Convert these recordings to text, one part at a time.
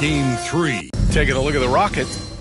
Game 3. Taking a look at the Rockets.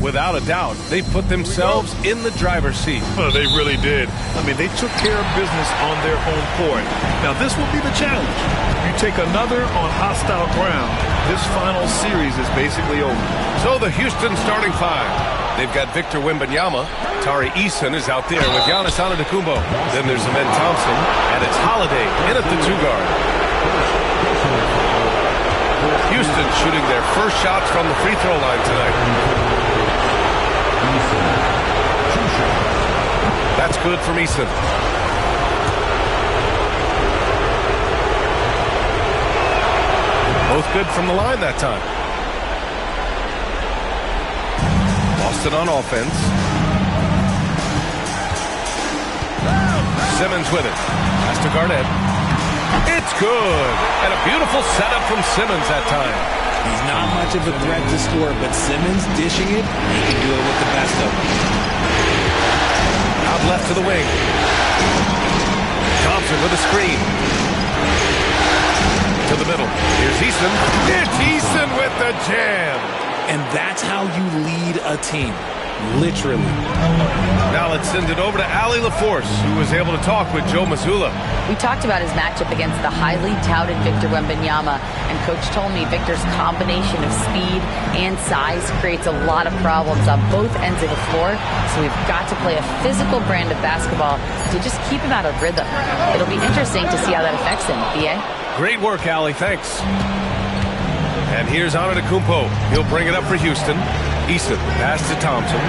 Without a doubt, they put themselves in the driver's seat. Well, they really did. I mean, they took care of business on their home court. Now, this will be the challenge. You take another on hostile ground, this final series is basically over. So the Houston starting five. They've got Victor Wembanyama. Tari Eason is out there with Giannis Antetokounmpo. Then there's Amen Thompson, and it's Holiday in at the 2-guard. Houston shooting their first shots from the free throw line tonight. That's good from Eason. Both good from the line that time. Boston on offense. Simmons with it. Pass to Garnett. It's good. And a beautiful setup from Simmons that time. He's not much of a threat to score, but Simmons dishing it, he can do it with the best of them. Out left to the wing. Thompson with a screen. To the middle. Here's Eason. It's Eason with the jam. And that's how you lead a team. Literally. Now let's send it over to Allie LaForce, who was able to talk with Joe Mazzulla. We talked about his matchup against the highly touted Victor Wembanyama, and Coach told me Victor's combination of speed and size creates a lot of problems on both ends of the floor, so we've got to play a physical brand of basketball to just keep him out of rhythm. It'll be interesting to see how that affects him, B.A. Great work, Allie. Thanks. And here's Antetokounmpo. He'll bring it up for Houston. Eason, pass to Thompson.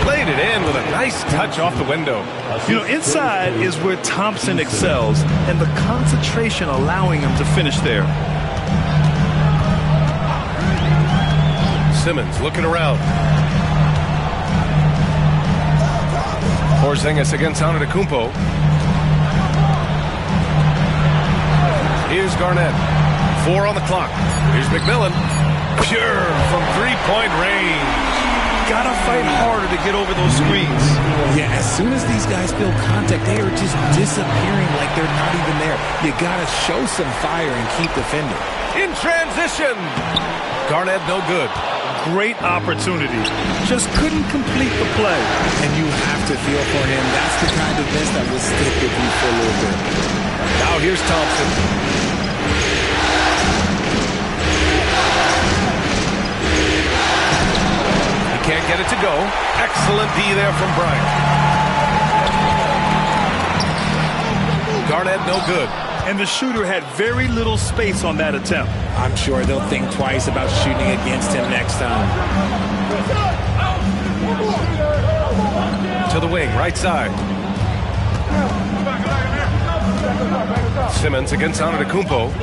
Played it in with a nice touch off the window. You know, inside is where Thompson excels, and the concentration allowing him to finish there. Simmons looking around. Porzingis against Antetokounmpo. Here's Garnett. 4 on the clock. Here's McMillan. Pure from three-point range. Gotta fight harder to get over those screens. Yeah, as soon as these guys feel contact, they are just disappearing like they're not even there. You gotta show some fire and keep defending. In transition. Garnett no good. Great opportunity. Just couldn't complete the play. And you have to feel for him. That's the kind of miss that will stick with you for a little bit. Now here's Thompson. Can't get it to go. Excellent D there from Bryant. Garnett no good. And the shooter had very little space on that attempt. I'm sure they'll think twice about shooting against him next time. To the wing, right side. Simmons against Antetokounmpo.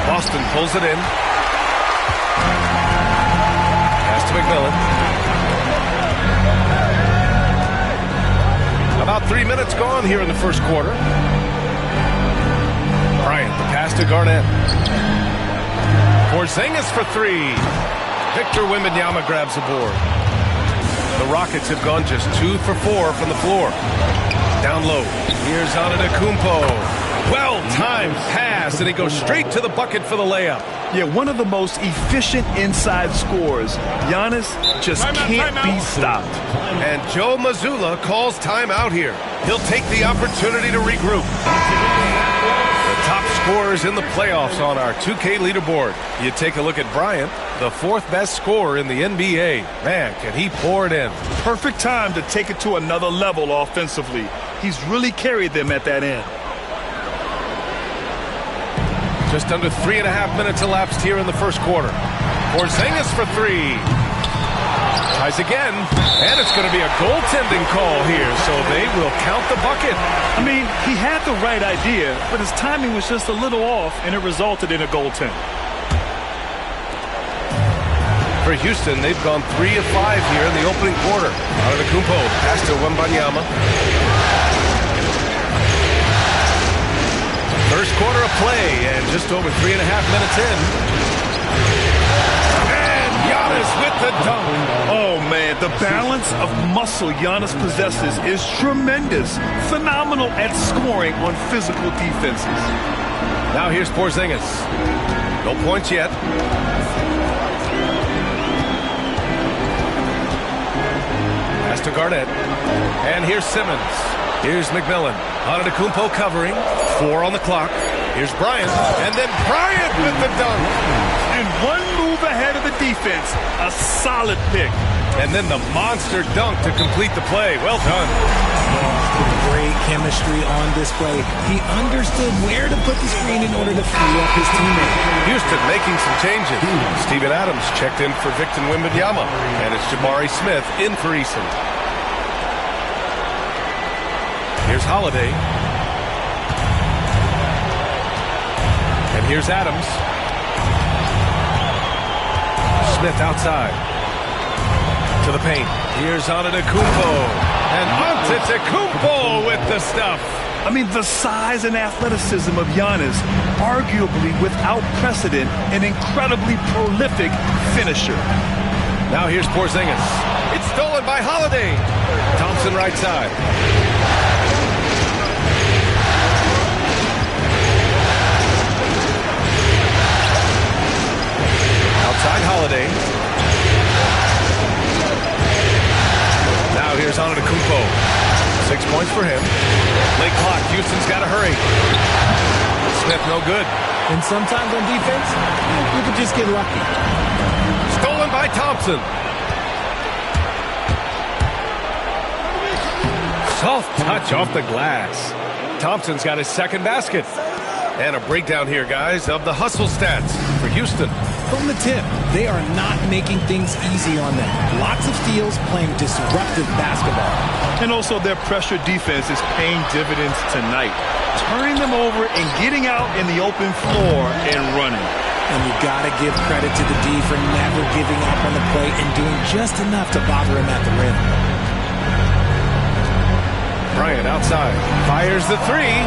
Boston pulls it in. Pass to McMillan. About 3 minutes gone here in the first quarter. Bryant, the pass to Garnett. Porzingis for 3. Victor Wembanyama grabs the board. The Rockets have gone just 2 for 4 from the floor. Down low. Here's Antetokounmpo. Well-timed pass, and he goes straight to the bucket for the layup. Yeah, one of the most efficient inside scorers. Giannis just can't be stopped. And Joe Mazzulla calls timeout here. He'll take the opportunity to regroup. The top scorers in the playoffs on our 2K leaderboard. You take a look at Bryant, the 4th best scorer in the NBA. Man, can he pour it in. Perfect time to take it to another level offensively. He's really carried them at that end. Just under 3.5 minutes elapsed here in the first quarter. Porzingis for 3. Tries again, and it's going to be a goaltending call here, so they will count the bucket. I mean, he had the right idea, but his timing was just a little off, and it resulted in a goaltend. For Houston, they've gone 3 of 5 here in the opening quarter. Antetokounmpo, pass to Wembanyama. First quarter of play, and just over 3.5 minutes in. And Giannis with the dunk. Oh, man, the balance of muscle Giannis possesses is tremendous. Phenomenal at scoring on physical defenses. Now here's Porzingis. No points yet. Pass to Garnett. And here's Simmons. Here's McMillan. Antetokounmpo covering. 4 on the clock. Here's Bryant. And then Bryant with the dunk. And one move ahead of the defense. A solid pick. And then the monster dunk to complete the play. Well done. Great chemistry on display. He understood where to put the screen in order to free up his teammate. Houston making some changes. Steven Adams checked in for Victor Wembanyama. And it's Jabari Smith in for Eason. Here's Holiday. And here's Adams. Smith outside. To the paint. Here's Antetokounmpo. And Antetokounmpo with the stuff. I mean, the size and athleticism of Giannis, arguably without precedent, an incredibly prolific finisher. Now here's Porzingis. It's stolen by Holiday. Thompson right side. Outside Holiday. Now here's Antetokounmpo. 6 points for him. Late clock. Houston's got to hurry. Smith no good. And sometimes on defense, you could just get lucky. Stolen by Thompson. Soft touch off the glass. Thompson's got his second basket. And a breakdown here, guys, of the hustle stats for Houston. From the tip, they are not making things easy on them. Lots of steals, playing disruptive basketball. And also their pressure defense is paying dividends tonight. Turning them over and getting out in the open floor and running. And you got to give credit to the D for never giving up on the play and doing just enough to bother him at the rim. Bryant outside. Fires the three.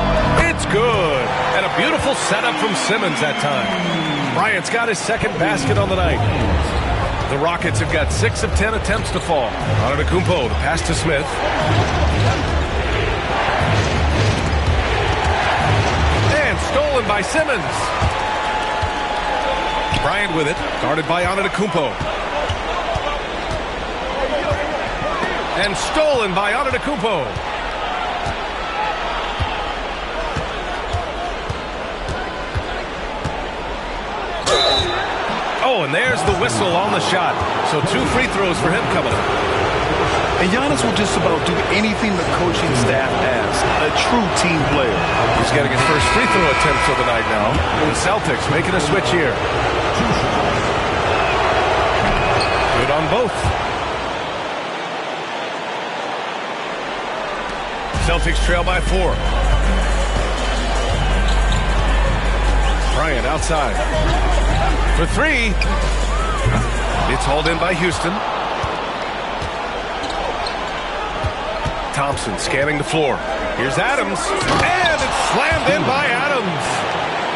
It's good. And a beautiful setup from Simmons that time. Bryant's got his second basket on the night. The Rockets have got 6 of 10 attempts to fall. Antetokounmpo, the pass to Smith. And stolen by Simmons. Bryant with it, guarded by Antetokounmpo. And stolen by Antetokounmpo. Oh, and there's the whistle on the shot. So 2 free throws for him coming up. And Giannis will just about do anything the coaching staff asks. A true team player. He's getting his first free throw attempt of the night now. The Celtics making a switch here. Good on both. Celtics trail by 4. Bryant outside. For 3. It's hauled in by Houston. Thompson scanning the floor. Here's Adams. And it's slammed in by Adams.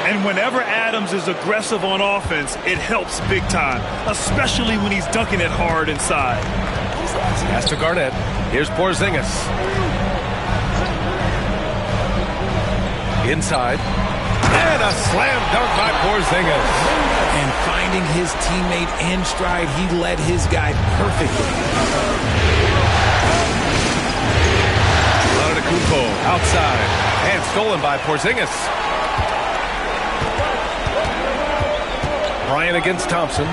And whenever Adams is aggressive on offense, it helps big time, especially when he's dunking it hard inside. Pass to Garnett. Here's Porzingis. Inside. And a slam dunk by Porzingis. And finding his teammate in stride, he led his guy perfectly. Antetokounmpo outside. And stolen by Porzingis. Bryant against Thompson.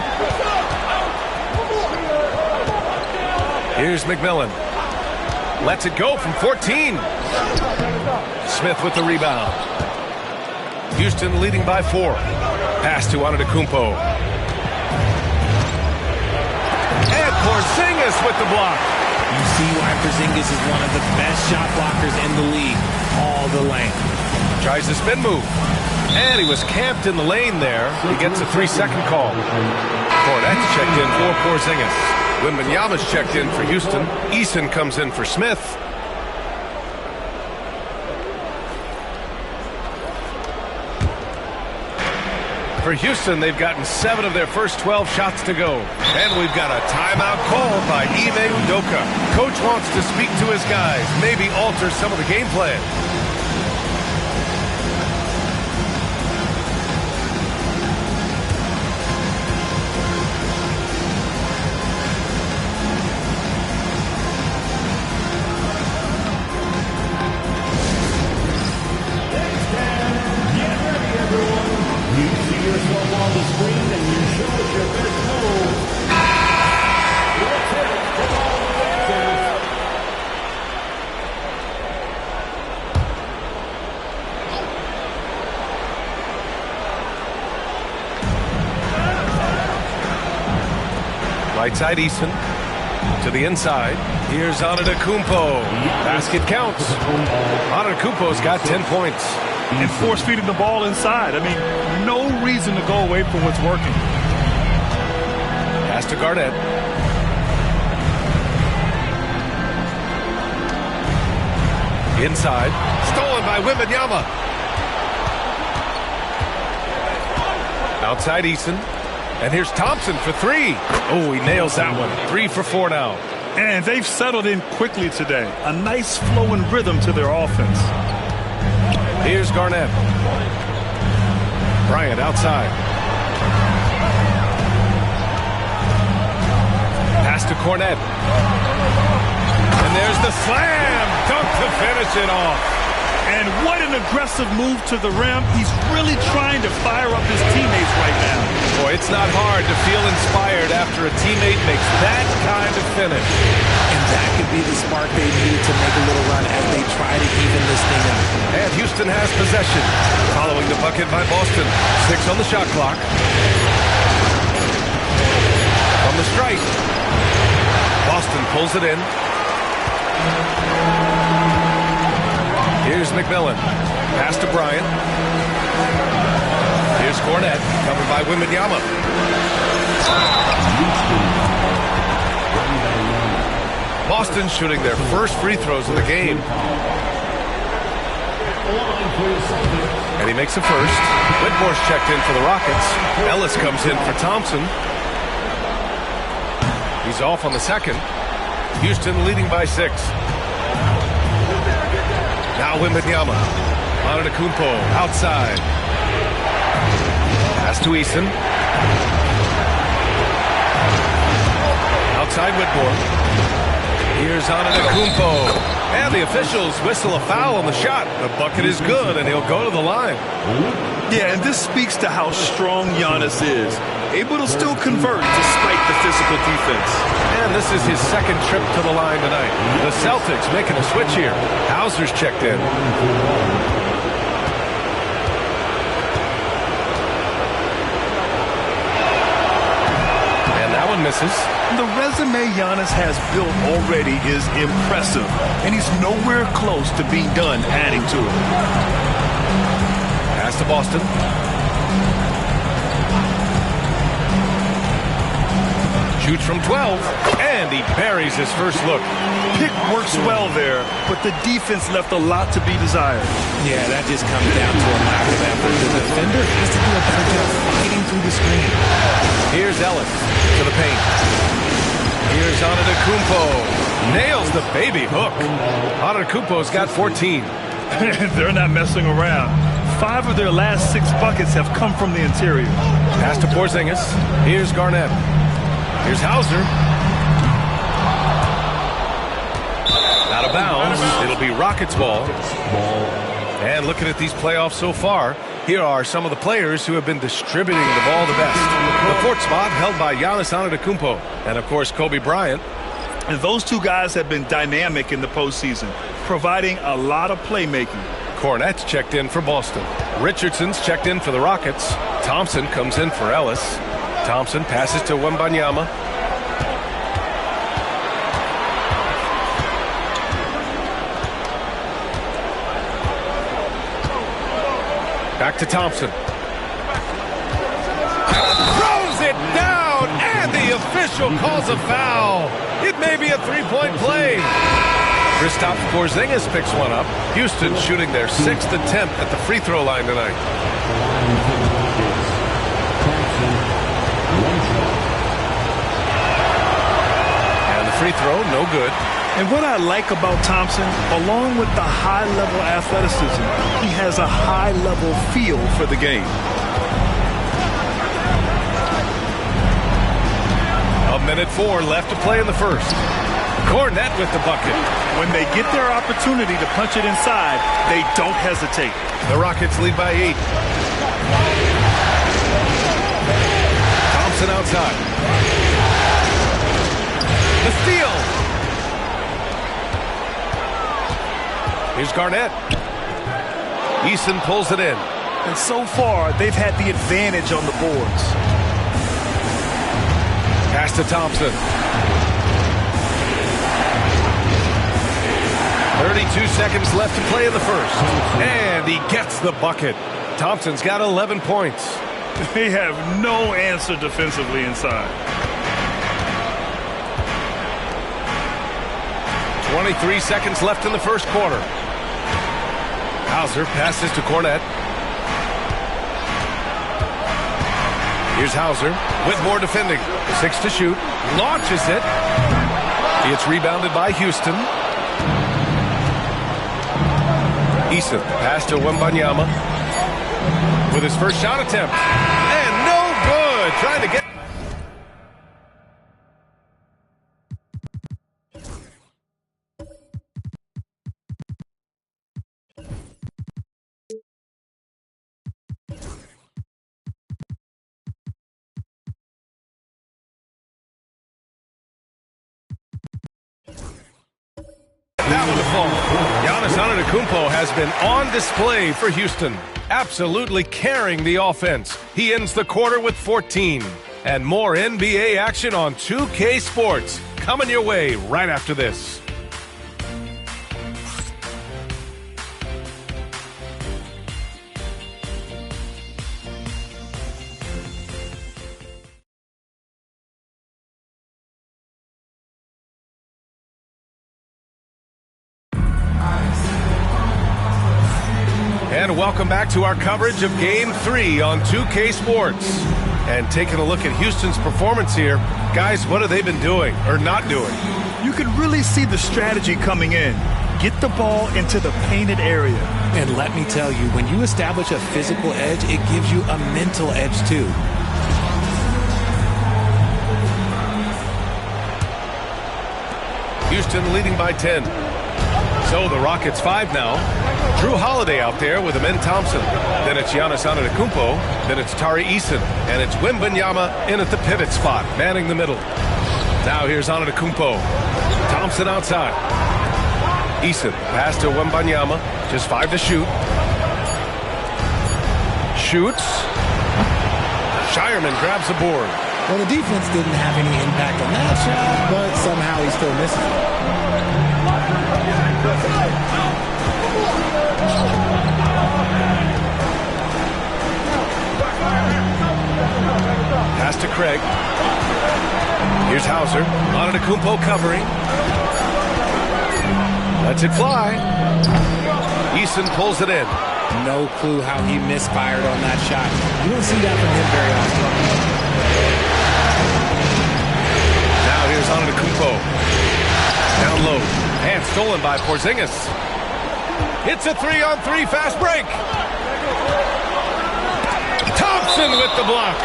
Here's McMillan. Lets it go from 14. Smith with the rebound. Houston leading by 4. Pass to Antetokounmpo. And Porzingis with the block. You see why Porzingis is one of the best shot blockers in the league. All the length. Tries the spin move. And he was camped in the lane there. He gets a 3-second call. Cornette's checked in for Porzingis. Wembanyama's checked in for Houston. Eason comes in for Smith. For Houston, they've gotten 7 of their first 12 shots to go. And we've got a timeout called by Ime Udoka. Coach wants to speak to his guys, maybe alter some of the game plan. Right side Eason to the inside. Here's Antetokounmpo. Basket counts. Antetokounmpo's got 10 points. And force feeding the ball inside. I mean, no reason to go away from what's working. Pass to Garnett. Inside. Stolen by Wembanyama. Outside Eason. And here's Thompson for three. Oh, he nails that one. 3 for 4 now. And they've settled in quickly today. A nice flowing rhythm to their offense. Here's Garnett. Bryant outside. Pass to Cornette. And there's the slam. Dunk to finish it off. And what an aggressive move to the rim. He's really trying to fire up his teammates right now. Boy, it's not hard to feel inspired after a teammate makes that kind of finish. And that could be the spark they need to make a little run as they try to even this thing up. And Houston has possession. Following the bucket by Boston. 6 on the shot clock. From the strike. Boston pulls it in. Here's McMillan. Pass to Bryant. Here's Cornette. Covered by Wembanyama. Boston shooting their first free throws of the game. And he makes a first. Whitmore's checked in for the Rockets. Ellis comes in for Thompson. He's off on the second. Houston leading by 6. Now Wembanyama. Antetokounmpo outside. Pass to Eason. Outside Whitmore. Here's Antetokounmpo. And the officials whistle a foul on the shot. The bucket is good, and he'll go to the line. Yeah, and this speaks to how strong Giannis is. Able to still convert despite the physical defense. And this is his second trip to the line tonight. The Celtics making a switch here. Hauser's checked in. And that one misses. The resume Giannis has built already is impressive, and he's nowhere close to being done adding to it. Pass to Boston. Shoots from 12, and he buries his first look. Pick works well there, but the defense left a lot to be desired. Yeah, that just comes down to a lack of effort. The defender has to do a better job fighting through the screen. Here's Ellis to the paint. Here's Antetokounmpo. Nails the baby hook. Antetokounmpo's got 14. They're not messing around. 5 of their last 6 buckets have come from the interior. Pass to Porzingis. Here's Garnett. Here's Hauser. Out of bounds. It'll be Rockets ball. And looking at these playoffs so far, here are some of the players who have been distributing the ball the best. The 4th spot held by Giannis Antetokounmpo. And, of course, Kobe Bryant. And those two guys have been dynamic in the postseason, providing a lot of playmaking. Cornette's checked in for Boston. Richardson's checked in for the Rockets. Thompson comes in for Ellis. Thompson passes to Wembanyama. Back to Thompson. Throws it down, and the official calls a foul. It may be a 3-point play. Kristaps Porzingis picks one up. Houston shooting their 6th attempt at the free throw line tonight. And the free throw, no good. And what I like about Thompson, along with the high-level athleticism, he has a high-level feel for the game. A minute 4 left to play in the first. Cornette with the bucket. When they get their opportunity to punch it inside, they don't hesitate. The Rockets lead by 8. Thompson outside. The steal. Here's Garnett. Eason pulls it in. And so far, they've had the advantage on the boards. Pass to Thompson. 32 seconds left to play in the first. And he gets the bucket. Thompson's got 11 points. They have no answer defensively inside. 23 seconds left in the first quarter. Hauser passes to Cornette. Here's Hauser with more defending. 6 to shoot. Launches it. It's rebounded by Houston. Eason pass to Wembanyama with his first shot attempt. And no good. Trying to get... That would have fallen. Giannis Antetokounmpo has been on display for Houston, absolutely carrying the offense. He ends the quarter with 14. And more NBA action on 2K Sports coming your way right after this. And welcome back to our coverage of Game 3 on 2K Sports. And taking a look at Houston's performance here, guys, what have they been doing or not doing? You can really see the strategy coming in. Get the ball into the painted area. And let me tell you, when you establish a physical edge, it gives you a mental edge too. Houston leading by 10. So the Rockets 5 now. Drew Holiday out there with Amen Thompson. Then it's Giannis Antetokounmpo. Then it's Tari Eason. And it's Wembanyama in at the pivot spot, manning the middle. Now here's Antetokounmpo. Thompson outside. Eason pass to Wembanyama. Just 5 to shoot. Shoots. Shireman grabs the board. Well, the defense didn't have any impact on that shot, but somehow he still misses it. Pass to Craig. Here's Hauser. Antetokounmpo covering. Lets it fly. Eason pulls it in. No clue how he misfired on that shot. You don't see that from him very often. Now here's Antetokounmpo. Down low. And stolen by Porzingis. It's a 3-on-3 fast break. Thompson with the block.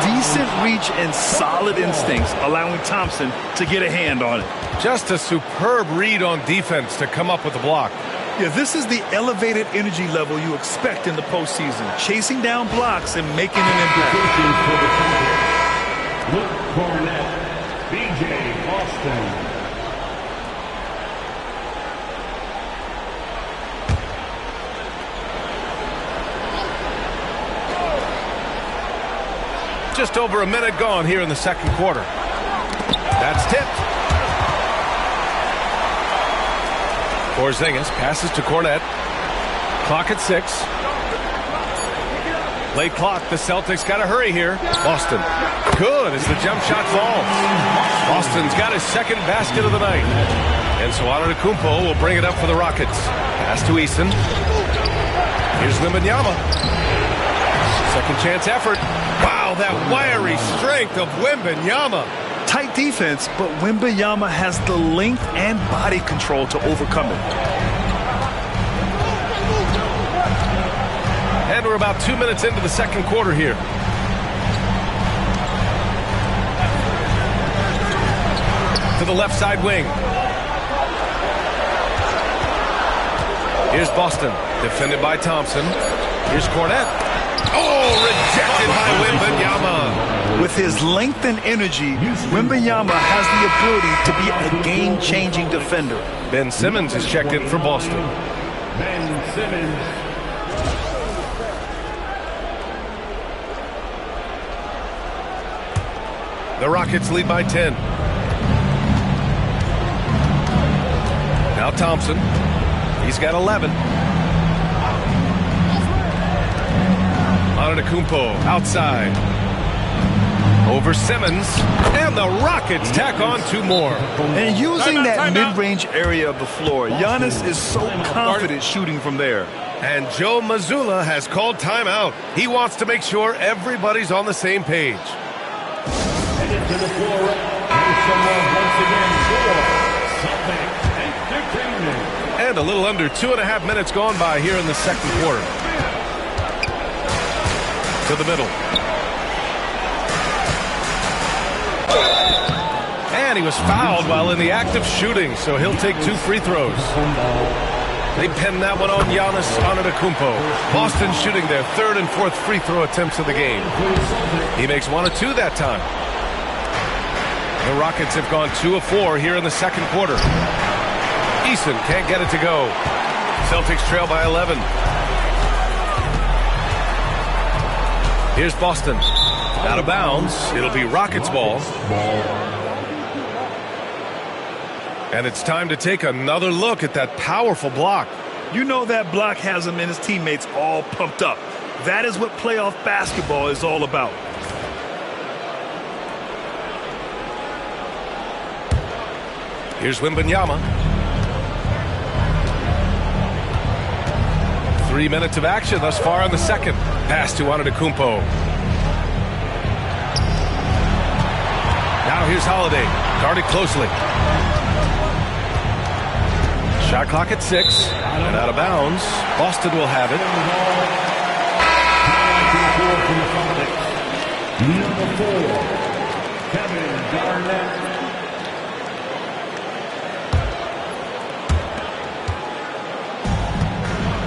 Decent reach and solid instincts, allowing Thompson to get a hand on it. Just a superb read on defense to come up with the block. Yeah, this is the elevated energy level you expect in the postseason. Chasing down blocks and making an impact. Luke Cornett, B.J. Boston. Just over a minute gone here in the second quarter. That's tipped. Porzingis passes to Cornett. Clock at 6. Late clock. The Celtics got to hurry here. Boston. Good as the jump shot falls. Boston's got his second basket of the night. And so Antetokounmpo will bring it up for the Rockets. Pass to Eason. Here's Wembanyama. Second chance effort. Wow, that wiry strength of Wembanyama. Tight defense, but Wembanyama has the length and body control to overcome it. And we're about 2 minutes into the second quarter here. To the left side wing. Here's Boston, defended by Thompson. Here's Cornett. Oh, rejected by Wembanyama. With his length and energy, Wembanyama has the ability to be a game-changing defender. Ben Simmons is checked in for Boston. Ben Simmons. The Rockets lead by 10. Now Thompson. He's got 11. Antetokounmpo outside. Over Simmons. And the Rockets tack on 2 more. And using that mid-range area of the floor, Giannis is so confident shooting from there. And Joe Mazzulla has called timeout. He wants to make sure everybody's on the same page. Headed to the floor. Here's someone once again for Celtics Entertainment. And a little under 2.5 minutes gone by here in the second quarter. To the middle. And he was fouled while in the act of shooting, so he'll take 2 free throws. They pinned that one on Giannis Antetokounmpo. Boston shooting their 3rd and 4th free throw attempts of the game. He makes 1 of 2 that time. The Rockets have gone 2 of 4 here in the second quarter. Eason can't get it to go. Celtics trail by 11. Here's Boston. Out of bounds. It'll be Rockets ball. And it's time to take another look at that powerful block. You know that block has him and his teammates all pumped up. That is what playoff basketball is all about. Here's Wembanyama. 3 minutes of action thus far in the second. Pass to Antetokounmpo. Now here's Holiday. Guarded closely. Shot clock at 6. And out of bounds. Boston will have it. Number 4, Kevin Garnett.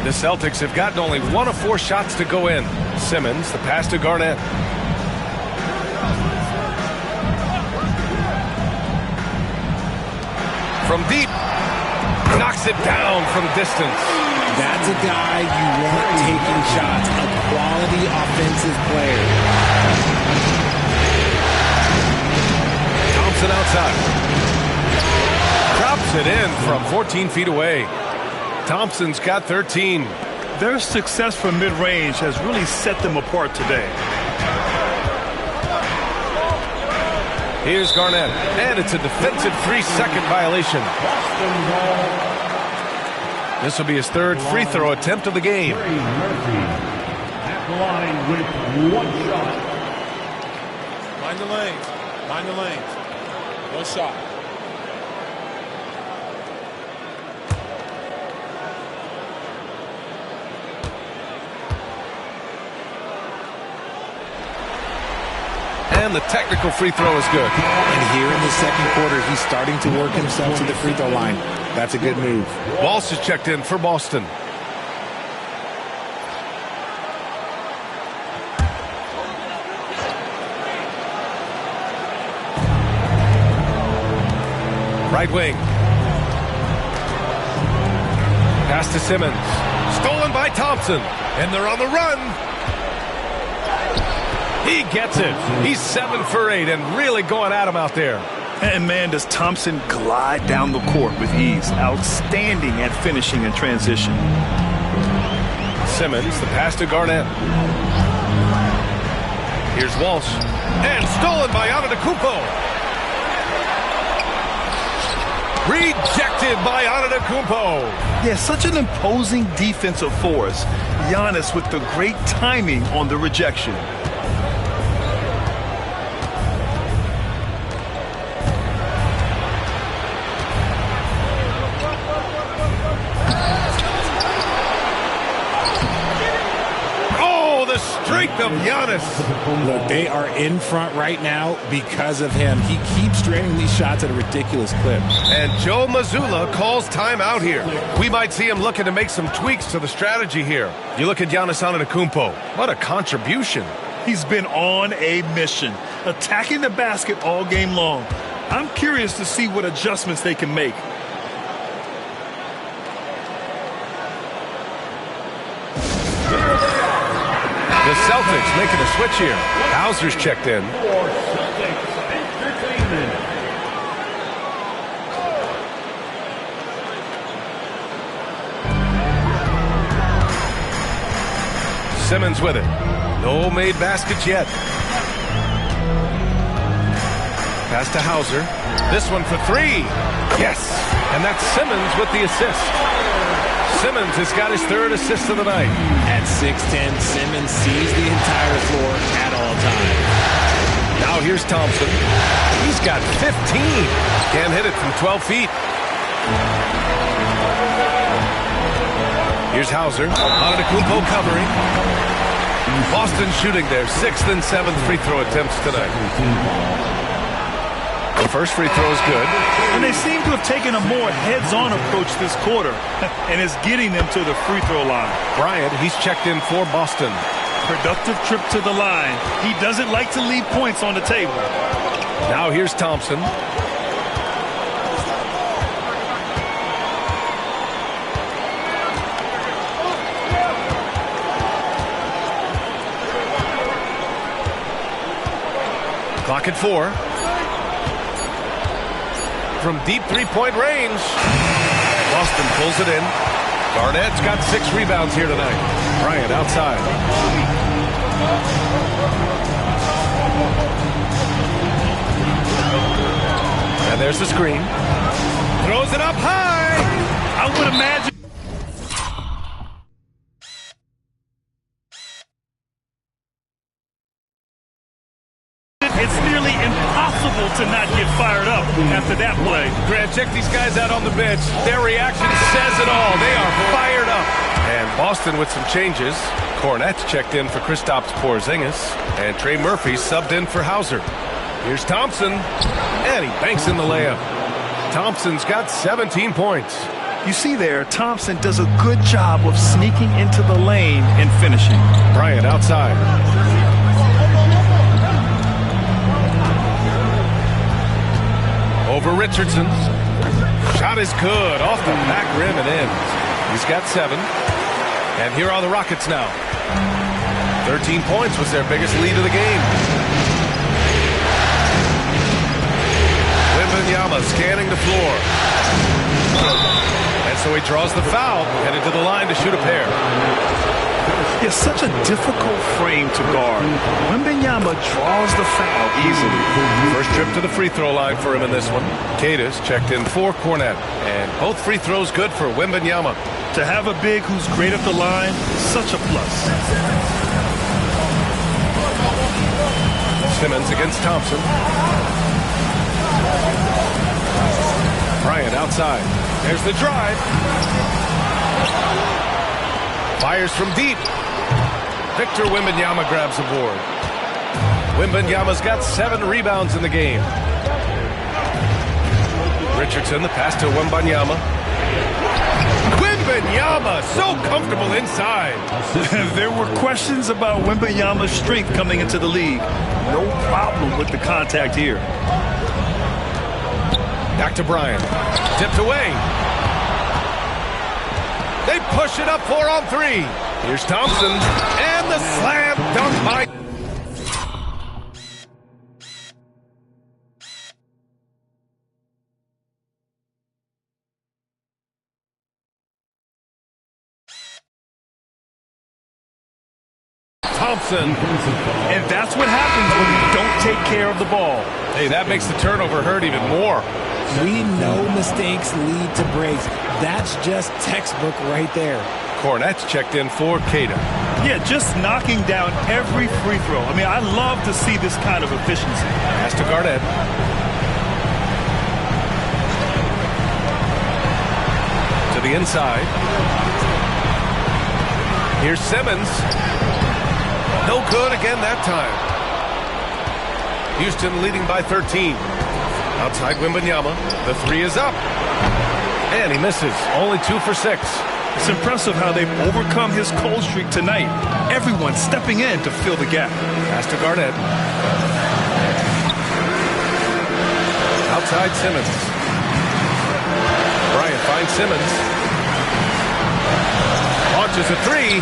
The Celtics have gotten only 1 of 4 shots to go in. Simmons, the pass to Garnett. From deep. Knocks it down from distance. That's a guy you want taking shots. A quality offensive player. Thompson outside. Drops it in from 14 feet away. Thompson's got 13. Their success from mid-range has really set them apart today. Here's Garnett, and it's a defensive 3-second violation. This will be his 3rd free throw attempt of the game. Trey Murphy at the line with 1 shot. Mind the lanes. Mind the lanes. 1 shot. And the technical free throw is good. And here in the second quarter, he's starting to work himself to the free throw line. That's a good move. Walsh is checked in for Boston. Right wing. Pass to Simmons. Stolen by Thompson. And they're on the run. He gets it. He's 7 for 8 and really going at him out there. And man, does Thompson glide down the court with ease. Outstanding at finishing in transition. Simmons, the pass to Garnett. Here's Walsh. And stolen by Antetokounmpo. Rejected by Antetokounmpo. Yeah, such an imposing defensive force. Giannis with the great timing on the rejection. Strength of Giannis. Look, they are in front right now because of him. He keeps draining these shots at a ridiculous clip. And Joe Mazzulla calls timeout here. We might see him looking to make some tweaks to the strategy here. You look at Giannis Antetokounmpo. What a contribution. He's been on a mission, attacking the basket all game long. I'm curious to see what adjustments they can make. The Celtics making a switch here. Hauser's checked in. Simmons with it. No made baskets yet. Pass to Hauser. This one for three. Yes. And that's Simmons with the assist. Simmons has got his third assist of the night. At 6'10", Simmons sees the entire floor at all times. Now here's Thompson. He's got 15. Can't hit it from 12 feet. Here's Hauser. Antetokounmpo covering. Boston shooting their 6th and 7th free throw attempts tonight. The first free throw is good. And they seem to have taken a more heads-on approach this quarter, and it's getting them to the free throw line. Bryant, he's checked in for Boston. Productive trip to the line. He doesn't like to leave points on the table. Now here's Thompson. Clock at 4. From deep three-point range. Boston pulls it in. Garnett's got 6 rebounds here tonight. Bryant outside. And there's the screen. Throws it up high. I would imagine. It's nearly impossible to not get fired up after that play. Grant, check these guys out on the bench. Their reaction says it all. They are fired up. And Boston with some changes. Kornet's checked in for Kristaps Porzingis. And Trey Murphy subbed in for Hauser. Here's Thompson. And he banks in the layup. Thompson's got 17 points. You see there, Thompson does a good job of sneaking into the lane and finishing. Bryant outside. Over Richardson. Shot is good. Off the back rim and in. He's got 7. And here are the Rockets now. 13 points was their biggest lead of the game. Wembanyama scanning the floor. And so he draws the foul. Headed to the line to shoot a pair. It's such a difficult frame to guard. Wembanyama draws the foul easily. First trip to the free throw line for him in this one. Cadis checked in for Kornet. And both free throws good for Wembanyama. To have a big who's great at the line is such a plus. Simmons against Thompson. Bryant outside. There's the drive. Fires from deep. Victor Wembanyama grabs the board. Wembanyama's got 7 rebounds in the game. Richardson, the pass to Wembanyama. Wembanyama, so comfortable inside. There were questions about Wembanyama's strength coming into the league. No problem with the contact here. Back to Bryant. Tipped away. They push it up 4 on 3. Here's Thompson. And the slam dunk by... Thompson. And that's what happens when you don't take care of the ball. Hey, that makes the turnover hurt even more. We know mistakes lead to breaks. That's just textbook right there. Kornet's checked in for Cada. Yeah, just knocking down every free throw. I mean, I love to see this kind of efficiency. Pass to Garnett. To the inside. Here's Simmons. No good again that time. Houston leading by 13. Outside Wembanyama. The 3 is up. And he misses. Only 2 for 6. It's impressive how they've overcome his cold streak tonight. Everyone stepping in to fill the gap. Pass to Garnett. Outside Simmons. Bryant finds Simmons. Launches a three.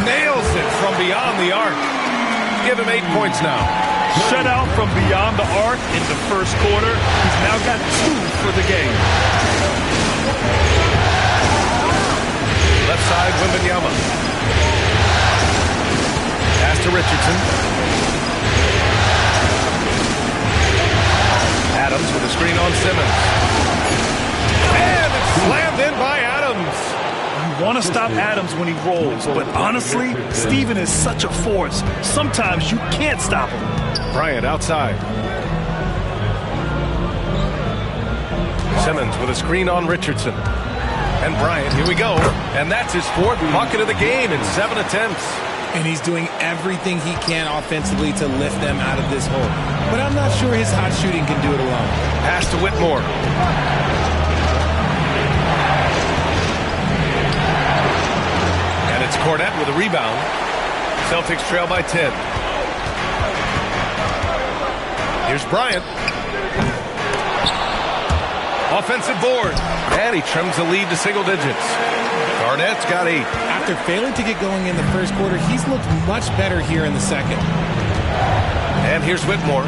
Nails it from beyond the arc. Give him 8 points now. Shut out from beyond the arc in the first quarter. He's now got 2 for the game. Left side, Wembanyama. Pass to Richardson. Adams with a screen on Simmons. And it's slammed in by Adams. You want to stop Adams when he rolls, but honestly, Steven is such a force. Sometimes you can't stop him. Bryant outside. Simmons with a screen on Richardson. And Bryant, here we go. And that's his 4th bucket of the game in 7 attempts. And he's doing everything he can offensively to lift them out of this hole. But I'm not sure his hot shooting can do it alone. Pass to Whitmore. And it's Cornette with a rebound. Celtics trail by 10. Here's Bryant. Offensive board. And he trims the lead to single digits. Garnett's got 8. After failing to get going in the first quarter, he's looked much better here in the second. And here's Whitmore.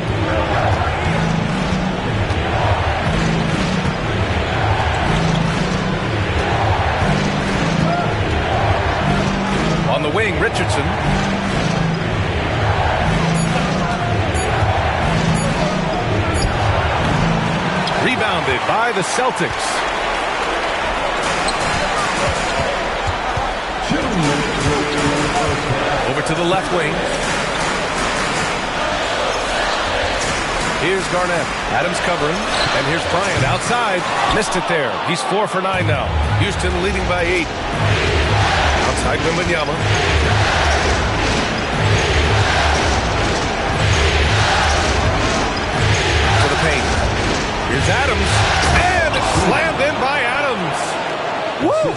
On the wing, Richardson. Rebounded by the Celtics. Over to the left wing. Here's Garnett. Adams covering. And here's Bryant outside. Missed it there. He's 4 for 9 now. Houston leading by 8. Outside Wembanyama. To the paint. Here's Adams. And it's slammed in by Adams. Woo!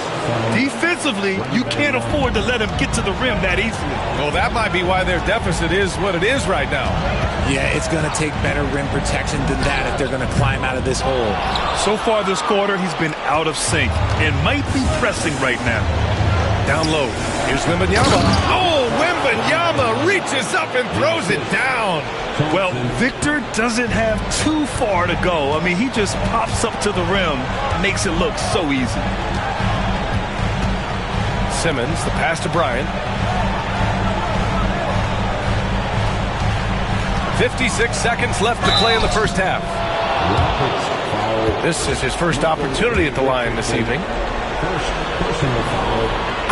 Defensively, you can't afford to let him get to the rim that easily. Well, that might be why their deficit is what it is right now. Yeah, it's going to take better rim protection than that if they're going to climb out of this hole. So far this quarter, he's been out of sync and might be pressing right now. Down low. Here's Wembanyama. Oh, Wembanyama reaches up and throws it down. Well, Victor doesn't have too far to go. I mean, he just pops up to the rim, makes it look so easy. Simmons, the pass to Bryant. 56 seconds left to play in the first half. This is his first opportunity at the line this evening.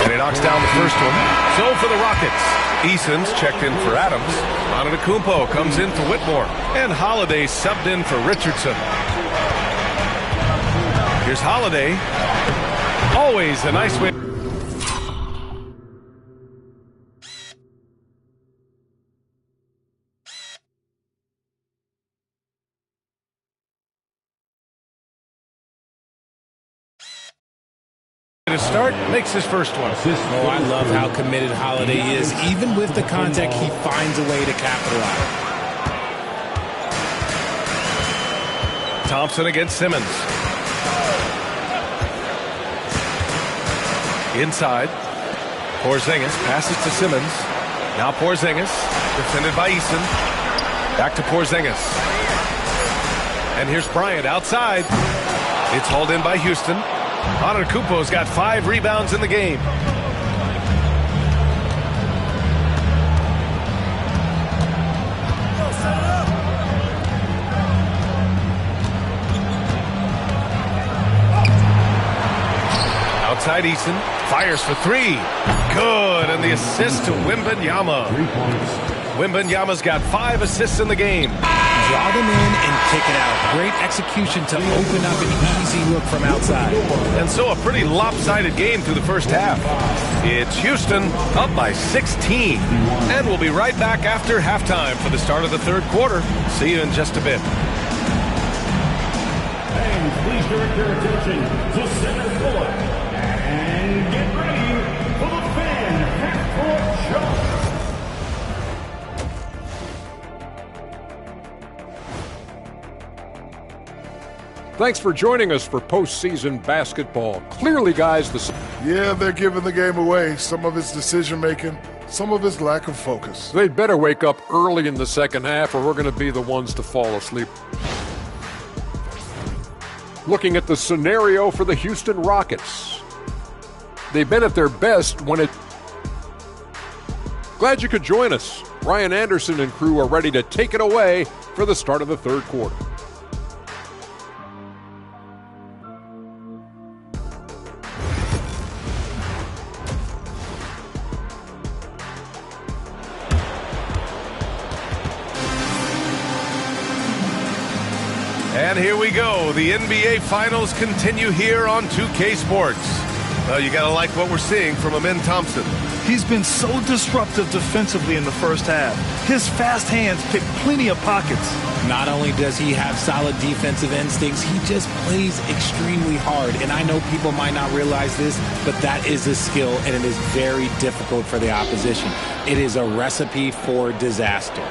And he knocks down the first one. So for the Rockets, Eason's checked in for Adams. Antetokounmpo comes in for Whitmore. And Holiday subbed in for Richardson. Here's Holiday. Always a nice way. To start, makes his first one. Oh, I love how committed Holiday is. Even with the contact, he finds a way to capitalize. Thompson against Simmons. Inside. Porzingis passes to Simmons. Now Porzingis, defended by Eason. Back to Porzingis. And here's Bryant outside. It's hauled in by Houston. Antetokounmpo's got 5 rebounds in the game. Outside Eason, fires for 3. Good, and the assist to Wembanyama. 3 points. Wembanyama's got 5 assists in the game. Draw them in and kick it out. Great execution to open up an easy look from outside. And so a pretty lopsided game through the first half. It's Houston up by 16. And we'll be right back after halftime for the start of the third quarter. See you in just a bit. And please direct your attention to center court. And And get ready for the fan half-court jump. Thanks for joining us for postseason basketball. Clearly, guys, Yeah, they're giving the game away. Some of it's decision-making, some of it's lack of focus. they'd better wake up early in the second half or we're going to be the ones to fall asleep. Looking at the scenario for the Houston Rockets. They've been at their best when it... Glad you could join us. Ryan Anderson and crew are ready to take it away for the start of the third quarter. And here we go. The NBA Finals continue here on 2K Sports. Well, you got to like what we're seeing from Amin Thompson. He's been so disruptive defensively in the first half. His fast hands pick plenty of pockets. Not only does he have solid defensive instincts, he just plays extremely hard. And I know people might not realize this, but that is a skill, and it is very difficult for the opposition. It is a recipe for disaster.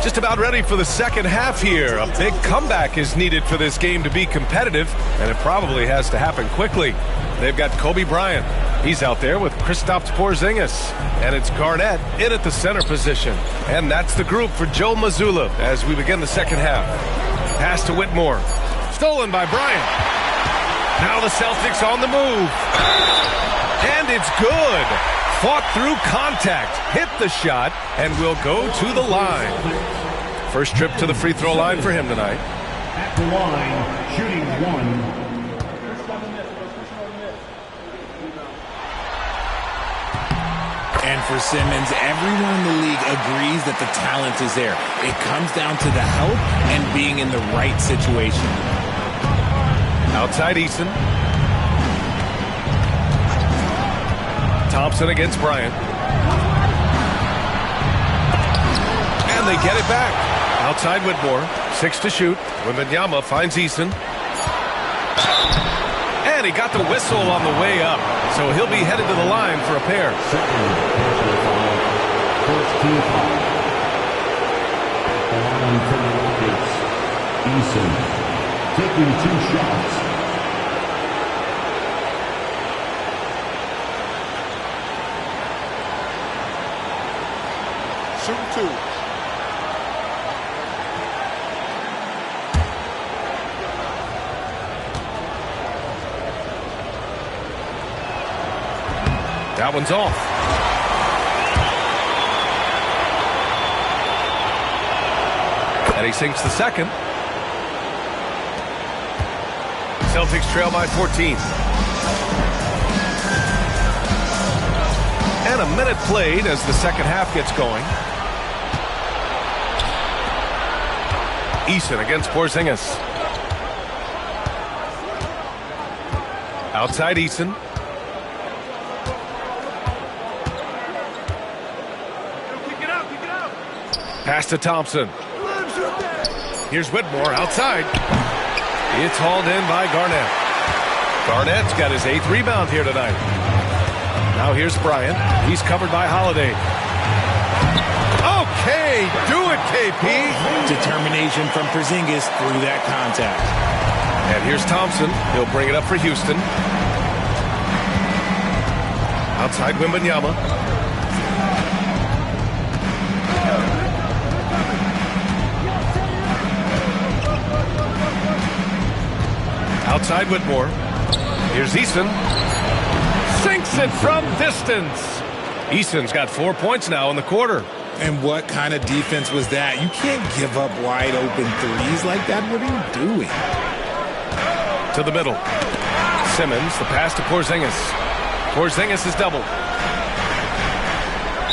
Just about ready for the second half here. A big comeback is needed for this game to be competitive, and it probably has to happen quickly. They've got Kobe Bryant. He's out there with Kristaps Porzingis, and it's Garnett in at the center position. And that's the group for Joe Mazzulla as we begin the second half. Pass to Whitmore. Stolen by Bryant. Now the Celtics on the move. And it's good. Fought through contact, hit the shot, and will go to the line. First trip to the free throw line for him tonight. At the line, shooting one. And for Simmons, everyone in the league agrees that the talent is there. It comes down to the help and being in the right situation. Outside Eason. Thompson against Bryant. And they get it back. Outside Whitmore. 6 to shoot. Wembanyama finds Eason. And he got the whistle on the way up. So he'll be headed to the line for a pair. First team foul. The line for the Rockets. Eason taking 2 shots. Shoot 2. That one's off. And he sinks the second. Celtics trail by 14. And a minute played as the second half gets going. Eason against Porzingis. Outside Eason. Pass to Thompson. Here's Whitmore outside. It's hauled in by Garnett. Garnett's got his 8th rebound here tonight. Now here's Bryant. He's covered by Holiday. Okay, do it, KP. Determination from Porzingis through that contact. And here's Thompson. He'll bring it up for Houston. Outside Wembanyama. Outside Whitmore. Here's Eason. Sinks it from distance. Eason's got 4 points now in the quarter. And what kind of defense was that? You can't give up wide open threes like that. What are you doing? To the middle. Simmons, the pass to Porzingis. Porzingis is doubled.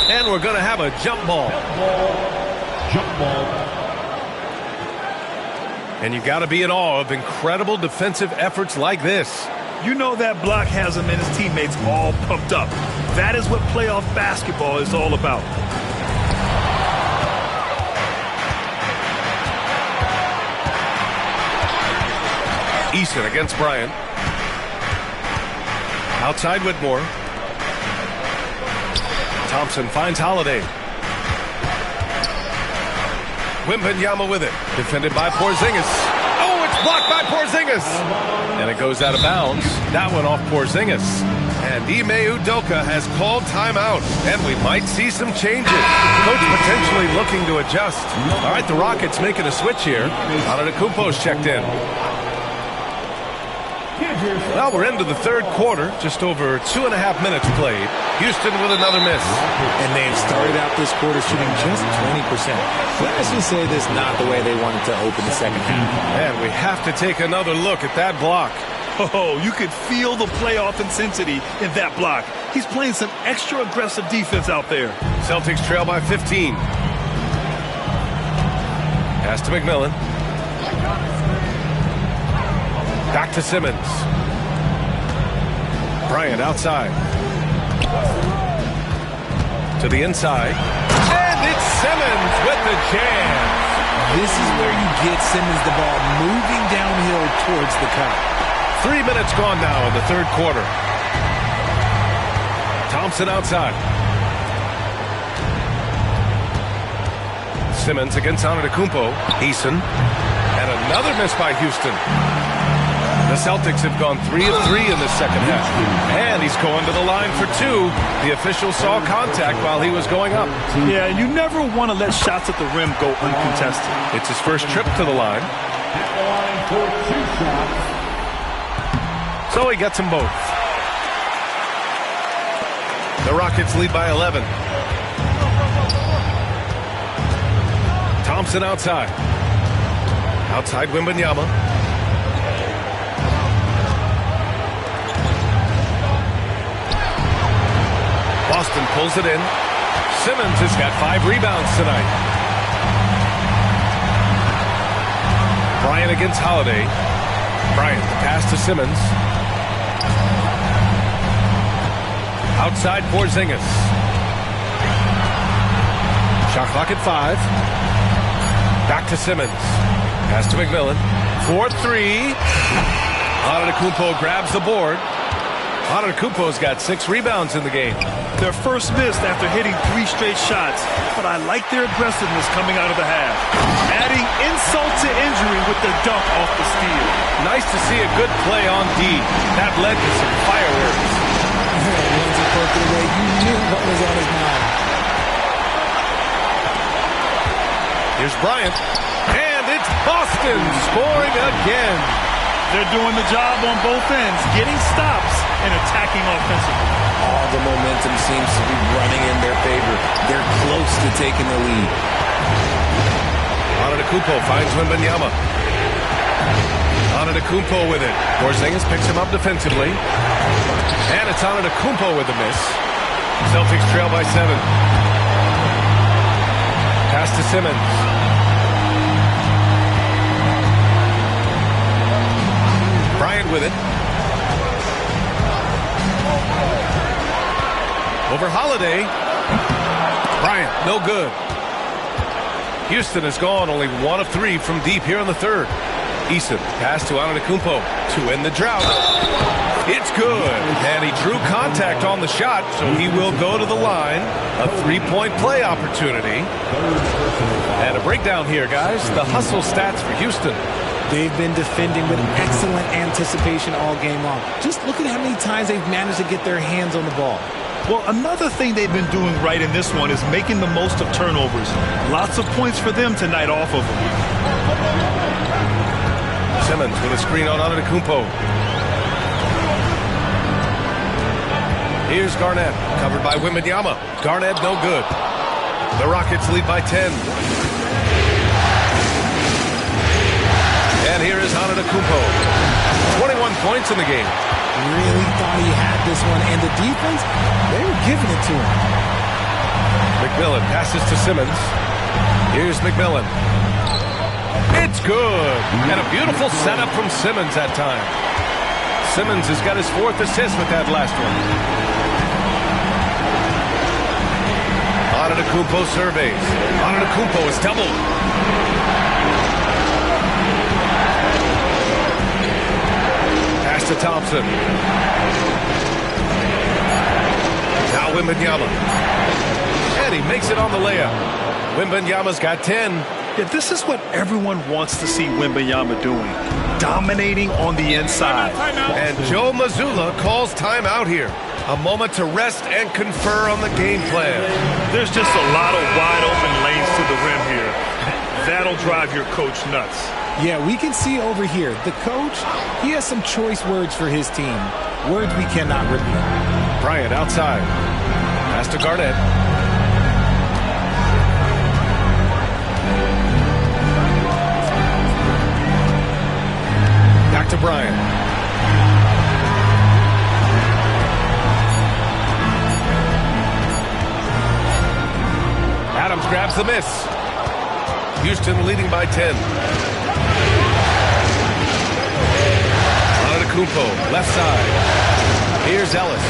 And we're going to have a jump ball. Jump ball. And you got to be in awe of incredible defensive efforts like this. You know that block has him and his teammates all pumped up. That is what playoff basketball is all about. Eason against Bryant. Outside Whitmore. Thompson finds Holiday. Wembanyama with it. Defended by Porzingis. Oh, it's blocked by Porzingis. And it goes out of bounds. That one off Porzingis. And Ime Udoka has called timeout. And we might see some changes. Coach potentially looking to adjust. All right, the Rockets making a switch here. Antetokounmpo's checked in. Well, we're into the third quarter. Just over 2.5 minutes played. Houston with another miss. And they've started out this quarter shooting just 20%. Let's just say this not the way they wanted to open the second half. And we have to take another look at that block. Oh, you could feel the playoff intensity in that block. He's playing some extra aggressive defense out there. Celtics trail by 15. Pass to McMillan. Back to Simmons. Bryant outside. To the inside. And it's Simmons with the jam. This is where you get Simmons the ball moving downhill towards the cup. 3 minutes gone now in the third quarter. Thompson outside. Simmons against Antetokounmpo. Eason. And another miss by Houston. The Celtics have gone 3 of 3 in the second half. And he's going to the line for 2. The official saw contact while he was going up. Yeah, you never want to let shots at the rim go uncontested. It's his first trip to the line. At the line for 2 shots. So he gets them both. The Rockets lead by 11. Thompson outside. Outside Wembanyama. Boston pulls it in. Simmons has got 5 rebounds tonight. Bryant against Holiday. Bryant, pass to Simmons. Outside Porzingis. Shot clock at 5. Back to Simmons. Pass to McMillan. 4-3. Antetokounmpo grabs the board. Antetokounmpo's got 6 rebounds in the game. Their first miss after hitting 3 straight shots, but I like their aggressiveness coming out of the half. Adding insult to injury with the dunk off the steal. Nice to see a good play on D. That led to some fireworks. Once he poked it away, you knew what was on his mind. Here's Bryant. And it's Boston scoring again. They're doing the job on both ends, getting stops and attacking offensively. All the momentum seems to be running in their favor. They're close to taking the lead. Antetokounmpo finds Wembanyama. Antetokounmpo with it. Porzingis picks him up defensively. And it's Antetokounmpo with the miss. Celtics trail by 7. Pass to Simmons. Bryant with it. Over Holiday. Bryant, no good. Houston has gone only 1 of 3 from deep here in the third. Eason, pass to Antetokounmpo to end the drought. It's good. And he drew contact on the shot, so he will go to the line. A 3-point play opportunity. And a breakdown here, guys. The hustle stats for Houston. They've been defending with excellent anticipation all game long. Just look at how many times they've managed to get their hands on the ball. Well, another thing they've been doing right in this one is making the most of turnovers. Lots of points for them tonight off of them. Simmons with a screen on Antetokounmpo. Here's Garnett, covered by Wembanyama. Garnett no good. The Rockets lead by 10. And here is Antetokounmpo. 21 points in the game. Really thought he had this one, and the defense, they were giving it to him. McMillan passes to Simmons. Here's McMillan. It's good. And a beautiful setup from Simmons that time. Simmons has got his 4th assist with that last one. Antetokounmpo surveys. Antetokounmpo is doubled. Pass to Thompson. Now Wembanyama. And he makes it on the layup. Wembanyama's got 10. Yeah, this is what everyone wants to see Wembanyama doing. Dominating on the inside. And Joe Mazzulla calls timeout here. A moment to rest and confer on the game plan. There's just a lot of wide open lanes to the rim here. That'll drive your coach nuts. Yeah, we can see over here, the coach, he has some choice words for his team. Words we cannot repeat. Bryant outside. Pass to Garnett. Back to Bryant. Adams grabs the miss. Houston leading by 10. Antetokounmpo, left side. Here's Ellis.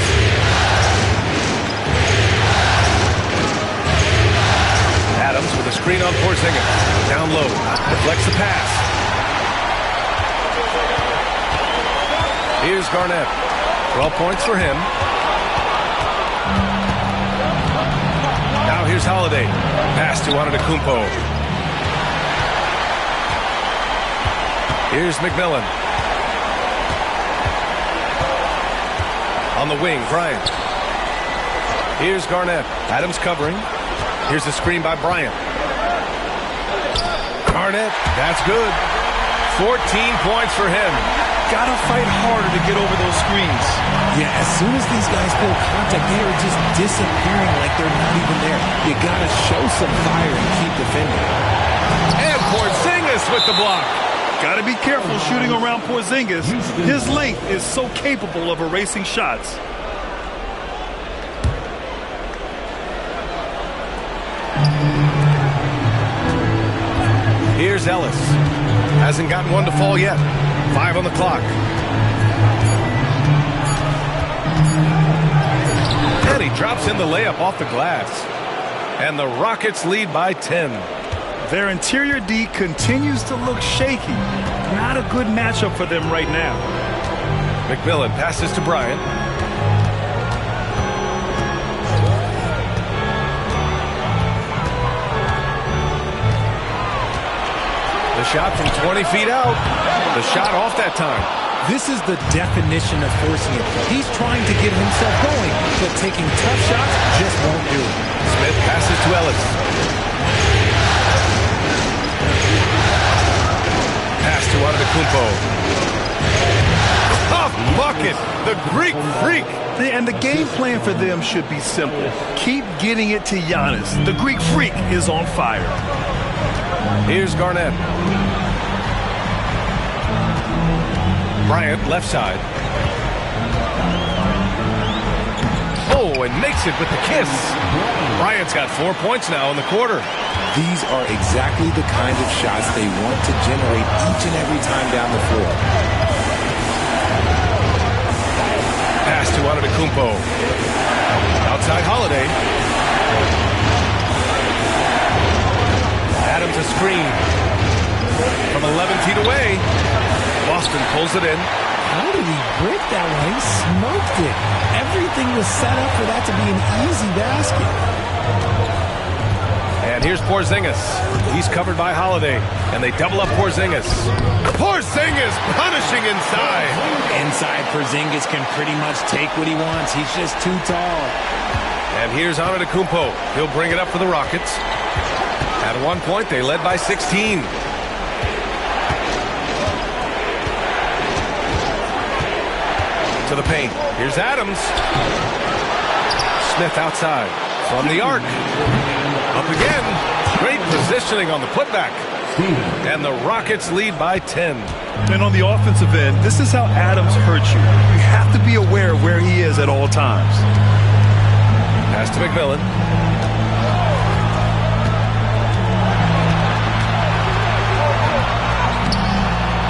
Adams with a screen on Porzingis. Down low. Deflects the pass. Here's Garnett. 12 points for him. Now here's Holiday. Pass to Antetokounmpo. Here's McMillan. On the wing, Bryant. Here's Garnett. Adams covering. Here's the screen by Bryant. Garnett, that's good. 14 points for him. Gotta fight harder to get over those screens. Yeah, as soon as these guys pull contact, they are just disappearing like they're not even there. You gotta show some fire and keep defending. And Porzingis with the block. Gotta be careful shooting around Porzingis. His length is so capable of erasing shots. Here's Ellis. Hasn't gotten one to fall yet. 5 on the clock. And he drops in the layup off the glass. And the Rockets lead by 10. Their interior D continues to look shaky. Not a good matchup for them right now. McMillan passes to Bryant. The shot from 20 feet out. The shot off that time. This is the definition of forcing it. He's trying to get himself going, but taking tough shots just won't do it. Smith passes to Ellis. Pass to Antetokounmpo. Tough bucket. The Greek freak. And the game plan for them should be simple. Keep getting it to Giannis. The Greek freak is on fire. Here's Garnett. Bryant, left side. Oh, and makes it with the kiss. Bryant's got 4 points now in the quarter. These are exactly the kind of shots they want to generate each and every time down the floor. Pass to Antetokounmpo. Outside Holiday. Adams a screen. From 11 feet away. Boston pulls it in. How did he break that one? He smoked it. Everything was set up for that to be an easy basket. And here's Porzingis. He's covered by Holiday. And they double up Porzingis. Porzingis punishing inside. Inside, Porzingis can pretty much take what he wants. He's just too tall. And here's Antetokounmpo. He'll bring it up for the Rockets. At one point, they led by 16. To the paint. Here's Adams. Smith outside. From the arc. Up again. Great positioning on the putback. And the Rockets lead by 10. And on the offensive end, this is how Adams hurts you. You have to be aware of where he is at all times. Pass to McMillan.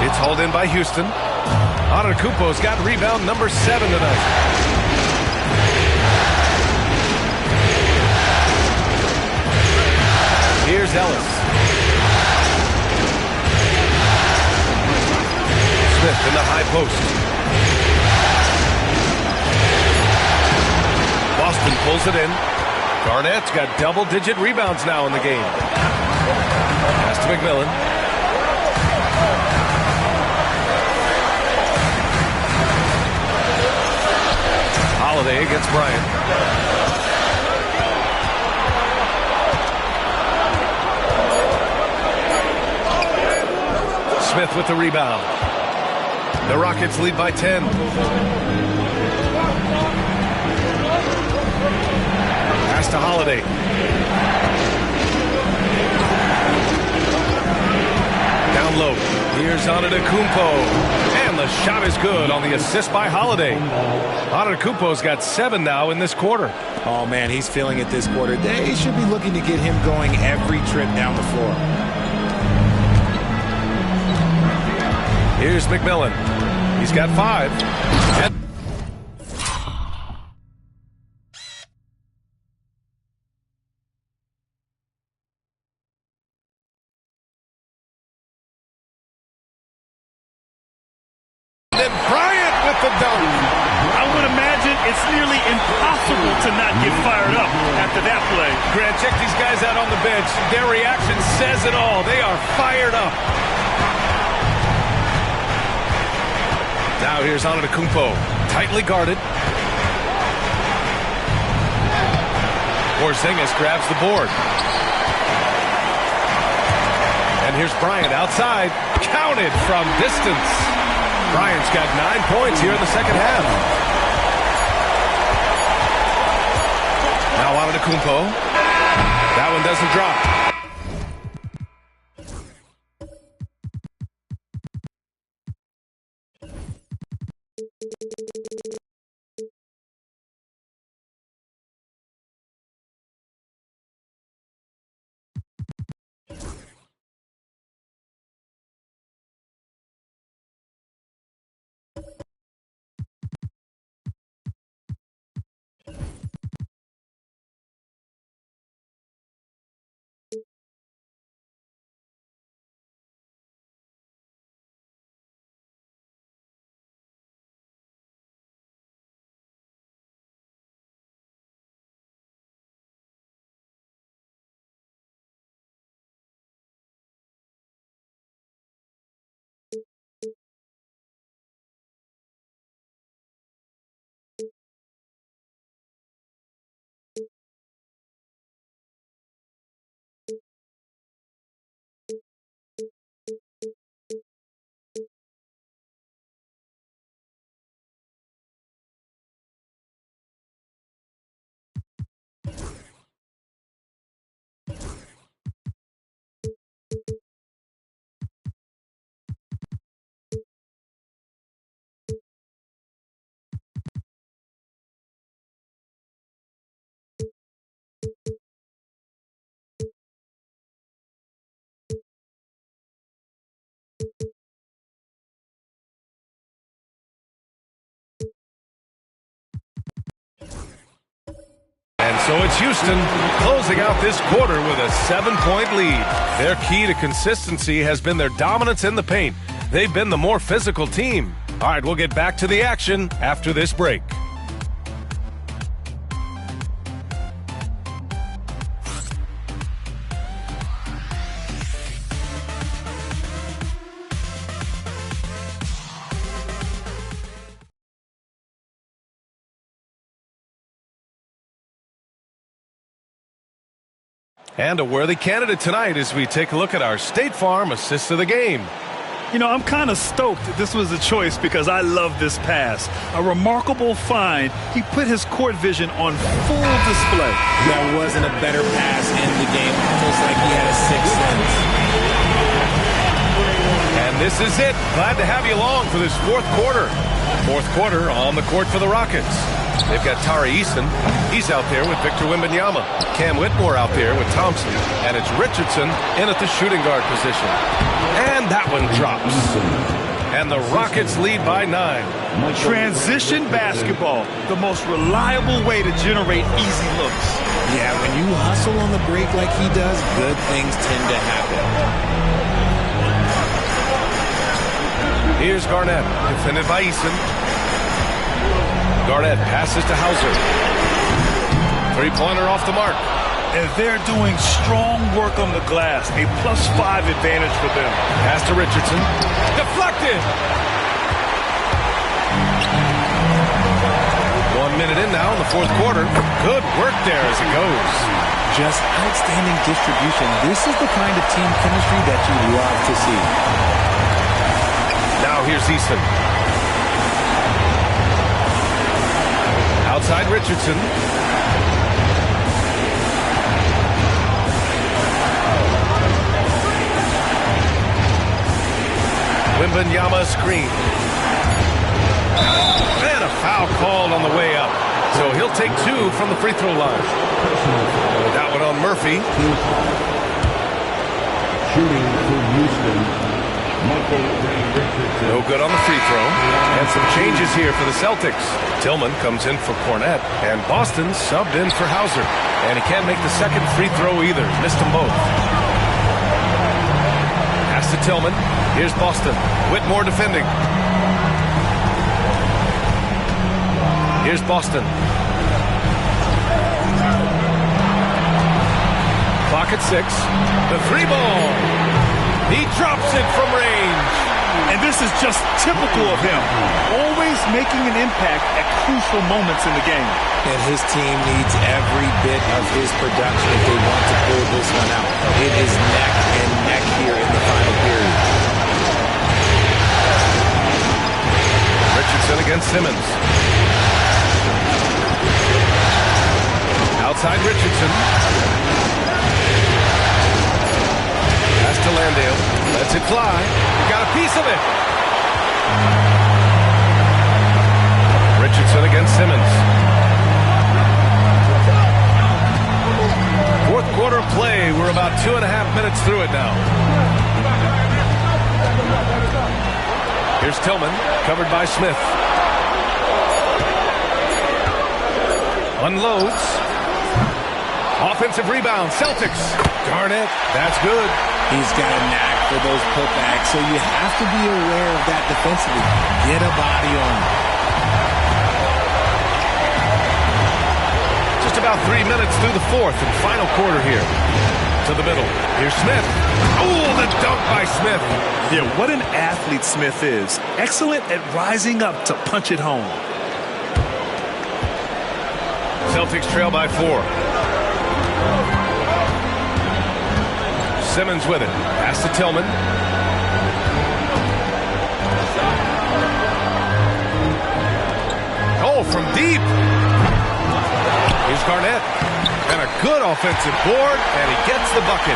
It's hauled in by Houston. Antetokounmpo's got rebound number 7 tonight. Here's Ellis. Smith in the high post. Houston pulls it in. Garnett's got double-digit rebounds now in the game. Pass to McMillan. Holiday against Bryant. Smith with the rebound. The Rockets lead by 10. Pass to Holiday. Down low. Here's Antetokounmpo. And the shot is good on the assist by Holiday. Antetokounmpo's got 7 now in this quarter. Oh, man, he's feeling it this quarter. They should be looking to get him going every trip down the floor. Here's McMillan. He's got 5. And Bryant with the dunk. I would imagine it's nearly impossible to not get fired up after that play. Grant, check these guys out on the bench. Their reaction says it all. They are fired up. Now here's Antetokounmpo, tightly guarded. Porzingis grabs the board. And here's Bryant outside, counted from distance. Bryant's got 9 points here in the second half. Now Antetokounmpo. That one doesn't drop. And so it's Houston closing out this quarter with a 7-point lead. Their key to consistency has been their dominance in the paint. They've been the more physical team. All right, we'll get back to the action after this break. And a worthy candidate tonight as we take a look at our State Farm assist of the game. You know, I'm kind of stoked that this was a choice because I love this pass. A remarkable find. He put his court vision on full display. There wasn't a better pass in the game, almost like he had a sixth sense. And this is it. Glad to have you along for this fourth quarter. Fourth quarter on the court for the Rockets. They've got Tari Eason. He's out there with Victor Wembanyama. Cam Whitmore out there with Thompson. And it's Richardson in at the shooting guard position. And that one drops. And the Rockets lead by 9. Transition basketball, the most reliable way to generate easy looks. Yeah, when you hustle on the break like he does, good things tend to happen. Here's Garnett, defended by Eason. Garnett passes to Hauser. Three-pointer off the mark. And they're doing strong work on the glass. A +5 advantage for them. Pass to Richardson. Deflected. 1 minute in now in the fourth quarter. Good work there as it goes. Just outstanding distribution. This is the kind of team chemistry that you love to see. Now here's Easton. Outside Richardson. Wembanyama screen. And a foul called on the way up. So he'll take 2 from the free throw line. That one on Murphy. Shooting for Houston, Michael Ray Richardson. No good on the free throw. And some changes here for the Celtics. Tillman comes in for Cornette. And Boston subbed in for Hauser. And he can't make the second free throw either. Missed them both. Pass to Tillman. Here's Boston. Whitmore defending. Here's Boston. Clock at 6. The 3-ball. He drops it from range. And this is just typical of him. Always making an impact at crucial moments in the game. And his team needs every bit of his production if they want to pull this one out. It is neck and neck here in the final period. Richardson against Simmons. Outside Richardson. Pass to Landale. Lets it fly. He got a piece of it. Richardson against Simmons. Fourth quarter play. We're about 2.5 minutes through it now. Here's Tillman, covered by Smith. Unloads. Offensive rebound, Celtics. Garnett, that's good. He's got a knack for those putbacks, so you have to be aware of that defensively. Get a body on him. Just about 3 minutes through the fourth and final quarter here. To the middle. Here's Smith. Oh, the dunk by Smith. Yeah, what an athlete Smith is. Excellent at rising up to punch it home. Celtics trail by 4. Simmons with it. Pass to Tillman. Oh, from deep. Here's Garnett. And a good offensive board, and he gets the bucket.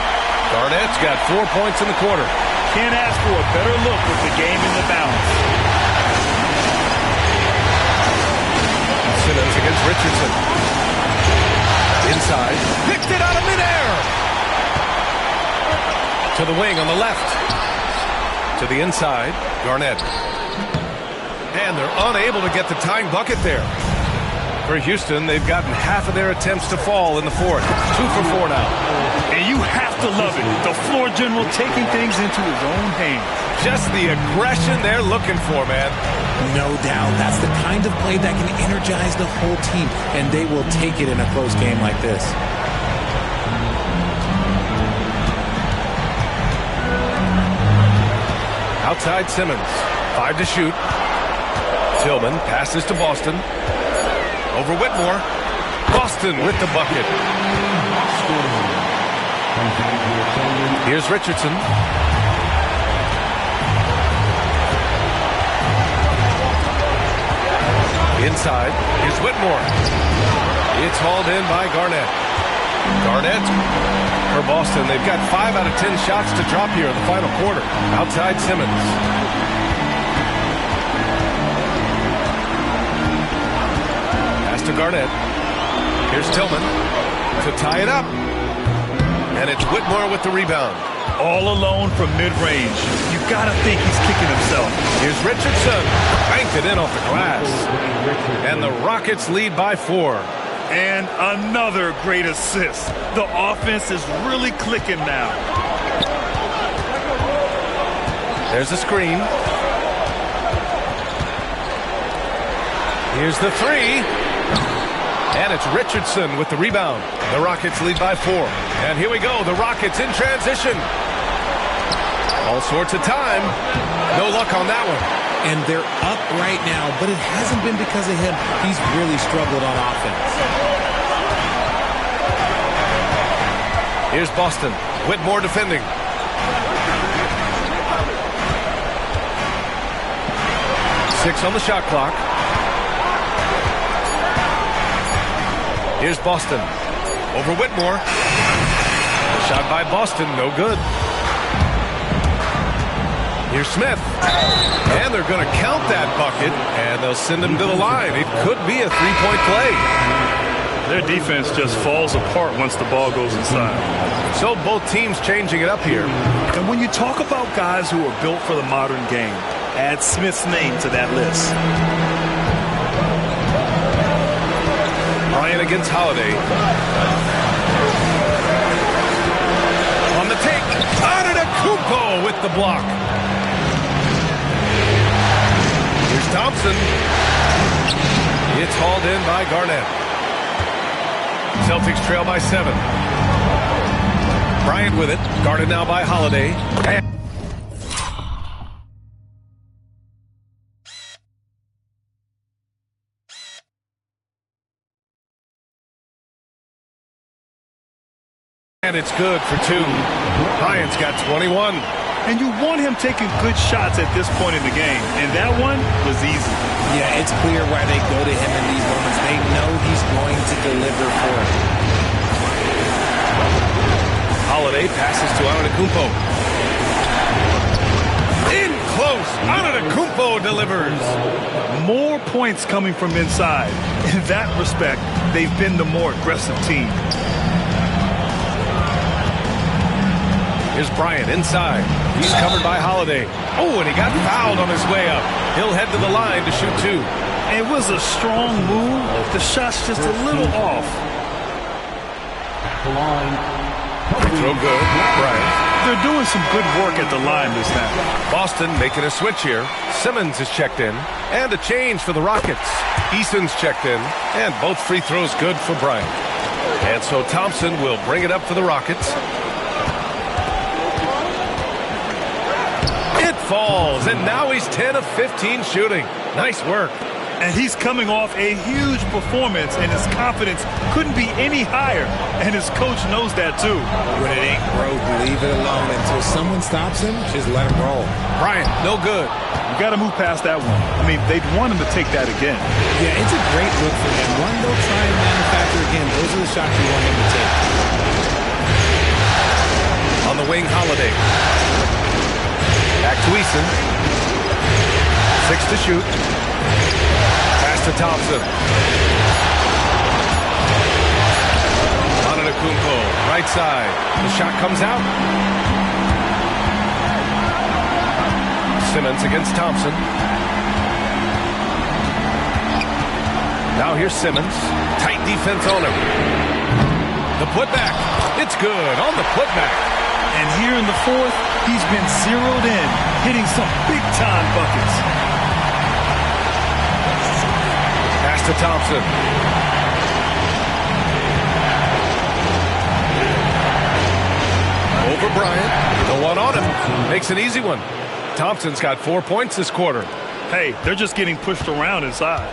Garnett's got 4 points in the quarter. Can't ask for a better look with the game in the balance. Simmons against Richardson. Inside. Picked it out of midair. To the wing on the left. To the inside. Garnett. And they're unable to get the tying bucket there. For Houston, they've gotten half of their attempts to fall in the fourth. 2 for 4 now. And you have to love it. The floor general taking things into his own hands. Just the aggression they're looking for, man. No doubt. That's the kind of play that can energize the whole team, and they will take it in a close game like this. Outside Simmons. 5 to shoot. Tillman passes to Boston. Over Whitmore. Boston with the bucket. Here's Richardson. Inside. Here's Whitmore. It's hauled in by Garnett. Garnett for Boston. They've got 5 out of 10 shots to drop here in the final quarter. Outside Simmons. Pass to Garnett. Here's Tillman to tie it up. And it's Whitmore with the rebound. All alone from mid-range. You got to think he's kicking himself. Here's Richardson. Banked it in off the glass. And the Rockets lead by 4. And another great assist. The offense is really clicking now. There's a screen. Here's the 3. And it's Richardson with the rebound. The Rockets lead by 4. And here we go. The Rockets in transition. All sorts of time. No luck on that one. And they're up right now, but it hasn't been because of him. He's really struggled on offense. Here's Boston. Whitmore defending. Six on the shot clock. Here's Boston. Over Whitmore. Shot by Boston, no good. Here's Smith. And they're going to count that bucket, and they'll send him to the line. It could be a three-point play. Their defense just falls apart once the ball goes inside. So both teams changing it up here. And when you talk about guys who are built for the modern game, add Smith's name to that list. Bryant against Holiday. On the take, Antetokounmpo with the block. Here's Thompson. It's hauled in by Garnett. Celtics trail by 7. Bryant with it, guarded now by Holiday. And it's good for 2. Bryant's got 21. And you want him taking good shots at this point in the game. And that one was easy. Yeah, it's clear why they go to him in these moments. They know he's going to deliver for it. Holiday passes to Antetokounmpo. In close. Antetokounmpo delivers. More points coming from inside. In that respect, they've been the more aggressive team. Here's Bryant inside. He's covered by Holiday. Oh, and he got fouled on his way up. He'll head to the line to shoot 2. It was a strong move. The shot's just a little off. At the line. Throw good. Bryant. They're doing some good work at the line this time. Boston making a switch here. Simmons is checked in. And a change for the Rockets. Eason's checked in. And both free throws good for Bryant. And so Thompson will bring it up for the Rockets. It falls, and now he's 10 of 15 shooting. Nice work. And he's coming off a huge performance, and his confidence couldn't be any higher. And his coach knows that, too. When it ain't broke, leave it alone. Until someone stops him, just let him roll. Bryant, no good. You got to move past that one. I mean, they'd want him to take that again. Yeah, it's a great look for him. One they'll try and manufacture again. Those are the shots you want him to take. On the wing, Holiday. Back to Eason. 6 to shoot. Pass to Thompson. Antetokounmpo, right side. The shot comes out. Simmons against Thompson. Now here's Simmons. Tight defense on him. The putback. It's good on the putback. And here in the fourth, he's been zeroed in, hitting some big-time buckets. Pass to Thompson. Over Bryant. The one on him. Makes an easy one. Thompson's got 4 points this quarter. Hey, they're just getting pushed around inside.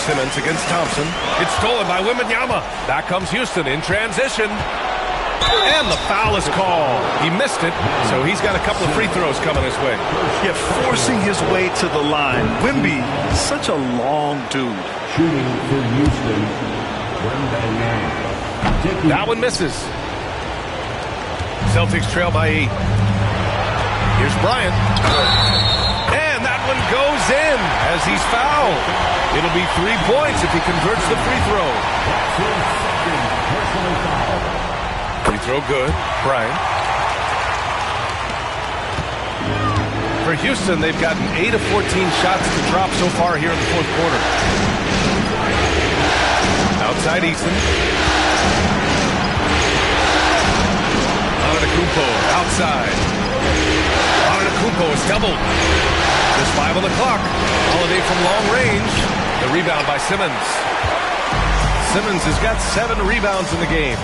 Simmons against Thompson. It's stolen by Wembanyama. Back comes Houston in transition. And the foul is called. He missed it, so he's got a couple of free throws coming his way. Yeah, forcing his way to the line. Wemby, such a long dude. Shooting for Houston. That one misses. Celtics trail by 8. Here's Bryant. And that one goes in as he's fouled. It'll be 3 points if he converts the free throw. Free throw good. Bryant. For Houston, they've gotten 8 of 14 shots to drop so far here in the fourth quarter. Outside Eason. Antetokounmpo outside. Antetokounmpo is doubled. Just 5 on the clock. Holiday from long range. The rebound by Simmons. Simmons has got 7 rebounds in the game.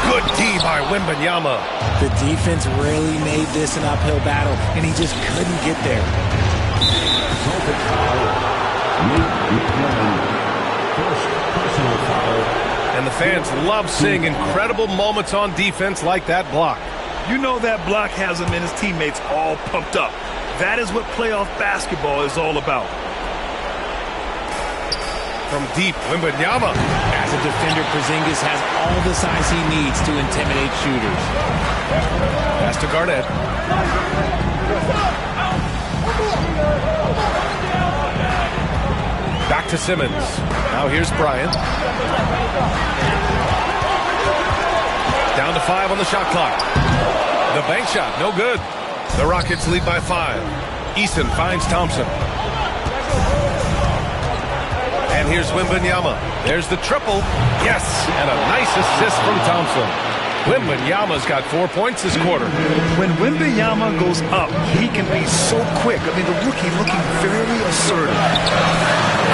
Good D by Wembanyama. The defense really made this an uphill battle, and he just couldn't get there. Celtic foul. Nate McMillan. First personal foul. And the fans love seeing incredible moments on defense like that block. You know that block has him and his teammates all pumped up. That is what playoff basketball is all about. From deep, Wembanyama. As a defender, Porzingis has all the size he needs to intimidate shooters. Pass to Garnett. Back to Simmons. Now here's Bryant. Down to 5 on the shot clock. The bank shot, no good. The Rockets lead by 5. Eason finds Thompson. And here's Wembanyama. There's the triple. Yes, and a nice assist from Thompson. Wembanyama's got 4 points this quarter. When Wembanyama goes up, he can be so quick. I mean, the rookie looking very assertive.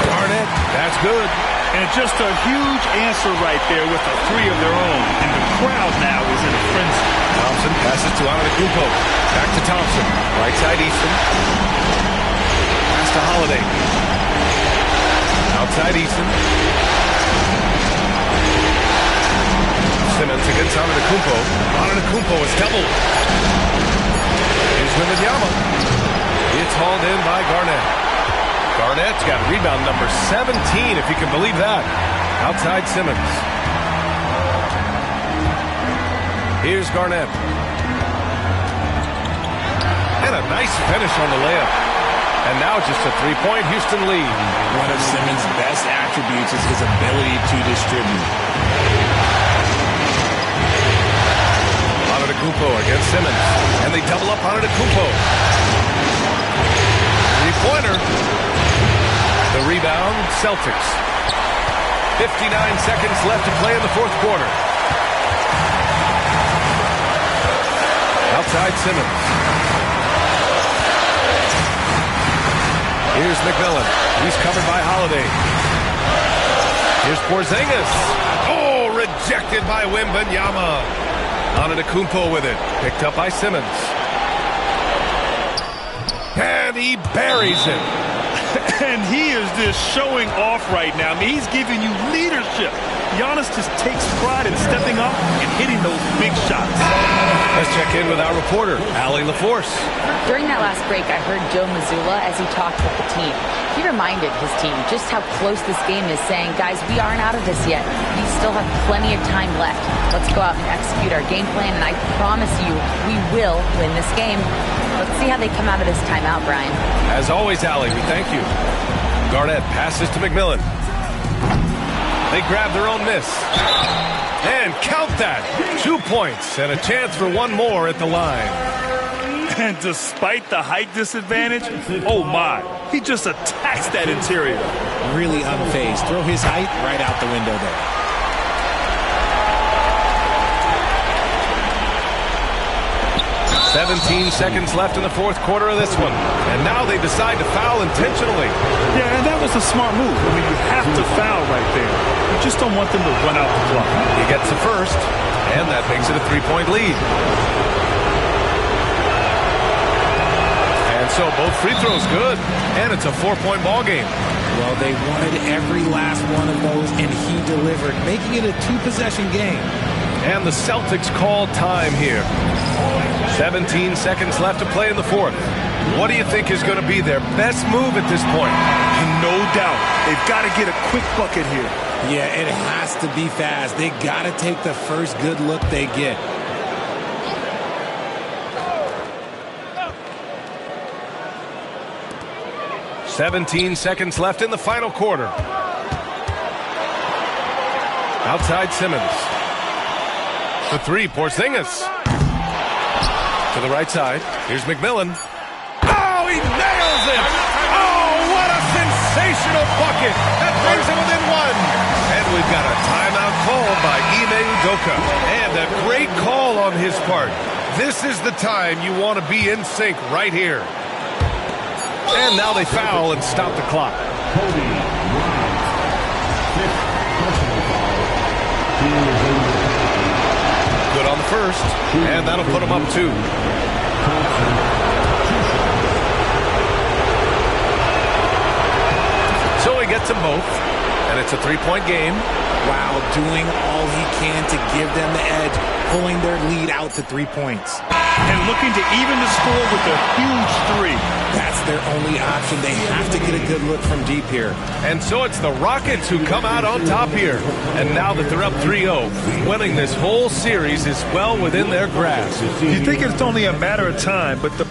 Garnett, that's good. And just a huge answer right there with a 3 of their own. And the crowd now is in a frenzy. Thompson passes to Antetokounmpo. Back to Thompson. Right side Easton. Pass to Holiday. Outside Easton. Simmons against Antetokounmpo. Antetokounmpo is doubled. Here's Wembanyama. It's hauled in by Garnett. Garnett's got rebound number 17, if you can believe that. Outside Simmons. Here's Garnett. And a nice finish on the layup. And now just a 3-point Houston lead. One of Simmons' best attributes is his ability to distribute. Antetokounmpo against Simmons. And they double up Antetokounmpo. 3-pointer. The rebound, Celtics. 59 seconds left to play in the fourth quarter. Outside Simmons. Here's McMillan. He's covered by Holiday. Here's Porzingis. Oh, rejected by Wembanyama. Antetokounmpo with it. Picked up by Simmons. And he buries it. And he is just showing off right now. I mean, he's giving you leadership. Giannis just takes pride in stepping up and hitting those big shots. Let's check in with our reporter, Allie LaForce. During that last break, I heard Joe Mazzulla as he talked with the team. He reminded his team just how close this game is, saying, guys, we aren't out of this yet. We still have plenty of time left. Let's go out and execute our game plan, and I promise you, we will win this game. Let's see how they come out of this timeout, Brian. As always, Allie, we thank you. Garnett passes to McMillan. They grab their own miss. And count that. 2 points and a chance for one more at the line. And despite the height disadvantage, oh my, he just attacks that interior. Really unfazed. Throw his height right out the window there. "17 seconds left in the fourth quarter of this one. And now they decide to foul intentionally. Yeah, and that was a smart move. I mean, you have to foul right there. You just don't want them to run out the clock. He gets the first, and that makes it a 3-point lead. And so both free throws good, and it's a 4-point ball game. Well, they wanted every last one of those, and he delivered, making it a 2-possession game. And the Celtics call time here. 17 seconds left to play in the fourth. What do you think is going to be their best move at this point? No doubt. They've got to get a quick bucket here. Yeah, it has to be fast. They got to take the first good look they get. "17 seconds left in the final quarter. Outside Simmons. The three, Porzingis. To the right side. Here's McMillan. Oh, he nails it! Oh, what a sensational bucket! That brings him within one. And we've got a timeout called by Ime Udoka. And a great call on his part. This is the time you want to be in sync right here. And now they foul and stop the clock. Cody Ryan, 5th personal foul. He is in the penalty. Good on the first, and that'll put him up 2. Thompson, 2 shots. So he gets them both, and it's a 3-point game. Wow, doing all he can to give them the edge, pulling their lead out to 3 points. And looking to even the score with a huge 3. That's their only option. They have to get a good look from deep here. And so it's the Rockets who come out on top here. And now that they're up 3-0, winning this whole series is well within their grasp. You think it's only a matter of time, but the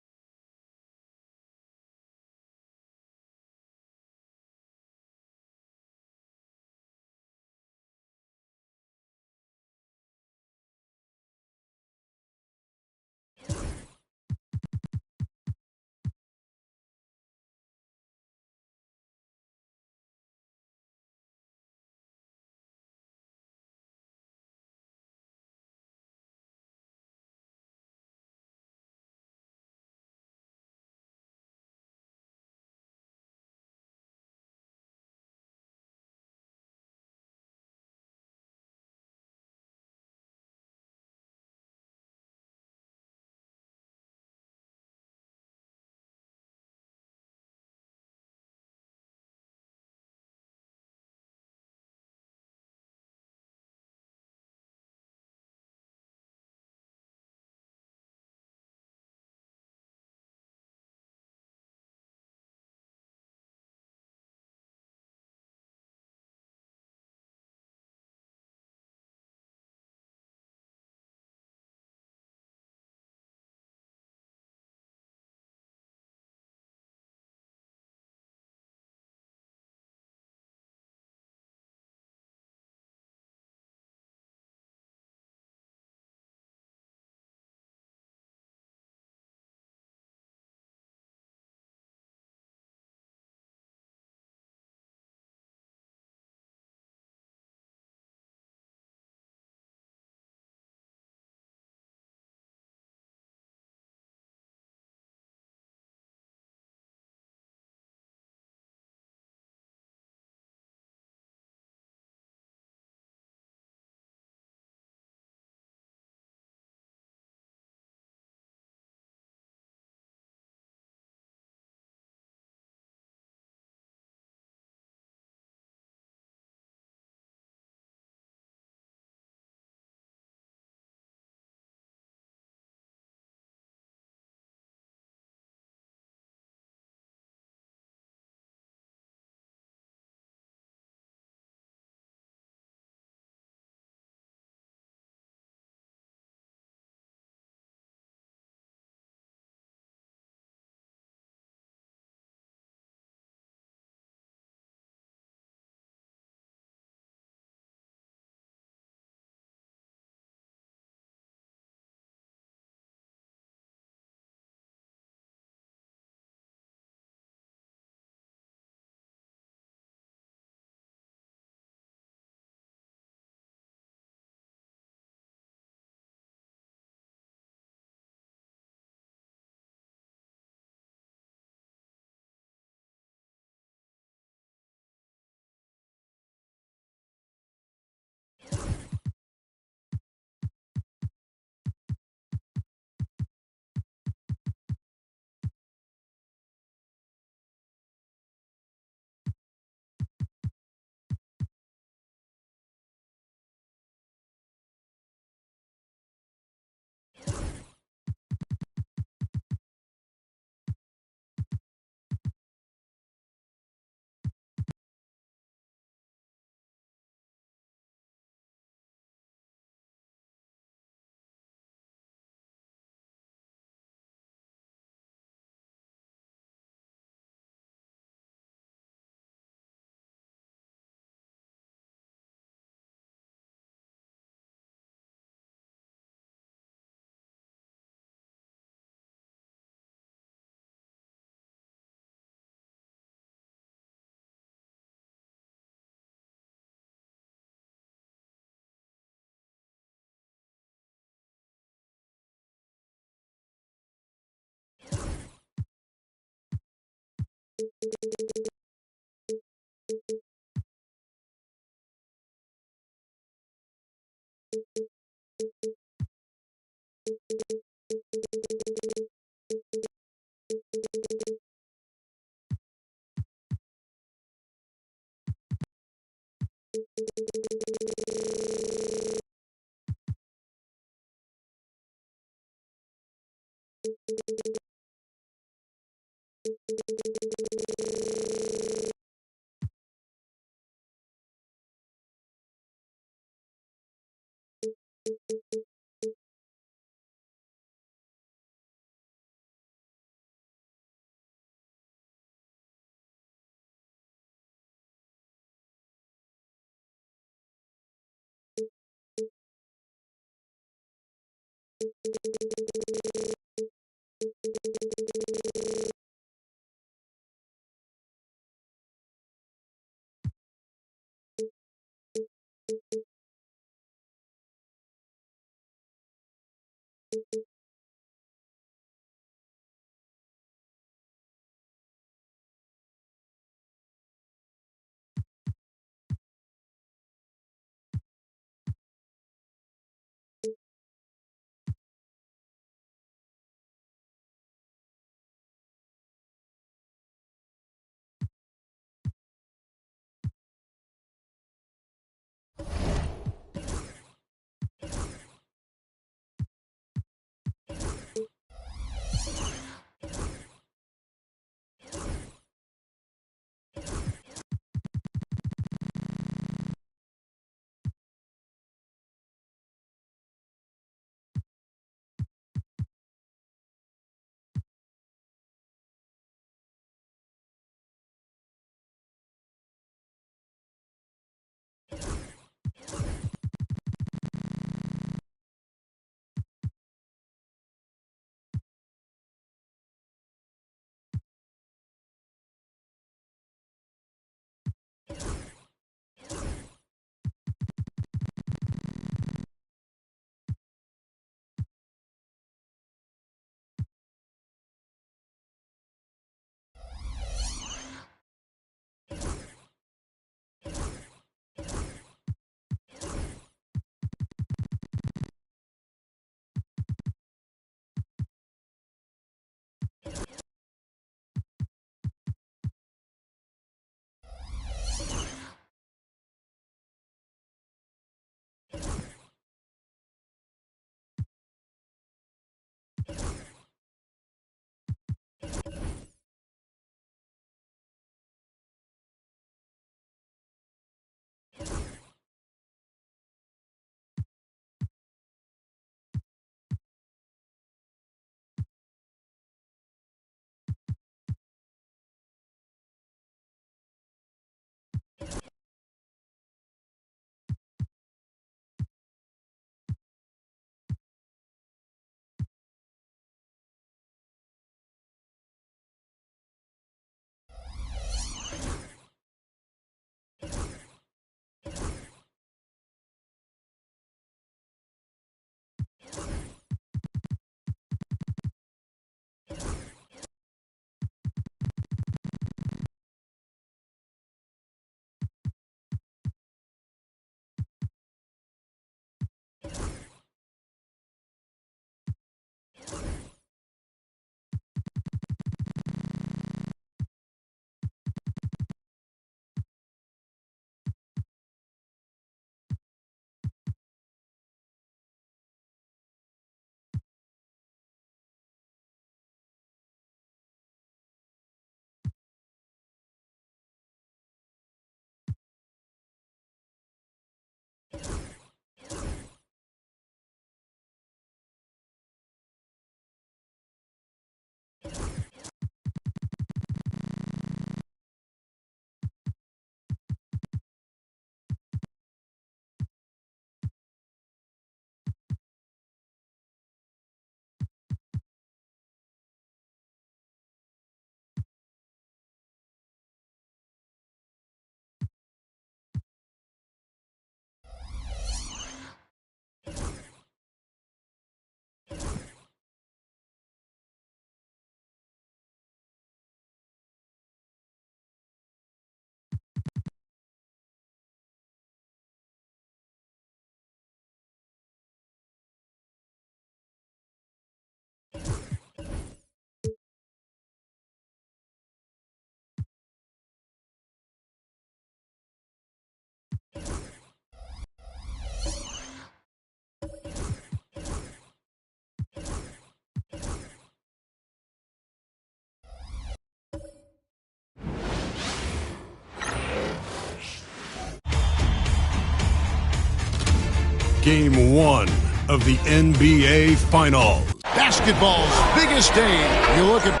Game 1 of the NBA Finals. Basketball's biggest day. You look at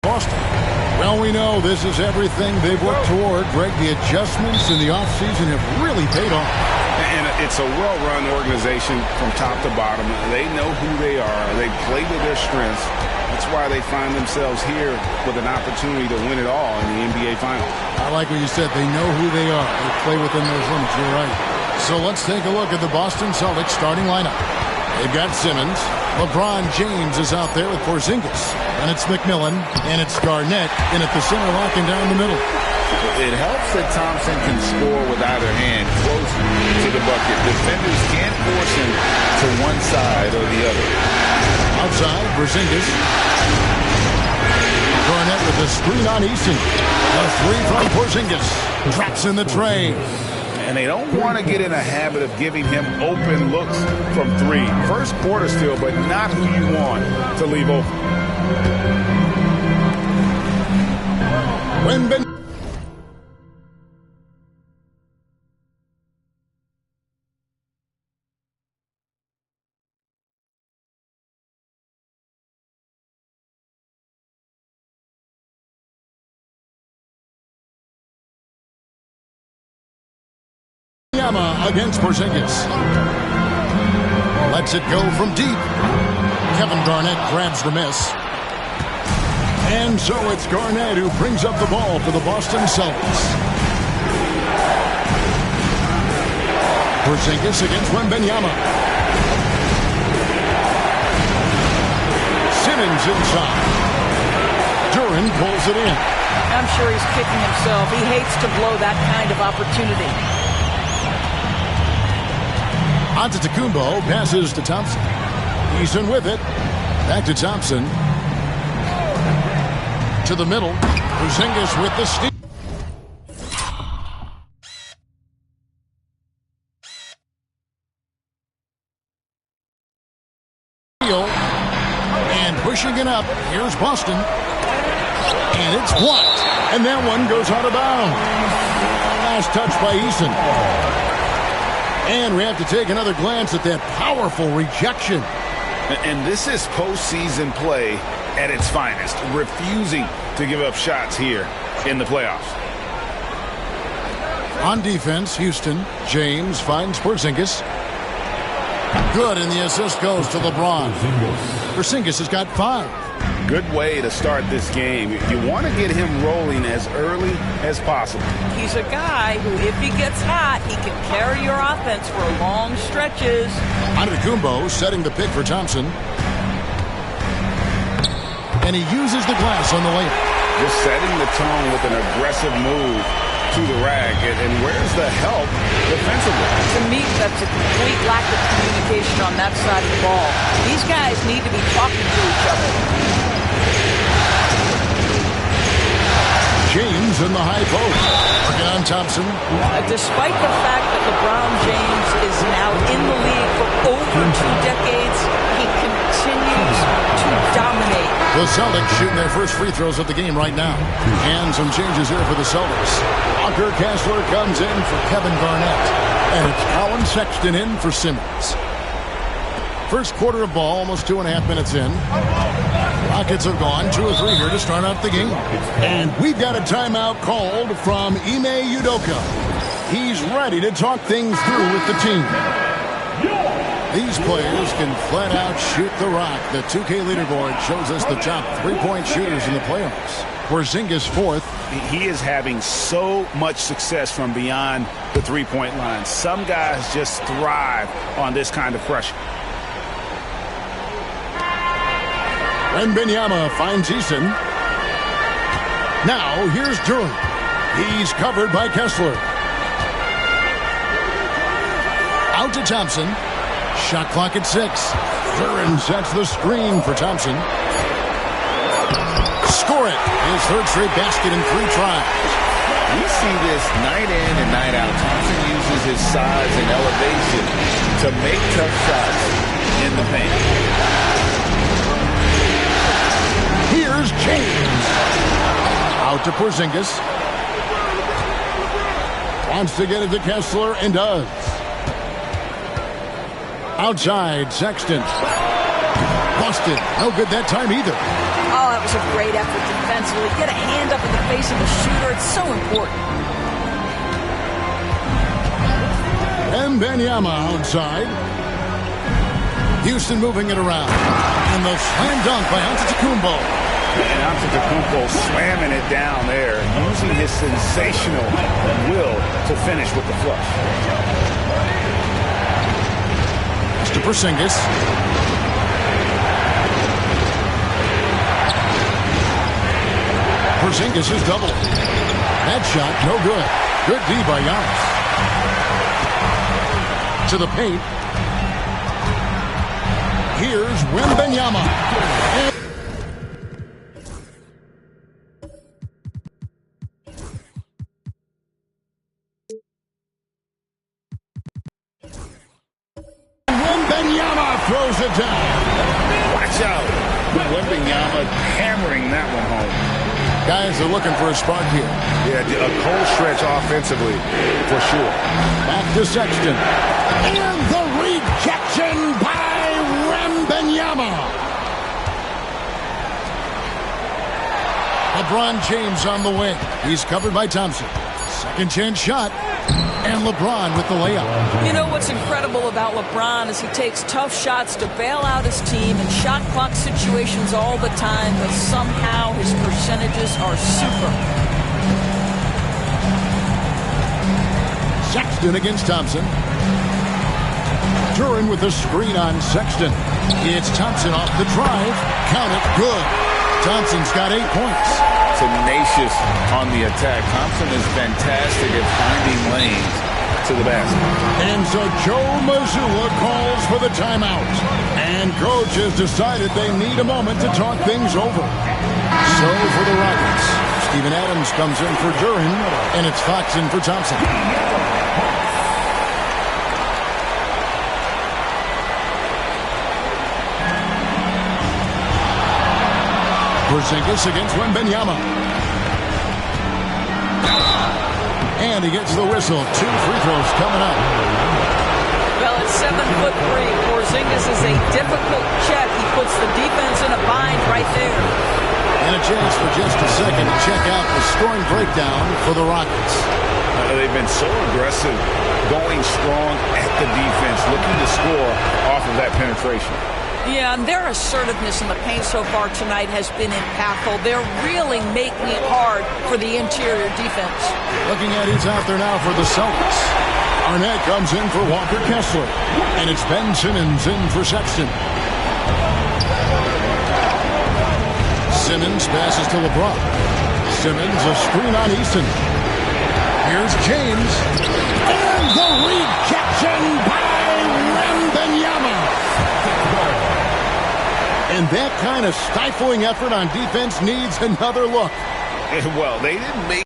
Boston. Well, we know this is everything they've worked toward. Greg, the adjustments in the offseason have really paid off. And it's a well-run organization from top to bottom. They know who they are. They play to their strengths. That's why they find themselves here with an opportunity to win it all in the NBA Finals. I like what you said. They know who they are. They play within those limits. You're right. So let's take a look at the Boston Celtics starting lineup. They've got Simmons. LeBron James is out there with Porzingis. And it's McMillan. And it's Garnett in at the center, locking down the middle. It helps that Thompson can score with either hand close to the bucket. Defenders can't force him to one side or the other. Outside, Porzingis. Garnett with the screen on Easton. A three from Porzingis. Drops in the tray. And they don't want to get in a habit of giving him open looks from three. First quarter still, but not who you want to leave open. Against Porzingis. Lets it go from deep. Kevin Garnett grabs the miss. And so it's Garnett who brings up the ball for the Boston Celtics. Porzingis against Wembanyama. Simmons inside. Duran pulls it in. I'm sure he's kicking himself. He hates to blow that kind of opportunity. Antetokounmpo passes to Thompson. Easton with it. Back to Thompson. To the middle. Porzingis with the steal. And pushing it up. Here's Boston. And it's blocked. And that one goes out of bounds. Last touch by Easton. And we have to take another glance at that powerful rejection. And this is postseason play at its finest, refusing to give up shots here in the playoffs. On defense, Houston. James finds Porzingis. Good, and the assist goes to LeBron. Porzingis has got 5. Good way to start this game. You want to get him rolling as early as possible. He's a guy who, if he gets hot, he can carry your offense for long stretches. Antetokounmpo setting the pick for Thompson. And he uses the glass on the layup. Just setting the tone with an aggressive move to the rack. And where's the help defensively? To me, that's a complete lack of communication on that side of the ball. These guys need to be talking to each other. James in the high post. Working on Thompson. Despite the fact that LeBron James is now in the league for over 2 decades, he continues to dominate. The Celtics shooting their first free throws of the game right now. And some changes here for the Celtics. Walker Kessler comes in for Kevin Garnett. And it's Colin Sexton in for Simmons. First quarter of ball, almost 2.5 minutes in. Rockets have gone 2 or 3 here to start out the game. And we've got a timeout called from Ime Udoka. He's ready to talk things through with the team. These players can flat out shoot the rock. The 2K leaderboard shows us the top 3-point shooters in the playoffs. Porzingis 4th. He is having so much success from beyond the 3-point line. Some guys just thrive on this kind of pressure. Wembanyama finds Easton. Now here's Duran. He's covered by Kessler. Out to Thompson. Shot clock at 6. Duran sets the screen for Thompson. Score it. His third straight basket in 3 tries. We see this night in and night out. Thompson uses his size and elevation to make tough shots in the paint. Here's James. Out to Porzingis. Wants to get it to Kessler and does. Outside, Sexton. Busted. No good that time either. Oh, that was a great effort defensively. Get a hand up in the face of the shooter. It's so important. Wembanyama outside. Houston moving it around. And the slam dunk by Antetokounmpo. And Antetokounmpo slamming it down there, using his sensational will to finish with the flush. To Porzingis. Porzingis is double. That shot, no good. Good D by Giannis. To the paint. Here's Wembanyama. Wembanyama throws it down. Watch out. Wembanyama hammering that one home. Guys are looking for a spark here. Yeah, a cold stretch offensively, for sure. Back to Sexton. And the rejection by Wembanyama. LeBron James on the wing. He's covered by Thompson. Second chance shot. And LeBron with the layup. You know what's incredible about LeBron is he takes tough shots to bail out his team in shot clock situations all the time, but somehow his percentages are super. Sexton against Thompson. Duran with a screen on Sexton. It's Thompson off the drive. Count it. Good. Thompson's got 8 points. Tenacious on the attack. Thompson is fantastic at finding lanes to the basket. And so Joe Mazzulla calls for the timeout. And coach has decided they need a moment to talk things over. So for the Rockets, Steven Adams comes in for Duran, and it's Fox in for Thompson. Porzingis against Wembanyama. And he gets the whistle. 2 free throws coming up. Well, at 7'3", Porzingis is a difficult check. He puts the defense in a bind right there. And a chance for just a second to check out the scoring breakdown for the Rockets. They've been so aggressive, going strong at the defense, looking to score off of that penetration. Yeah, and their assertiveness in the paint so far tonight has been impactful. They're really making it hard for the interior defense. Looking at who's out there now for the Celtics. Arnett comes in for Walker Kessler. And it's Ben Simmons in for Sexton. Simmons passes to LeBron. Simmons a screen on Easton. Here's James. And the rejection by Wembanyama. And that kind of stifling effort on defense needs another look. Well, they didn't make...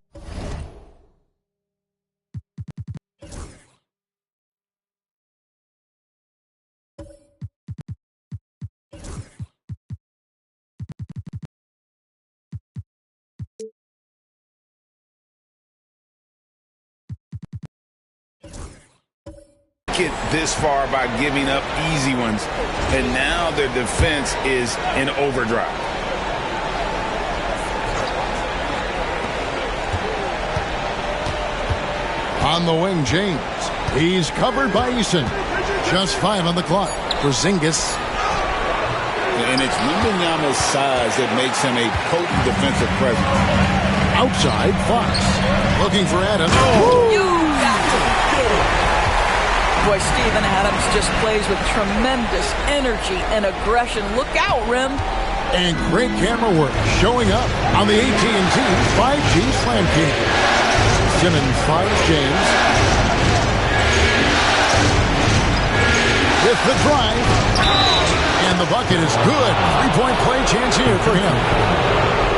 it this far by giving up easy ones, and now their defense is in overdrive. On the wing, James. He's covered by Eason. Just 5 on the clock. Porzingis. And it's Wembanyama's size that makes him a potent defensive presence. Outside, Fox. Looking for Adams. You got to be kidding. Boy, Steven Adams just plays with tremendous energy and aggression. Look out, Rim. And great camera work showing up on the AT&T 5G Slam King. Simmons fires James. With the drive. And the bucket is good. 3-point play chance here for him.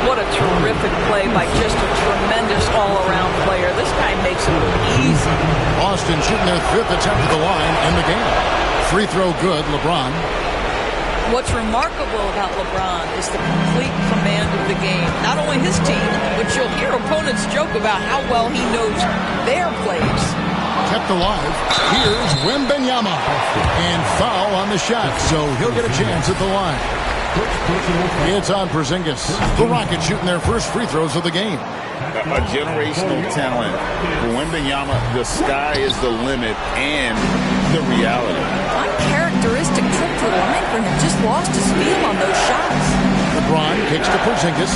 What a terrific play by just a tremendous all-around player. This guy makes it look easy. Boston shooting their 5th attempt at the line in the game. Free throw good, LeBron. What's remarkable about LeBron is the complete command of the game. Not only his team, but you'll hear opponents joke about how well he knows their plays. Kept alive. Here's Wembanyama. And foul on the shot, so he'll get a chance at the line. It's on Porzingis. The Rockets shooting their first free throws of the game. A generational talent. For Wembanyama, the sky is the limit and the reality. Uncharacteristic trip to the line for him. Just lost his feel on those shots. LeBron kicks to Porzingis.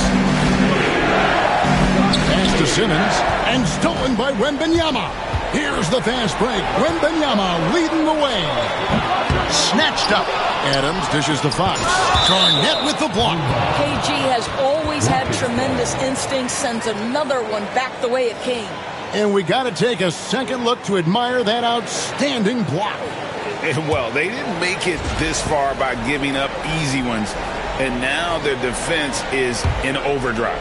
Pass to Simmons. And stolen by Wembanyama. Here's the fast break. Wembanyama leading the way. Snatched up. Adams dishes to Fox. Garnett with the block. KG has always had tremendous instincts. Sends another one back the way it came. And we got to take a second look to admire that outstanding block. Well, they didn't make it this far by giving up easy ones. And now their defense is in overdrive.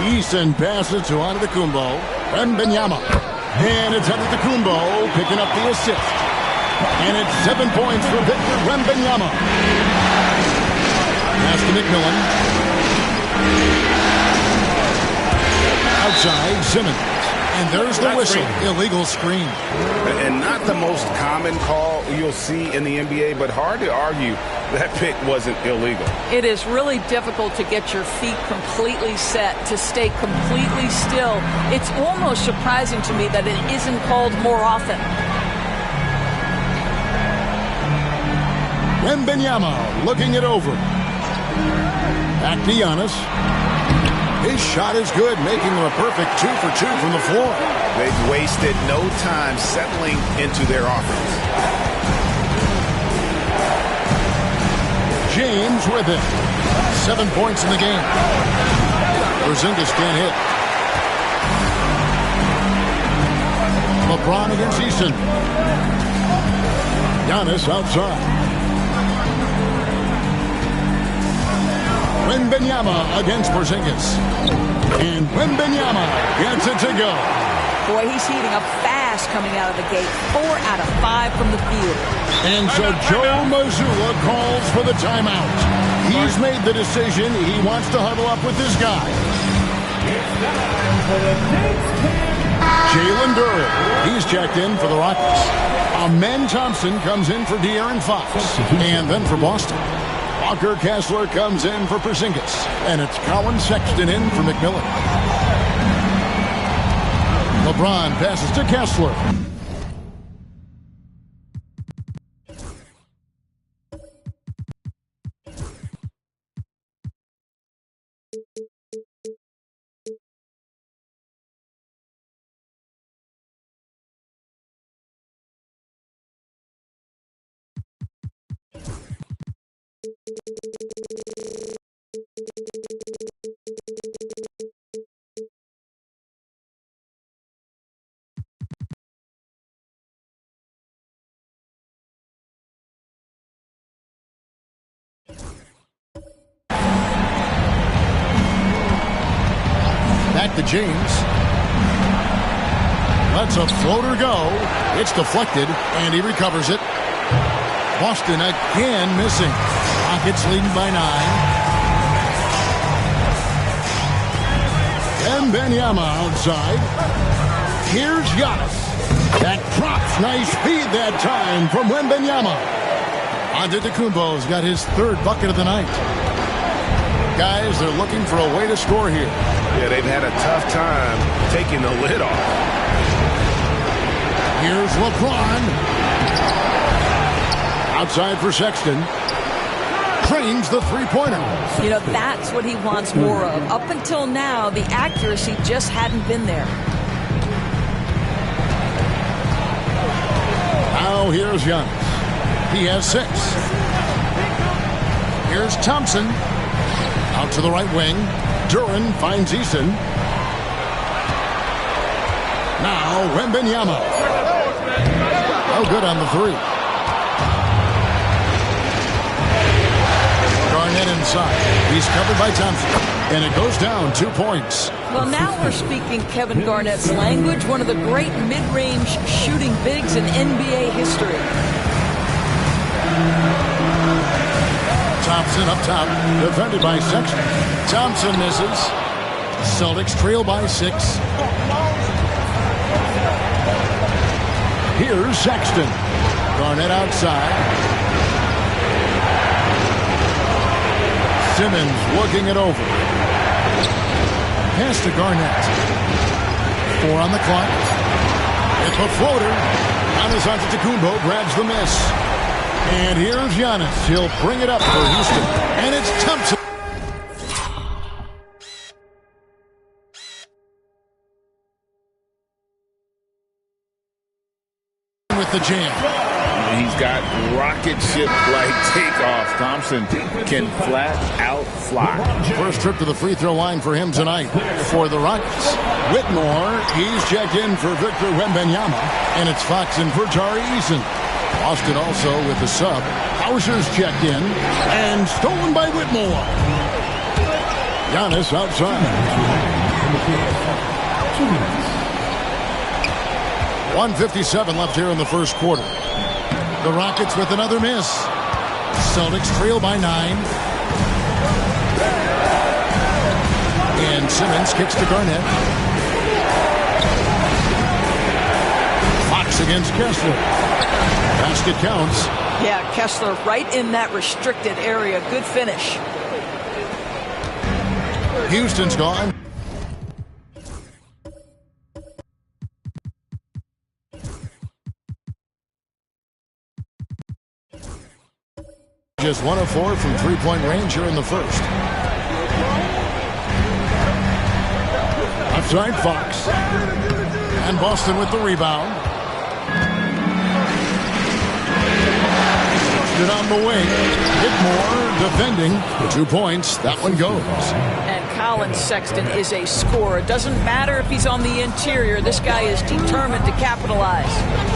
Eason passes to Antetokounmpo. Wembanyama. And it's Antetokounmpo picking up the assist. And it's 7 points for Victor Wembanyama. Pass to McMillan. Outside, Simmons. And there's the whistle. Illegal screen. And not the most common call you'll see in the NBA, but hard to argue that pick wasn't illegal. It is really difficult to get your feet completely set, to stay completely still. It's almost surprising to me that it isn't called more often. Wembanyama looking it over. Back to Giannis. His shot is good, making him a perfect 2 for 2 from the floor. They've wasted no time settling into their offense. James with it. 7 points in the game. Porzingis can't hit. LeBron against Eason. Giannis outside. Wembanyama against Porzingis. And Wembanyama gets it to go. Boy, he's heating up fast coming out of the gate. 4 out of 5 from the field. And so Joe Mazzulla calls for the timeout. He's made the decision. He wants to huddle up with this guy. Jalen Duren. He's checked in for the Rockets. Amen Thompson comes in for De'Aaron Fox. And then for Boston, Walker Kessler comes in for Porzingis. And it's Colin Sexton in for McMillan. LeBron passes to Kessler. Back to James. Lets a floater go. It's deflected, and he recovers it. Boston again missing. Rockets leading by 9. Wembanyama outside. Here's Giannis. That drops. Nice feed that time from Wembanyama. Antetokounmpo's got his 3rd bucket of the night. Guys, they're looking for a way to score here. Yeah, they've had a tough time taking the lid off. Here's LeBron. Outside for Sexton. Trains the three-pointer. You know, that's what he wants more of. Up until now, the accuracy just hadn't been there. Now here's Giannis. He has 6. Here's Thompson. Out to the right wing. Duren finds Eason. Now Wembanyama. Oh, good on the 3. Garnett inside. He's covered by Thompson. And it goes down 2 points. Well, now we're speaking Kevin Garnett's language, one of the great mid-range shooting bigs in NBA history. Thompson up top, defended by Sexton. Thompson misses. Celtics trail by 6. Here's Sexton. Garnett outside. Simmons working it over. Pass to Garnett. 4 on the clock. It's a floater. Giannis Antetokounmpo grabs the miss. And here's Giannis. He'll bring it up for Houston. And it's Thompson. With the jam. He's got rocket ship-like takeoff. Thompson can flat out fly. First trip to the free throw line for him tonight for the Rockets. Whitmore, he's checked in for Victor Wembanyama. And it's Fox in for Tari Eason. Boston also with the sub. Hauser's checked in. And stolen by Whitmore. Giannis outside. 1:57 left here in the first quarter. The Rockets with another miss. Celtics trail by 9. And Simmons kicks to Garnett. Fox against Kessler. Basket counts. Yeah, Kessler right in that restricted area. Good finish. Houston's gone. Just 1 of 4 from three-point range here in the first. Outside Fox. And Boston with the rebound. It on the wing. Whitmore defending. 2 points. That one goes. And Colin Sexton is a scorer. Doesn't matter if he's on the interior. This guy is determined to capitalize.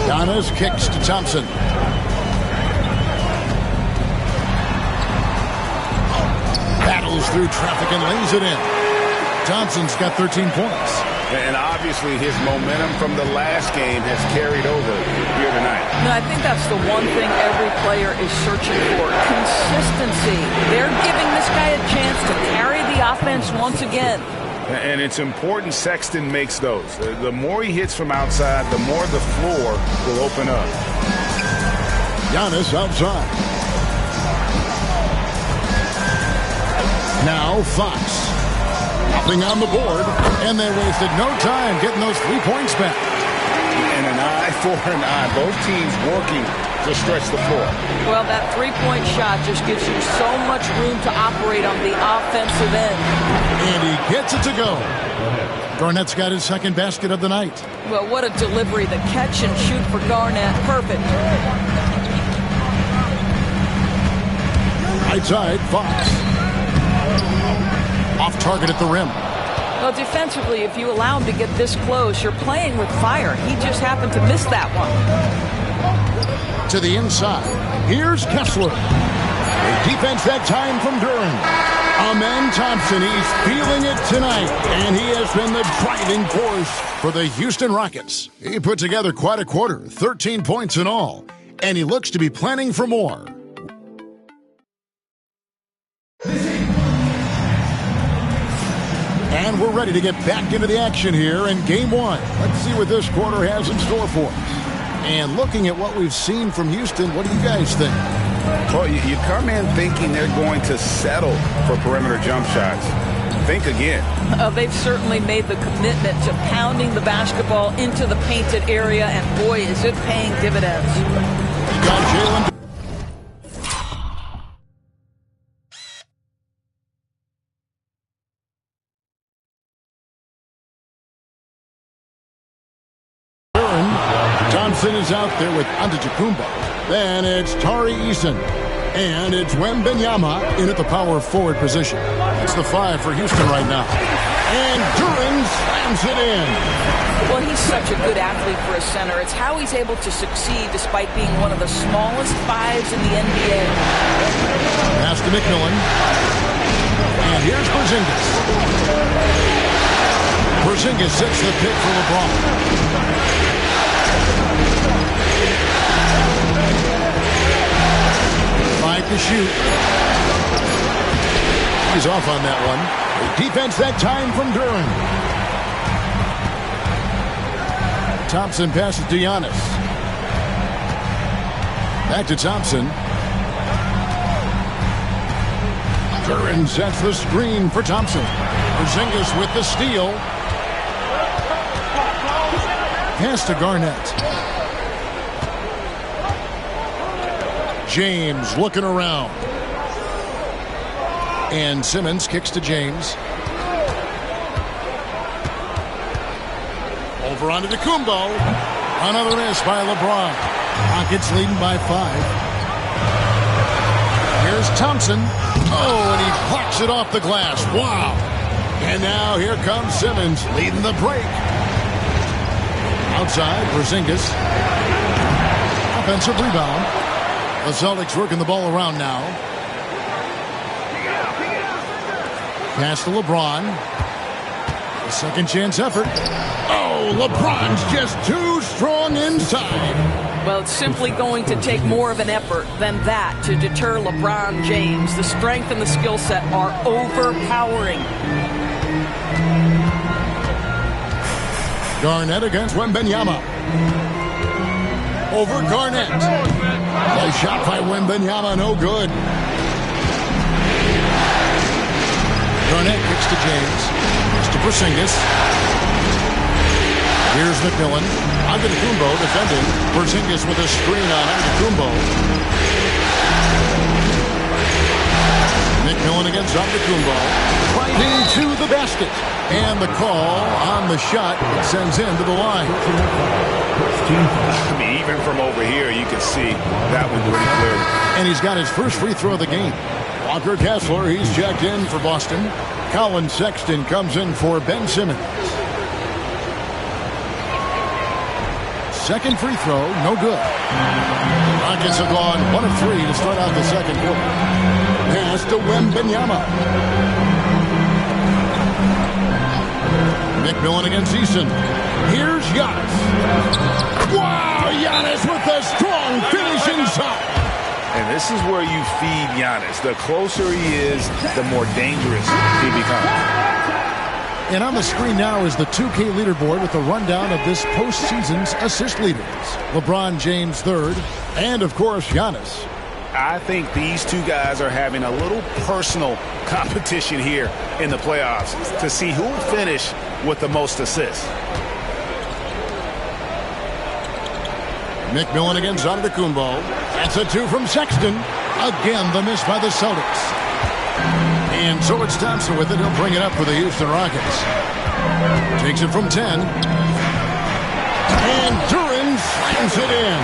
Giannis kicks to Thompson. Battles through traffic and lays it in. Thompson's got 13 points. And obviously his momentum from the last game has carried over here tonight. No, I think that's the one thing every player is searching for. Consistency. They're giving this guy a chance to carry the offense once again. And it's important Sexton makes those. The more he hits from outside, the more the floor will open up. Giannis outside. Now Fox. Hopping on the board. And they wasted no time getting those 3 points back. And an eye for an eye. Both teams working to stretch the floor. Well, that three-point shot just gives you so much room to operate on the offensive end. And he gets it to go. Garnett's got his second basket of the night. Well, what a delivery. The catch and shoot for Garnett. Perfect. Right side, Fox. Off target at the rim. Well, defensively, if you allow him to get this close, you're playing with fire. He just happened to miss that one. To the inside. Here's Kessler. A defense that time from Duren. Amen Thompson, he's feeling it tonight. And he has been the driving force for the Houston Rockets. He put together quite a quarter, 13 points in all. And he looks to be planning for more. And we're ready to get back into the action here in Game 1. Let's see what this quarter has in store for us. And looking at what we've seen from Houston, what do you guys think? Well, you come in thinking they're going to settle for perimeter jump shots. Think again. They've certainly made the commitment to pounding the basketball into the painted area, and boy, is it paying dividends. You got Jalen. Thompson is out there with Antetokounmpo. Then it's Tari Eason. And it's Wembanyama in at the power forward position. It's the 5 for Houston right now. And Duren slams it in. Well, he's such a good athlete for a center. It's how he's able to succeed despite being one of the smallest fives in the NBA. Pass to McMillan. And here's Porzingis. Porzingis sets the pick for LeBron. 5 to shoot. He's off on that one. Defense that time from Duren. Thompson passes to Giannis. Back to Thompson. Duren sets the screen for Thompson. Porzingis with the steal. Pass to Garnett. James looking around. And Simmons kicks to James. Over onto Kumbo. Another miss by LeBron. Rockets leading by 5. Here's Thompson. Oh, and he blocks it off the glass. Wow. And now here comes Simmons leading the break. Outside, Porzingis. Offensive rebound. The Celtics working the ball around now. Pass to LeBron. A second chance effort. Oh, LeBron's just too strong inside. Well, it's simply going to take more of an effort than that to deter LeBron James. The strength and the skill set are overpowering. Garnett against Wembanyama. Over Garnett. Nice shot by Wembanyama, no good. Garnett kicks to James. Kicks to Porzingis. Here's McMillan. Antetokounmpo defending. Porzingis with a screen on Antetokounmpo. McMillan against Antetokounmpo. Fighting to the basket. And the call on the shot sends him to the line. I mean, even from over here, you can see that one pretty clearly. And he's got his first free throw of the game. Walker Kessler, he's checked in for Boston. Colin Sexton comes in for Ben Simmons. Second free throw, no good. Rockets have gone 1 of 3 to start out the second quarter. Pass to Wembanyama. McMillan against Eason. Here's Giannis. Wow, Giannis with a strong finish inside. And this is where you feed Giannis. The closer he is, the more dangerous he becomes. And on the screen now is the 2K leaderboard with a rundown of this postseason's assist leaders. LeBron James third, and of course Giannis. I think these two guys are having a little personal competition here in the playoffs to see who will finish with the most assists. McMillan against Antetokounmpo. That's a 2 from Sexton. Again, the miss by the Celtics. And so it's Thompson with it. He'll bring it up for the Houston Rockets. Takes it from 10. And Duren slams it in.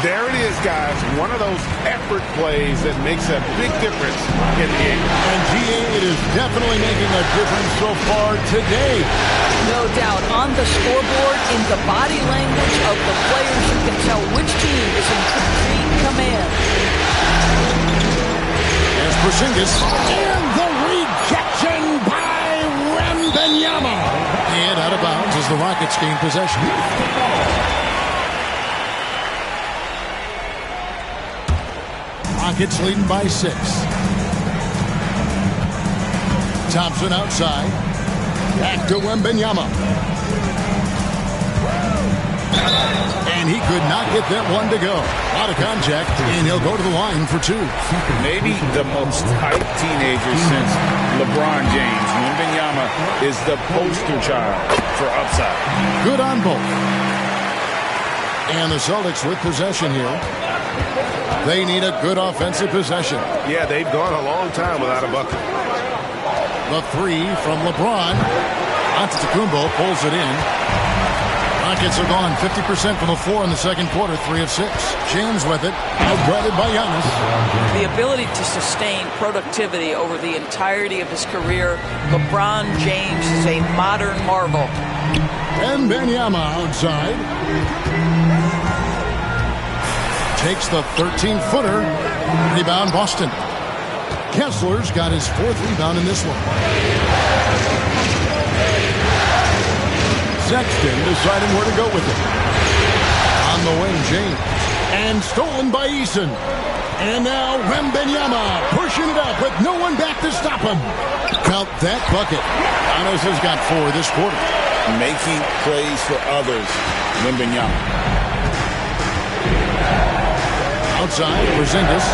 There it is, guys. One of those effort plays that makes a big difference in the game. And G.A., it is definitely making a difference so far today. No doubt. On the scoreboard, in the body language of the players, you can tell which team is in complete command. As Porzingis, and the rejection by Wembanyama. And out of bounds as the Rockets gain possession. Rockets leading by 6. Thompson outside. Back to Wembanyama. And he could not get that one to go. A lot of contact, and he'll go to the line for 2. Maybe the most hyped teenager since LeBron James. Wembanyama is the poster child for upside. Good on both. And the Celtics with possession here. They need a good offensive possession. Yeah, they've gone a long time without a bucket. The 3 from LeBron. Antetokounmpo pulls it in. Rockets are gone 50% from the floor in the second quarter, 3 of 6. James with it, outguarded by Giannis. The ability to sustain productivity over the entirety of his career, LeBron James is a modern marvel. Wembanyama outside. Takes the 13-footer. Rebound, Boston. Kessler's got his 4th rebound in this one. Sexton deciding where to go with it. On the wing, James. And stolen by Eason. And now Wembanyama pushing it up with no one back to stop him. Count that bucket. Giannis has got 4 this quarter. Making plays for others, Wembanyama. Outside, Porzingis.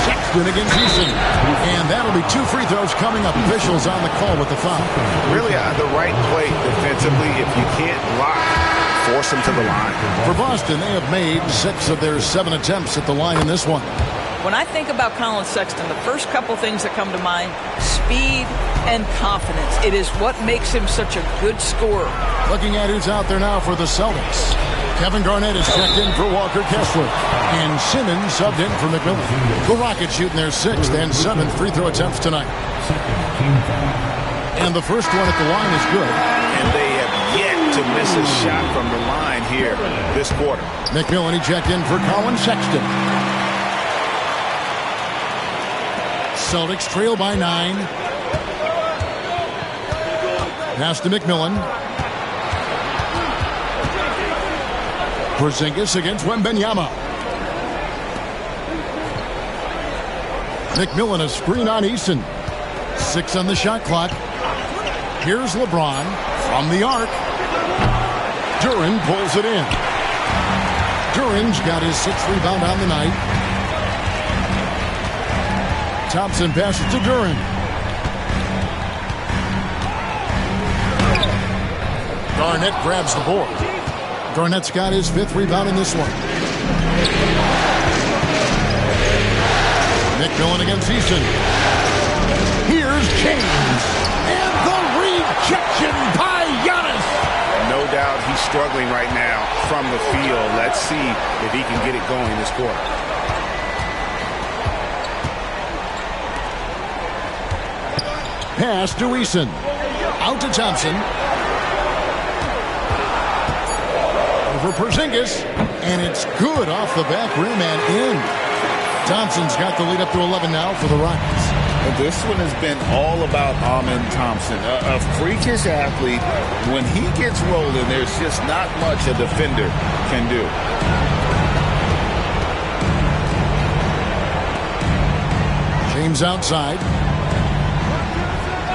Sexton against Eason. And that'll be 2 free throws coming up. Officials on the call with the foul. Really the right play defensively. If you can't block, force them to the line. For Boston, they have made 6 of their 7 attempts at the line in this one. When I think about Colin Sexton, the first couple things that come to mind, speed and confidence. It is what makes him such a good scorer. Looking at who's out there now for the Celtics. Kevin Garnett is checked in for Walker Kessler. And Simmons subbed in for McMillan. The Rockets shooting their 6th and 7th free throw attempts tonight. And the first one at the line is good. And they have yet to miss a shot from the line here this quarter. McMillan, he checked in for Colin Sexton. Celtics trail by 9. Pass to McMillan. Porzingis against Wembanyama. McMillan a screen on Eason. 6 on the shot clock. Here's LeBron from the arc. Duren pulls it in. Duren's got his 6th rebound on the night. Thompson passes to Duren. Garnett grabs the board. Garnett's got his 5th rebound in this one. McMillan against Eason. Here's James. And the rejection by Giannis. No doubt he's struggling right now from the field. Let's see if he can get it going this quarter. Pass to Eason. Out to Thompson. Over Porzingis. And it's good off the back rim and in. Thompson's got the lead up to 11 now for the Rockets. This one has been all about Amen Thompson. A freakish athlete. When he gets rolling, there's just not much a defender can do. James outside.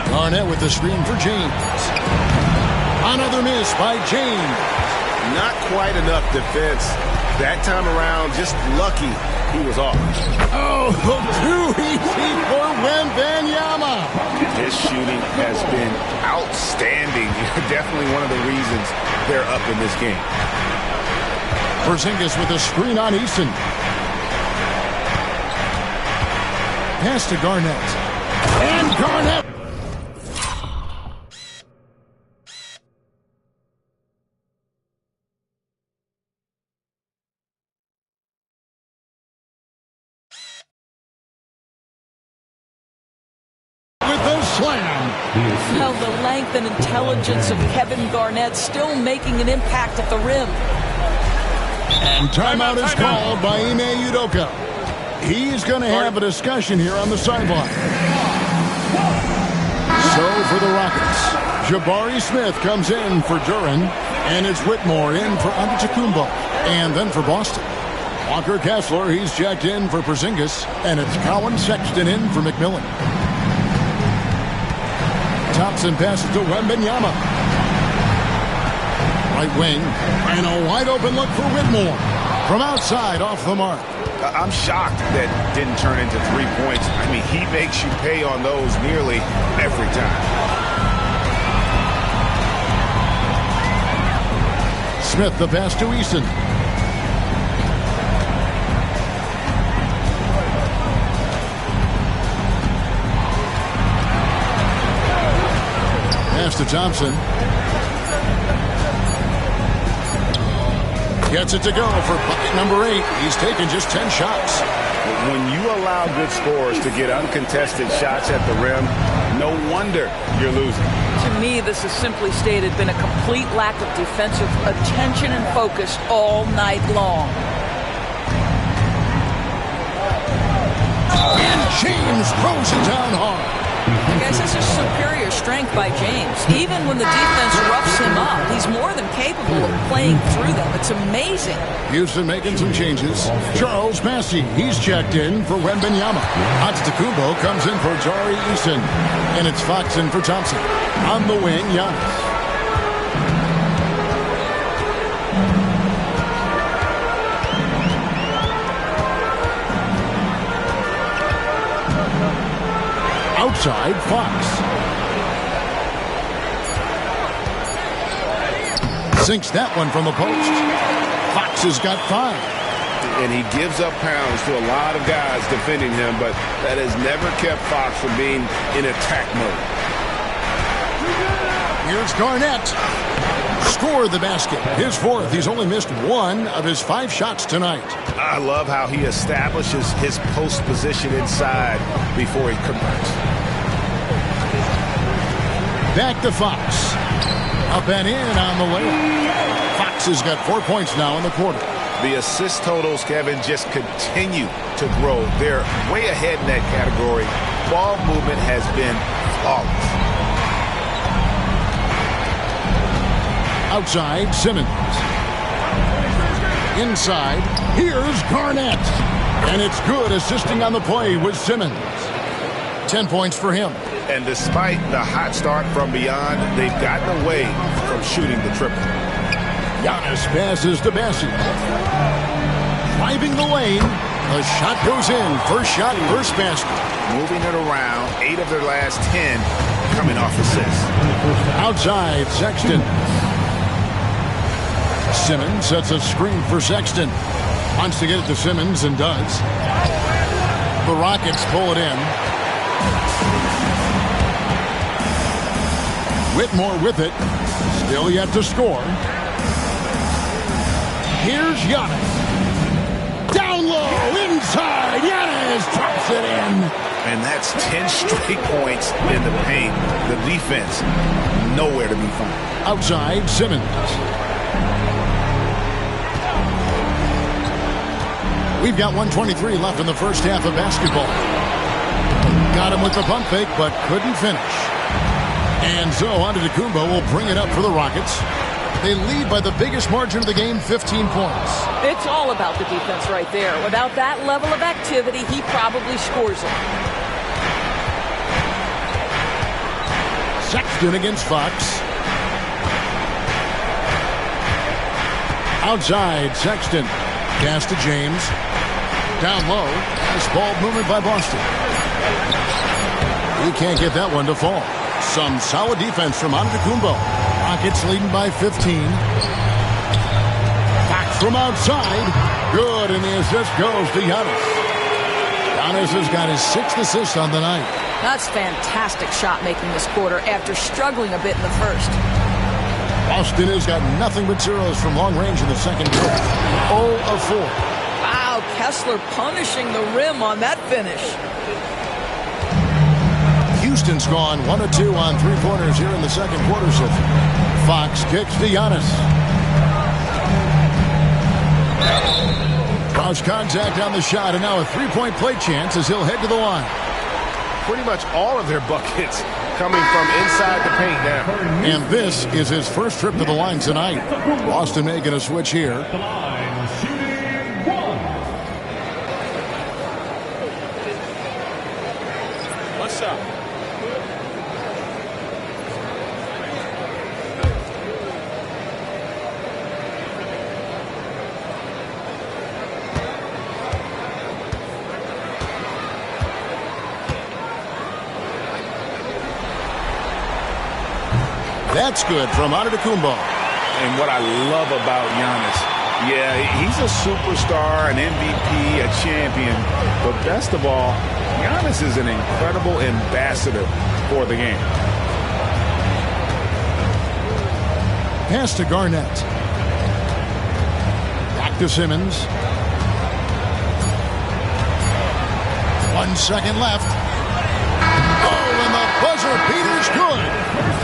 Garnett with the screen for James. Another miss by James. Not quite enough defense. That time around, just lucky he was off. Oh, too easy for Wembanyama. His shooting has been outstanding. Definitely one of the reasons they're up in this game. Porzingis with a screen on Eason. Pass to Garnett. And Garnett. Well, the length and intelligence of Kevin Garnett still making an impact at the rim. And timeout is called by Ime Udoka. He's going to have a discussion here on the sideline. So for the Rockets, Jabari Smith comes in for Duren, and it's Whitmore in for Antetokounmpo, and then for Boston. Walker Kessler, he's checked in for Porzingis, and it's Colin Sexton in for McMillan. Thompson passes to Wembanyama. Right wing, and a wide open look for Whitmore. From outside, off the mark. I'm shocked that didn't turn into 3 points. I mean, he makes you pay on those nearly every time. Smith, the pass to Eason. to Thompson. Gets it to go for bucket number 8. He's taken just 10 shots. When you allow good scorers to get uncontested shots at the rim, no wonder you're losing. To me, this has simply stated been a complete lack of defensive attention and focus all night long. And James throws it down hard. I guess this is superior strength by James. Even when the defense roughs him up, he's more than capable of playing through them. It's amazing. Houston making some changes. Charles Massey, he's checked in for Wembanyama. Antetokounmpo comes in for Tari Eason. And it's Fox in for Thompson. On the wing, Giannis. Outside, Fox. Sinks that one from the post. Fox has got 5. And he gives up pounds to a lot of guys defending him, but that has never kept Fox from being in attack mode. Here's Garnett. Score the basket. His 4th. He's only missed 1 of his 5 shots tonight. I love how he establishes his post position inside before he converts. Back to Fox. Up and in on the layup. Fox has got 4 points now in the quarter. The assist totals, Kevin, just continue to grow. They're way ahead in that category. Ball movement has been flawless. Outside, Simmons. Inside, here's Garnett. And it's good, assisting on the play with Simmons. 10 points for him. And despite the hot start from beyond, they've gotten away from shooting the triple. Giannis passes to Bassey. Driving the lane. The shot goes in. First shot, first basket. Moving it around. 8 of their last 10 coming off assists. Outside, Sexton. Simmons sets a screen for Sexton. Wants to get it to Simmons and does. The Rockets pull it in. Whitmore with it. Still yet to score. Here's Giannis. Down low, inside. Giannis drops it in. And that's 10 straight points in the paint. The defense, nowhere to be found. Outside, Simmons. We've got 1:23 left in the first half of basketball. Got him with the pump fake, but couldn't finish. And so Antetokounmpo will bring it up for the Rockets. They lead by the biggest margin of the game, 15 points. It's all about the defense right there. Without that level of activity, he probably scores it. Sexton against Fox. Outside, Sexton. Pass to James. Down low. Nice ball movement by Boston. He can't get that one to fall. Some solid defense from Antetokounmpo. Rockets leading by 15. Fox from outside. Good, and the assist goes to Giannis. Giannis has got his 6th assist on the night. That's fantastic shot making this quarter after struggling a bit in the first. Boston has got nothing but zeros from long range in the second quarter. 0 of 4. Wow, Kessler punishing the rim on that finish. Houston's gone 1 of 2 on 3-pointers here in the second quarter. So Fox kicks to Giannis. Cross contact on the shot, and now a 3-point play chance as he'll head to the line. Pretty much all of their buckets coming from inside the paint now. And this is his first trip to the line tonight. Boston making a switch here. What's up? That's good from Antetokounmpo. And what I love about Giannis, yeah, he's a superstar, an MVP, a champion. But best of all, Giannis is an incredible ambassador for the game. pass to Garnett. Back to Simmons. 1 second left. Oh, and the buzzer beater's good.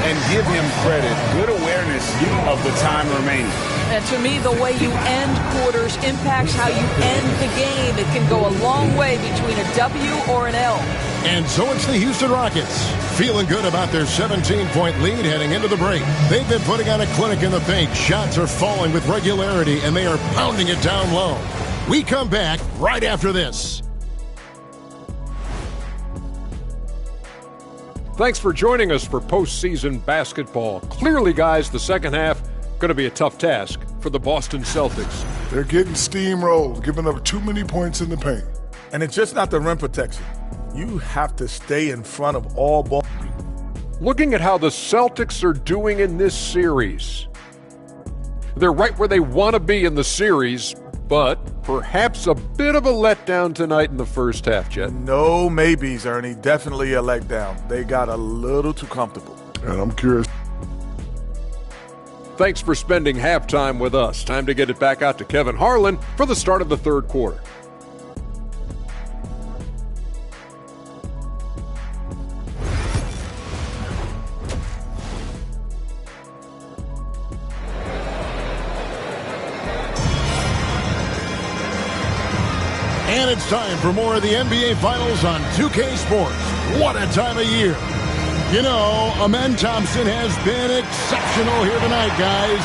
And give him credit. Good awareness of the time remaining. And to me, the way you end quarters impacts how you end the game. It can go a long way between a W or an L. And so it's the Houston Rockets, feeling good about their 17-point lead heading into the break. They've been putting on a clinic in the paint. Shots are falling with regularity, and they are pounding it down low. We come back right after this. Thanks for joining us for postseason basketball. Clearly, guys, the second half going to be a tough task for the Boston Celtics. They're getting steamrolled, giving up too many points in the paint. And it's just not the rim protection. You have to stay in front of all ball. Looking at how the Celtics are doing in this series, they're right where they want to be in the series, but perhaps a bit of a letdown tonight in the first half, Jet. No maybes, Ernie. Definitely a letdown. They got a little too comfortable. And I'm curious. Thanks for spending halftime with us. Time to get it back out to Kevin Harlan for the start of the third quarter. And it's time for more of the NBA Finals on 2K Sports. What a time of year. You know, Amen Thompson has been exceptional here tonight, guys.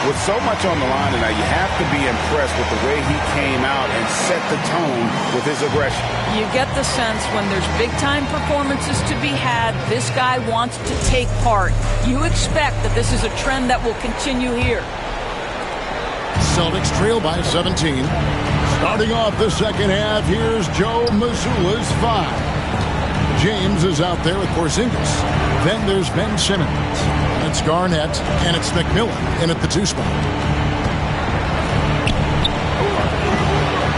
With so much on the line tonight, you have to be impressed with the way he came out and set the tone with his aggression. You get the sense when there's big-time performances to be had, this guy wants to take part. You expect that this is a trend that will continue here. Celtics trail by 17. Starting off the second half, here's Joe Mazzulla's 5. James is out there with Porzingis. Then there's Ben Simmons. It's Garnett, and it's McMillan in at the 2 spot.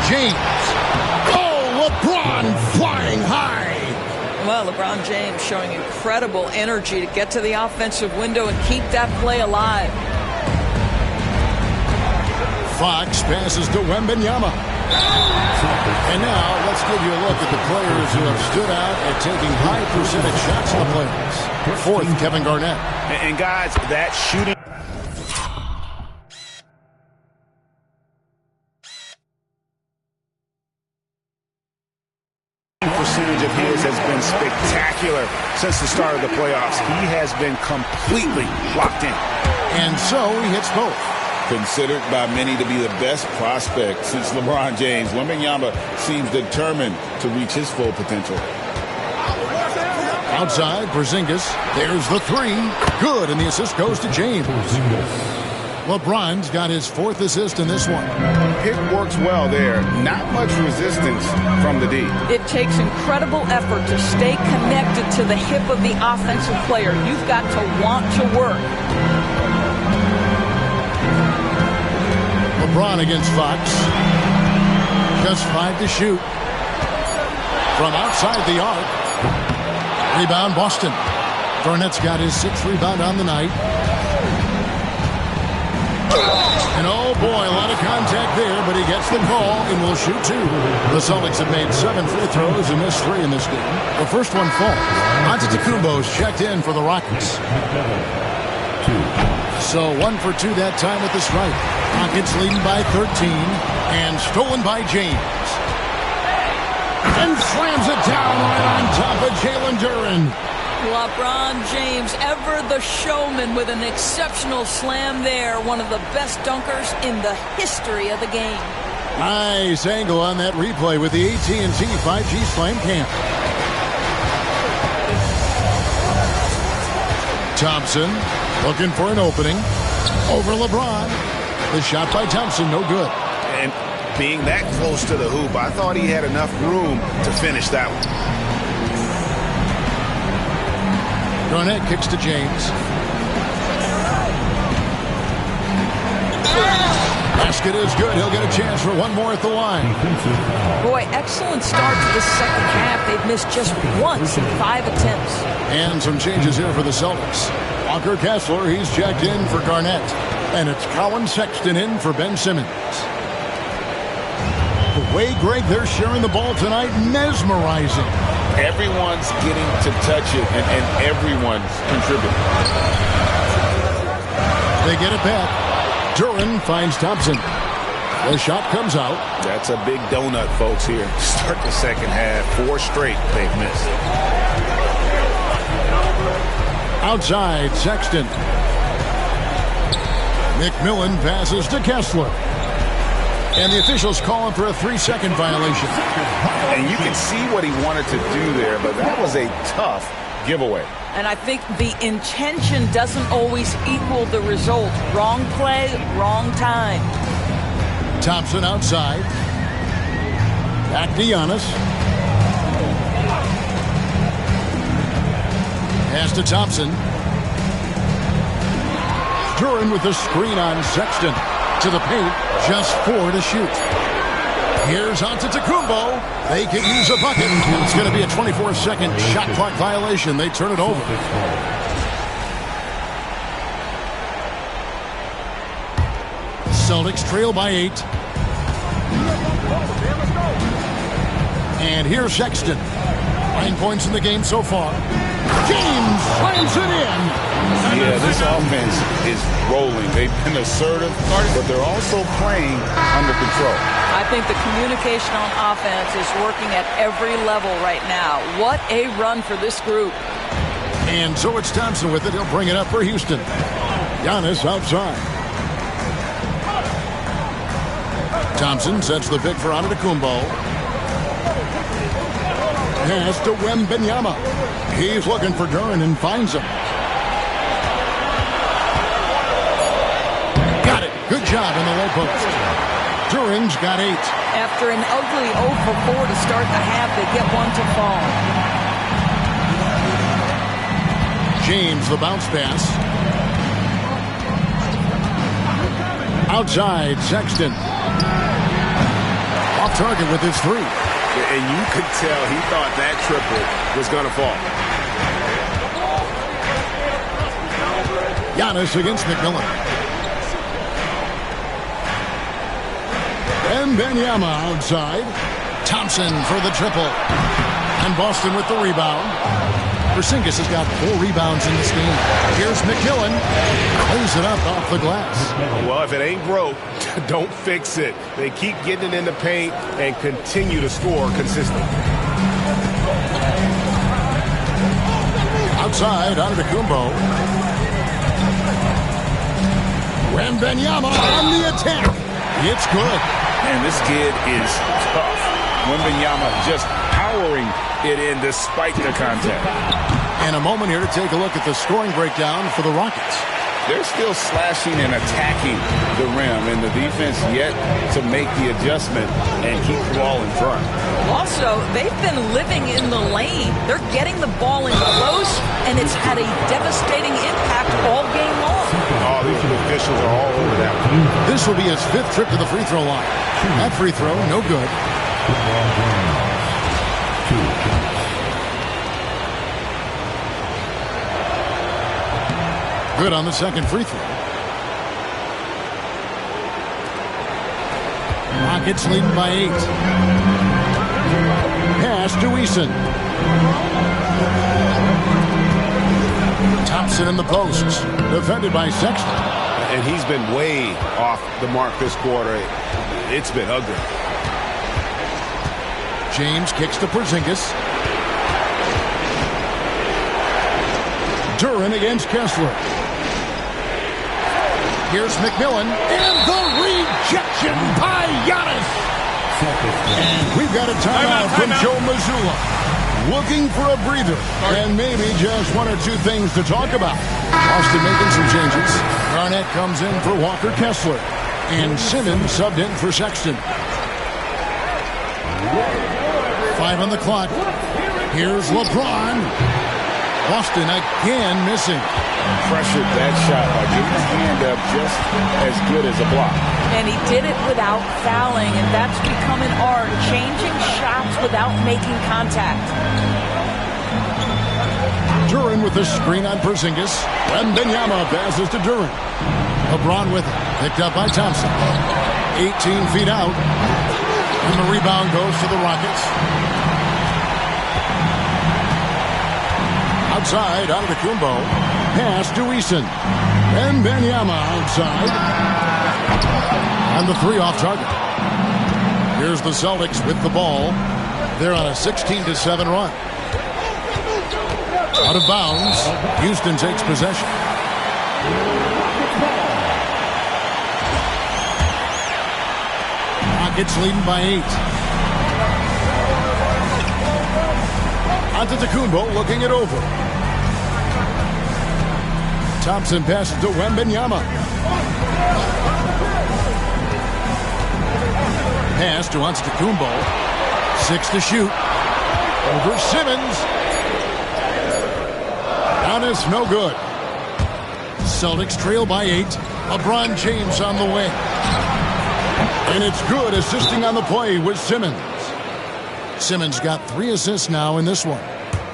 James. Oh, LeBron flying high. Well, LeBron James showing incredible energy to get to the offensive window and keep that play alive. Fox passes to Wembanyama. And now let's give you a look at the players who have stood out at taking high percentage shots in the playoffs. Fourth, Kevin Garnett. And guys, that shooting percentage of his has been spectacular since the start of the playoffs. He has been completely locked in. And so he hits both. Considered by many to be the best prospect since LeBron James, Wembanyama seems determined to reach his full potential. Outside, Porzingis. There's the 3. Good, and the assist goes to James. LeBron's got his 4th assist in this one. Pick works well there. Not much resistance from the D. It takes incredible effort to stay connected to the hip of the offensive player. You've got to want to work. LeBron against Fox. Just 5 to shoot. From outside the arc. Rebound, Boston. Garnett's got his 6th rebound on the night. And oh boy, a lot of contact there, but he gets the call and will shoot 2. The Celtics have made 7 free throws and missed 3 in this game. The first one falls. Antetokounmpo's checked in for the Rockets. 2. So 1 for 2 that time with the strike. Rockets leading by 13 and stolen by James. And slams it down right on top of Jalen Duren. LeBron James, ever the showman, with an exceptional slam there. One of the best dunkers in the history of the game. Nice angle on that replay with the AT&T 5G Slam Cam. Thompson looking for an opening over LeBron. The shot by Thompson, no good. And being that close to the hoop, I thought he had enough room to finish that one. Garnett kicks to James. Basket is good. He'll get a chance for one more at the line. Boy, excellent start to the second half. They've missed just once in 5 attempts. And some changes here for the Celtics. Walker Kessler, he's checked in for Garnett. And it's Colin Sexton in for Ben Simmons. The way, Greg, they're sharing the ball tonight, mesmerizing. Everyone's getting to touch it, and everyone's contributing. They get it back. Duran finds Thompson. The shot comes out. That's a big donut, folks, here. Start the second half. 4 straight they've missed. Outside, Sexton. McMillan passes to Kessler. And the officials calling for a 3-second violation. And you can see what he wanted to do there, but that was a tough giveaway. And I think the intention doesn't always equal the result. Wrong play, wrong time. Thompson outside. Back to Giannis. Pass to Thompson. Duran with the screen on Sexton. To the paint, just 4 to shoot. Here's Antetokounmpo. They can use a bucket. It's going to be a 24-second shot clock violation. They turn it over. Celtics trail by 8. And here's Sexton. 9 points in the game so far. James slams it in. Yeah, this offense is rolling. They've been assertive, but they're also playing under control. I think the communication on offense is working at every level right now. What a run for this group. And so it's Thompson with it. He'll bring it up for Houston. Giannis outside. Thompson sets the pick for Antetokounmpo. Pass to Wembanyama. He's looking for Duran and finds him. Got it. Good job in the low post. Duran's got 8. After an ugly 0 for 4 to start the half, they get one to fall. James, the bounce pass. Outside, Sexton. Off target with his 3. And you could tell he thought that triple was going to fall. Giannis against McMillan. And Wembanyama outside. Thompson for the triple. And Boston with the rebound. Porzingis has got 4 rebounds in this game. Here's McMillan. Plays it up off the glass. Well, if it ain't broke, don't fix it. They keep getting it in the paint and continue to score consistently. Outside, Antetokounmpo. Wembanyama on the attack. It's good. Man, this kid is tough. Wembanyama just powering it in despite the contact. And a moment here to take a look at the scoring breakdown for the Rockets. They're still slashing and attacking the rim, and the defense yet to make the adjustment and keep the ball in front. Also, they've been living in the lane. They're getting the ball in close, and it's had a devastating impact all game long. Oh, these officials are all over that one. This will be his 5th trip to the free throw line. That free throw, no good. Good on the second free throw. Rockets leading by 8. Pass to Eason. Thompson in the posts. Defended by Sexton. And he's been way off the mark this quarter. It's been ugly. James kicks to Porzingis. Duran against Kessler. Here's McMillan. And the rejection by Giannis. And we've got a timeout from Joe Mazzulla. Looking for a breather. And maybe just 1 or 2 things to talk about. Boston making some changes. Garnett comes in for Walker Kessler. And Simmons subbed in for Sexton. 5 on the clock. Here's LeBron. Boston again missing. Pressured that shot by getting his hand up just as good as a block. And he did it without fouling, and that's become an art, changing shots without making contact. Duran with the screen on Porzingis. Wembanyama passes to Duren. LeBron with it. Picked up by Thompson. 18 feet out. And the rebound goes to the Rockets. Outside, Antetokounmpo. Pass to Eason. Wembanyama outside. And the three off target. Here's the Celtics with the ball. They're on a 16-7 run. Out of bounds. Houston takes possession. Rockets leading by 8. Antetokounmpo looking it over. Thompson passes to Wembanyama. Pass to Antetokounmpo. 6 to shoot. Over Simmons. Down is no good. Celtics trail by 8. LeBron James on the wing. And it's good, assisting on the play with Simmons. Simmons got 3 assists now in this one.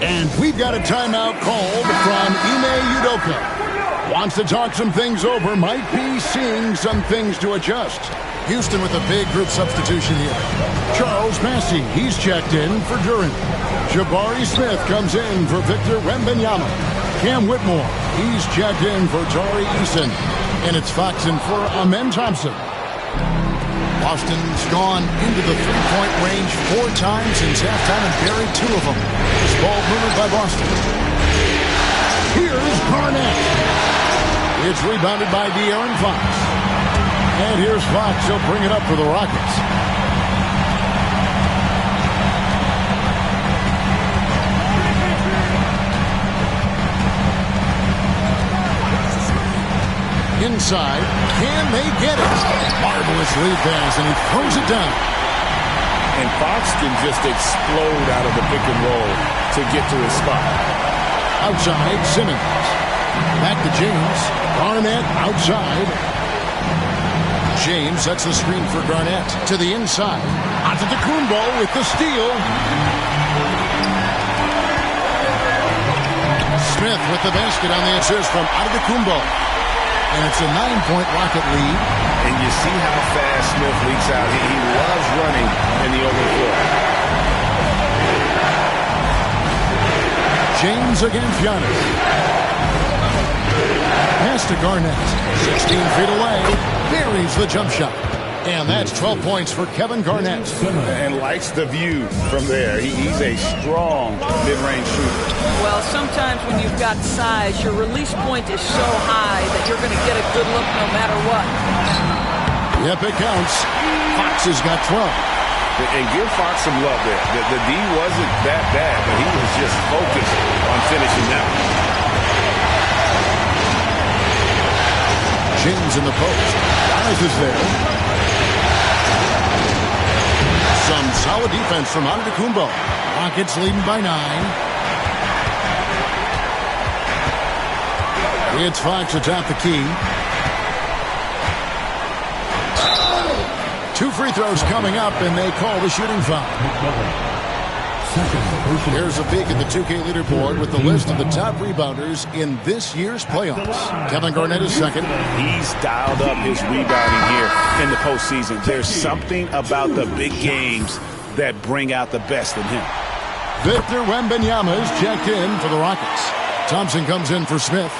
And we've got a timeout called from Ime Udoka. Wants to talk some things over, might be seeing some things to adjust. Houston with a big group substitution here. Charles Massey, he's checked in for Duren. Jabari Smith comes in for Victor Wembanyama. Cam Whitmore, he's checked in for Tari Eason. And it's Foxen for Amen Thompson. Boston's gone into the three-point range 4 times since halftime and buried 2 of them. This ball moved by Boston. Here's Garnett. It's rebounded by De'Aaron Fox. And here's Fox. He'll bring it up for the Rockets. Inside. Can they get it? Marvelous lead pass, and he throws it down. And Fox can just explode out of the pick and roll to get to his spot. Outside, Simmons. Back to James. Garnett outside. James sets the screen for Garnett. To the inside. Antetokounmpo with the steal. Smith with the basket on the assist from Antetokounmpo. And it's a 9-point Rocket lead. And you see how fast Smith leaks out. He loves running in the open floor. James against Giannis. Pass to Garnett. 16 feet away. Buries the jump shot. And that's 12 points for Kevin Garnett. And likes the view from there. He's a strong mid-range shooter. Well, sometimes when you've got size, your release point is so high that you're going to get a good look no matter what. Yep, it counts. Fox has got 12. And give Fox some love there. The D wasn't that bad, but he was just focused on finishing that one. James in the post. Giannis is there. Some solid defense from Antetokounmpo. Rockets leading by 9. It's Fox atop the key. 2 free throws coming up, and they call the shooting foul. Here's a peek at the 2K leaderboard with the list of the top rebounders in this year's playoffs. Kevin Garnett is second. He's dialed up his rebounding here in the postseason. There's something about the big games that bring out the best in him. Victor Wembanyama is checked in for the Rockets. Thompson comes in for Smith.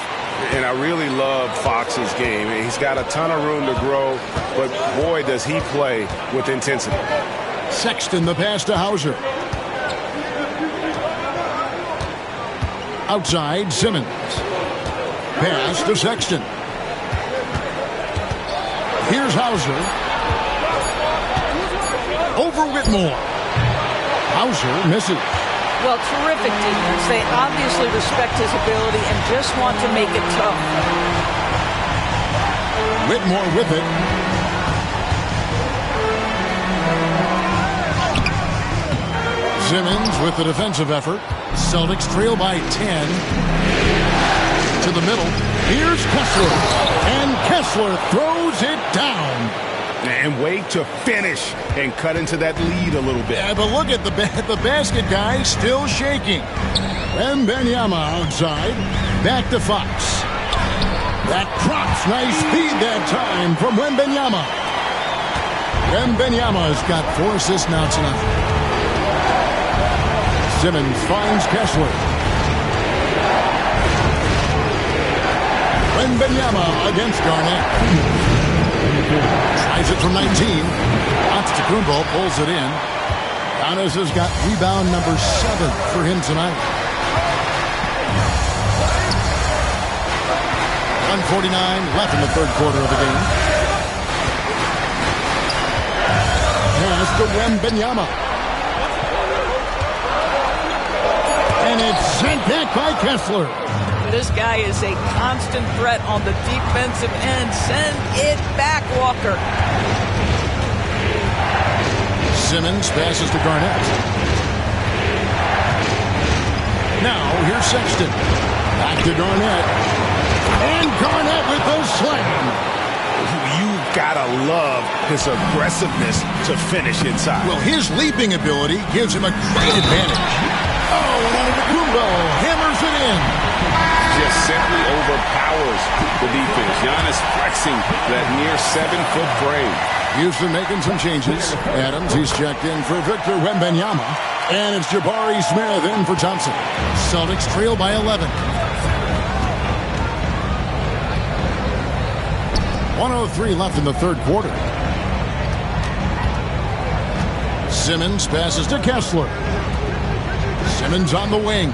And I really love Fox's game. He's got a ton of room to grow, but boy, does he play with intensity. Sexton the pass to Hauser. Outside, Simmons. Pass to Sexton. Here's Hauser. Over Whitmore. Hauser misses. Well, terrific defense. They obviously respect his ability and just want to make it tough. Whitmore with it. Simmons with the defensive effort. Celtics trail by 10. To the middle. Here's Kessler. And Kessler throws it down. And wait to finish and cut into that lead a little bit. Yeah, but look at the basket guy still shaking. Wembanyama outside. Back to Fox. That crops. Nice feed that time from Wembanyama. Wembanyama's got 4 assists now tonight. Simmons finds Kessler. Wembanyama against Garnett. Tries it from 19. Antetokounmpo pulls it in. Giannis has got rebound number 7 for him tonight. 1:49 left in the third quarter of the game. Pass to Wembanyama. And it's sent back by Kessler. This guy is a constant threat on the defensive end. Send it back, Walker. Simmons passes to Garnett. Now, here's Sexton. Back to Garnett. And Garnett with the slam. You've got to love his aggressiveness to finish inside. Well, his leaping ability gives him a great advantage. Oh, and Antetokounmpo hammers it in. Just simply overpowers the defense. Giannis flexing that near 7-foot frame. Houston making some changes. Adams, he's checked in for Victor Wembanyama. And it's Jabari Smith in for Thompson. Celtics trail by 11. 1:03 left in the third quarter. Simmons passes to Kessler. Simmons on the wing.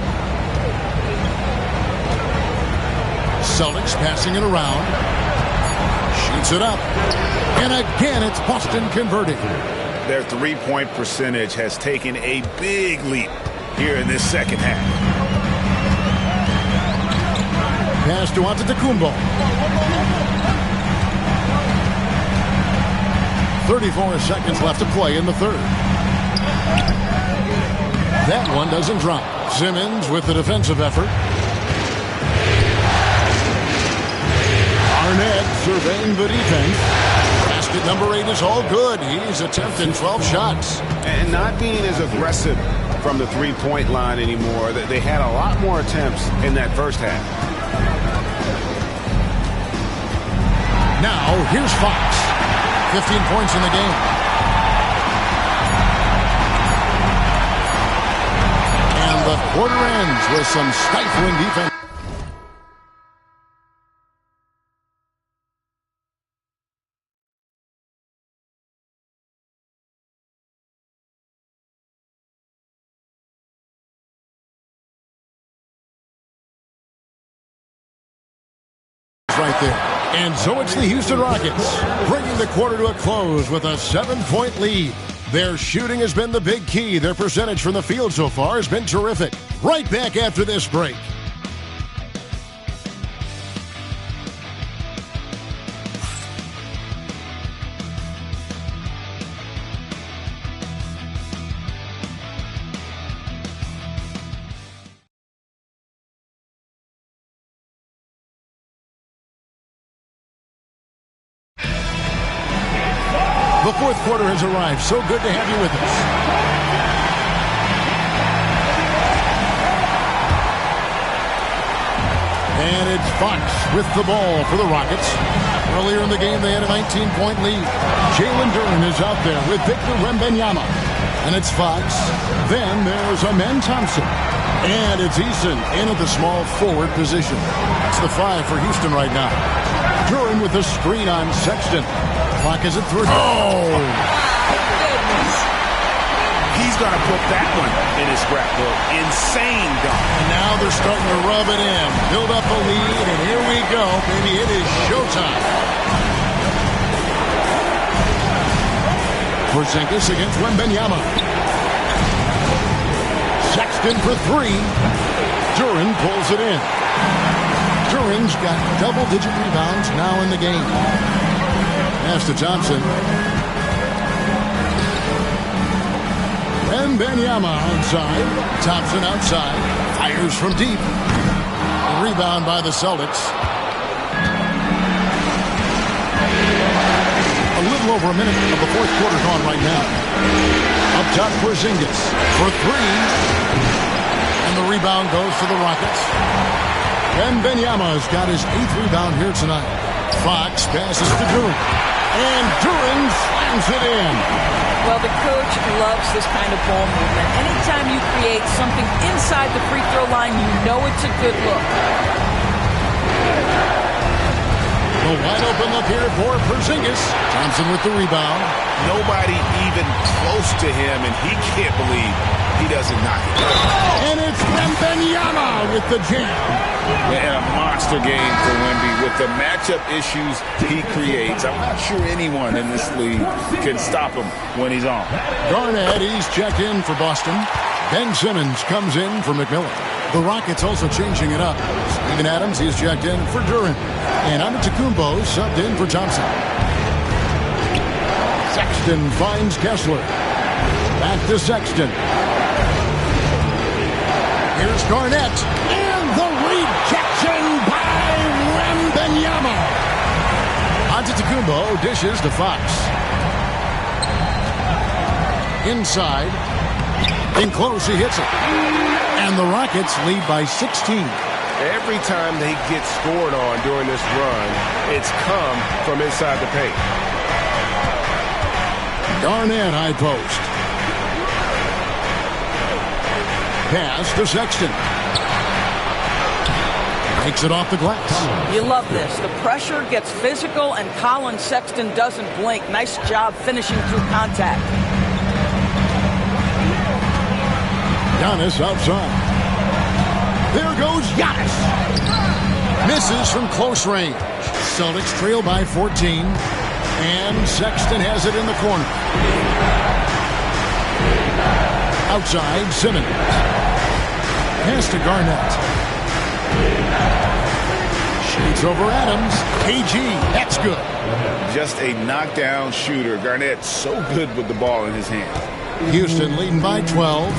Celtics passing it around. Shoots it up. And again, it's Boston converting. Their three-point percentage has taken a big leap here in this second half. Pass to Antetokounmpo. 34 seconds left to play in the third. That one doesn't drop. Simmons with the defensive effort. Garnett surveying the defense. Basket number 8 is all good. He's attempted 12 shots. And not being as aggressive from the three-point line anymore. They had a lot more attempts in that first half. Now, here's Fox. 15 points in the game. And the quarter ends with some stifling defense. Right there. And so it's the Houston Rockets bringing the quarter to a close with a 7-point lead. Their shooting has been the big key. Their percentage from the field so far has been terrific. Right back after this break. The fourth quarter has arrived. So good to have you with us. And it's Fox with the ball for the Rockets. Earlier in the game, they had a 19-point lead. Jalen Duren is out there with Victor Wembanyama. And it's Fox. Then there's Amen Thompson. And it's Eason in at the small forward position. That's the 5 for Houston right now. Duren with the screen on Sexton. Clock is at 3. Oh! He's going to put that one in his scrapbook. Insane dunk. And now they're starting to rub it in. Build up a lead, and here we go. Baby, it is showtime. Porzingis against Wembanyama. Sexton for 3. Duren pulls it in. Duren's got double-digit rebounds now in the game. Pass to Thompson. Wembanyama outside. Thompson outside. Fires from deep. A rebound by the Celtics. A little little over a minute of the fourth quarter gone right now. Up top, Porzingis for three. And the rebound goes to the Rockets. Wembanyama's got his 8th rebound here tonight. Fox passes to Duren. And Duren slams it in. Well, the coach loves this kind of ball movement. Anytime you create something inside the free throw line, you know it's a good look. The wide open look here for Porzingis. Thompson with the rebound. Nobody even close to him, and he can't believe he doesn't knock it. And it's Wembanyama with the jam. And a monster game for Wemby with the matchup issues he creates. I'm not sure anyone in this league can stop him when he's on. Garnett, he's checked in for Boston. Ben Simmons comes in for McMillan. The Rockets also changing it up. Steven Adams, he's checked in for Duren. And Antetokounmpo subbed in for Thompson. Sexton finds Kessler. Back to Sexton. Here's Garnett. And the rejection by Wembanyama. Antetokounmpo dishes to Fox. Inside. In close, he hits it. And the Rockets lead by 16. Every time they get scored on during this run, it's come from inside the paint. Garnett high post. Pass to Sexton. Takes it off the glass. You love this. The pressure gets physical, and Colin Sexton doesn't blink. Nice job finishing through contact. Giannis outside. There goes Giannis. Misses from close range. Celtics trail by 14. And Sexton has it in the corner. Outside, Simmons. Pass to Garnett. Shoots over Adams. KG, that's good. Just a knockdown shooter. Garnett so good with the ball in his hand. Houston leading by 12.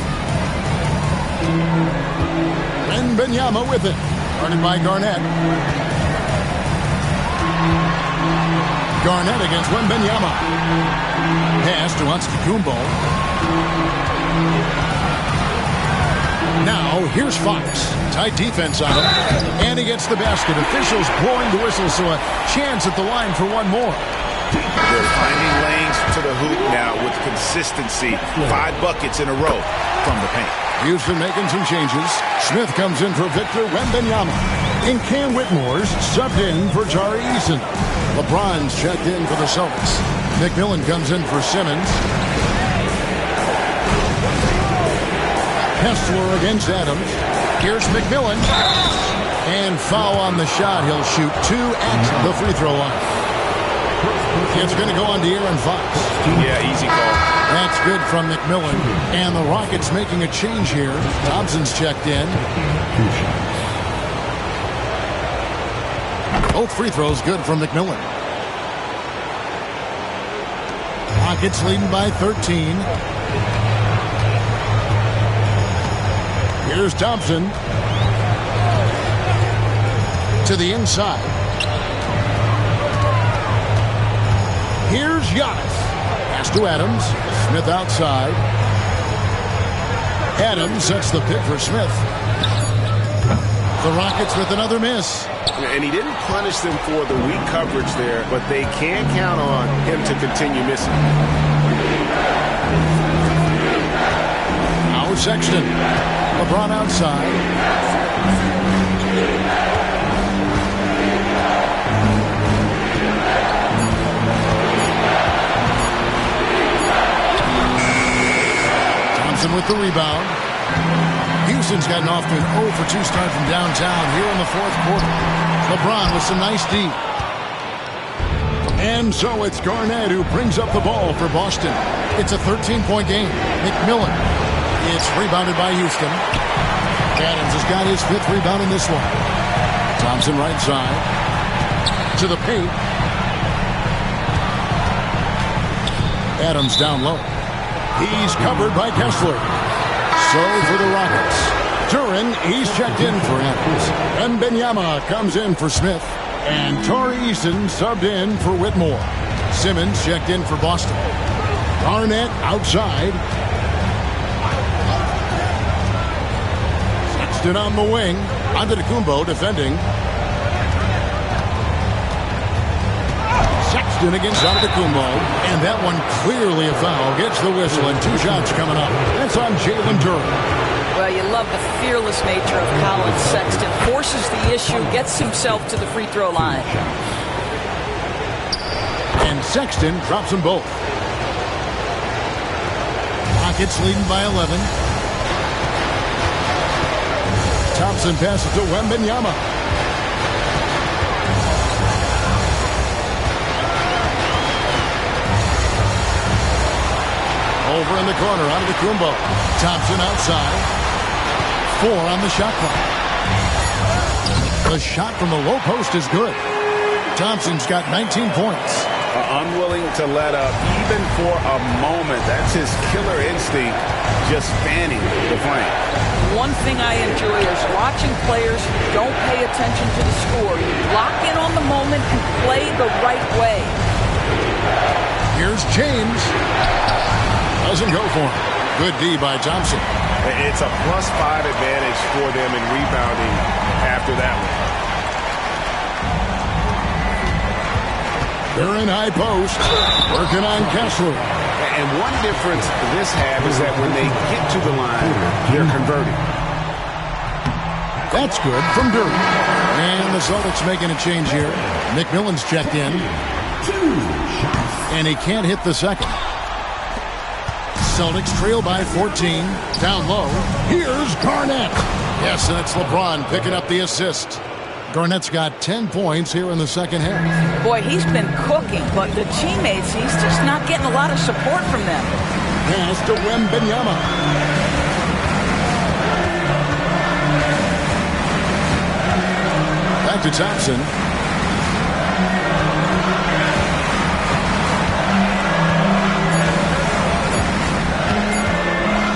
Wembanyama with it. Guarded by Garnett. Garnett against Wembanyama. Pass to Antetokounmpo. Now, here's Fox. Tight defense on him. And he gets the basket. Officials blowing the whistle, so a chance at the line for one more. They're finding lanes to the hoop now with consistency. 5 buckets in a row from the paint. Houston making some changes. Smith comes in for Victor Wembanyama. And Cam Whitmore's subbed in for Tari Eason. LeBron's checked in for the Celtics. McMillan comes in for Simmons. Kessler against Adams. Here's McMillan. And foul on the shot. He'll shoot 2 at the free throw line. It's going to go on to Aaron Fox. Yeah, easy call. That's good from McMillan. And the Rockets making a change here. Thompson's checked in. Both free throws good from McMillan. Rockets leading by 13. Here's Thompson. To the inside. Here's Giannis. Pass to Adams. Smith outside. Adams sets the pick for Smith. The Rockets with another miss. And he didn't punish them for the weak coverage there, but they can count on him to continue missing. Now Sexton. LeBron outside. Thompson with the rebound. Houston's gotten off to an 0 for 2 start from downtown here in the fourth quarter. LeBron with some nice D. And so it's Garnett who brings up the ball for Boston. It's a 13-point game. McMillan. It's rebounded by Houston. Adams has got his 5th rebound in this one. Thompson right side. To the paint. Adams down low. He's covered by Kessler. So for the Rockets. Duren, he's checked in for Adams. Wembanyama comes in for Smith. And Tari Eason subbed in for Whitmore. Simmons checked in for Boston. Garnett outside. Sexton on the wing. Antetokounmpo defending. Sexton against Antetokounmpo. And that one clearly a foul. Gets the whistle and 2 shots coming up. That's on Jalen Duren. Well, you love the fearless nature of Colin Sexton. Forces the issue, gets himself to the free throw line. And Sexton drops them both. Rockets leading by 11. Thompson passes to Wembanyama. Over in the corner, Antetokounmpo. Thompson outside. 4 on the shot clock. The shot from the low post is good. Thompson's got 19 points. Unwilling to let up even for a moment. That's his killer instinct, just fanning the flank. One thing I enjoy is watching players who don't pay attention to the score. You lock in on the moment and play the right way. Here's James. Doesn't go for him. Good D by Thompson. It's a +5 advantage for them in rebounding after that one. They're in high post, working on Kessler. And one difference this half is that when they get to the line, they're converting. That's good from Duren. And the Celtics making a change here. McMillan's checked in. And he can't hit the second. Celtics trail by 14. Down low. Here's Garnett. Yes, and it's LeBron picking up the assist. Garnett's got 10 points here in the second half. Boy, he's been cooking, but the teammates, he's just not getting a lot of support from them. Pass to Wembanyama. Back to Thompson.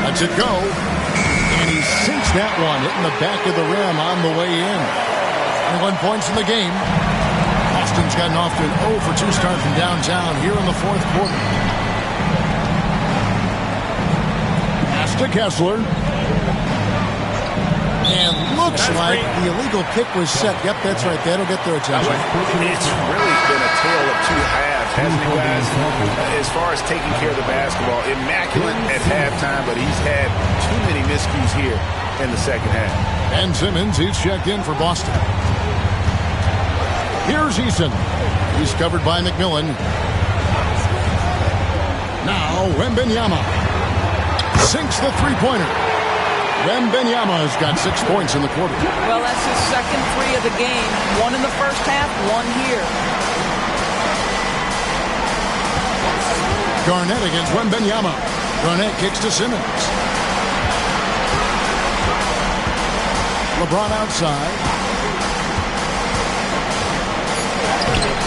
Lets it go. And he sinks that one, hitting the back of the rim on the way in. 21 points in the game. Boston's gotten off to an 0 for 2 start from downtown here in the fourth quarter. Pass to Kessler. And looks like the illegal kick was set. Yep, that's right. That'll get their attention. It's really been a tale of 2 halves, hasn't it, guys? As far as taking care of the basketball, immaculate at halftime, but he's had too many miscues here in the second half. Ben Simmons, he's checked in for Boston. Here's Eason. He's covered by McMillan. Now Wembanyama sinks the three-pointer. Wembanyama has got 6 points in the quarter. Well, that's his second 3 of the game. 1 in the first half, 1 here. Garnett against Wembanyama. Garnett kicks to Simmons. LeBron outside.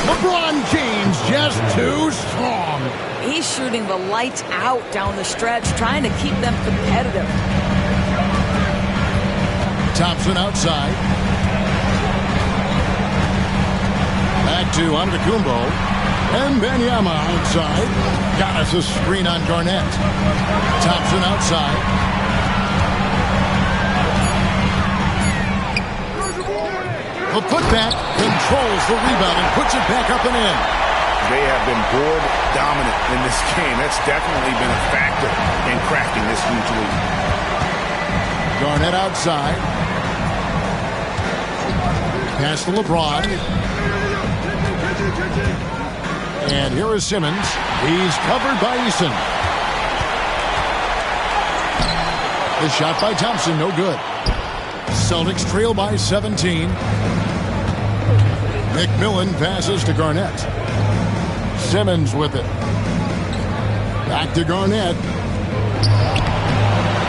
LeBron James just too strong. He's shooting the lights out down the stretch, trying to keep them competitive. Thompson outside. Back to Antetokounmpo. And Wembanyama outside. Got us a screen on Garnett. Thompson outside. The putback controls the rebound and puts it back up and in. They have been board dominant in this game. That's definitely been a factor in cracking this huge lead. Garnett outside. Pass to LeBron. And here is Simmons. He's covered by Eason. The shot by Thompson, no good. Celtics trail by 17. McMillan passes to Garnett. Simmons with it. Back to Garnett.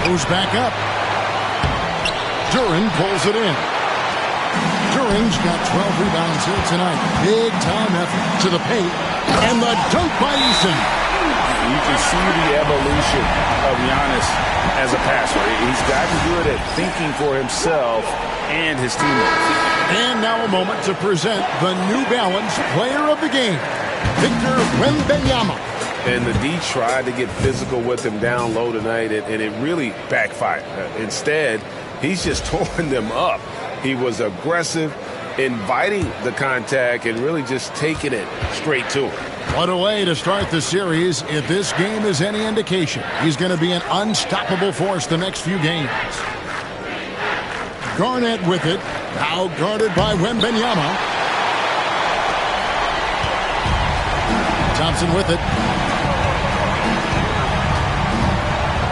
Goes back up. Duren pulls it in. Duren's got 12 rebounds here tonight. Big time effort to the paint. And the dunk by Eason. You can see the evolution of Giannis as a passer. He's gotten good at thinking for himself and his teammates. And now a moment to present the New Balance Player of the Game. Victor Wembanyama. And the D tried to get physical with him down low tonight, and it really backfired. Instead, he's just torn them up. He was aggressive, inviting the contact, and really just taking it straight to him. What a way to start the series. If this game is any indication, he's going to be an unstoppable force the next few games. Garnett with it. Now guarded by Wembanyama. Thompson with it.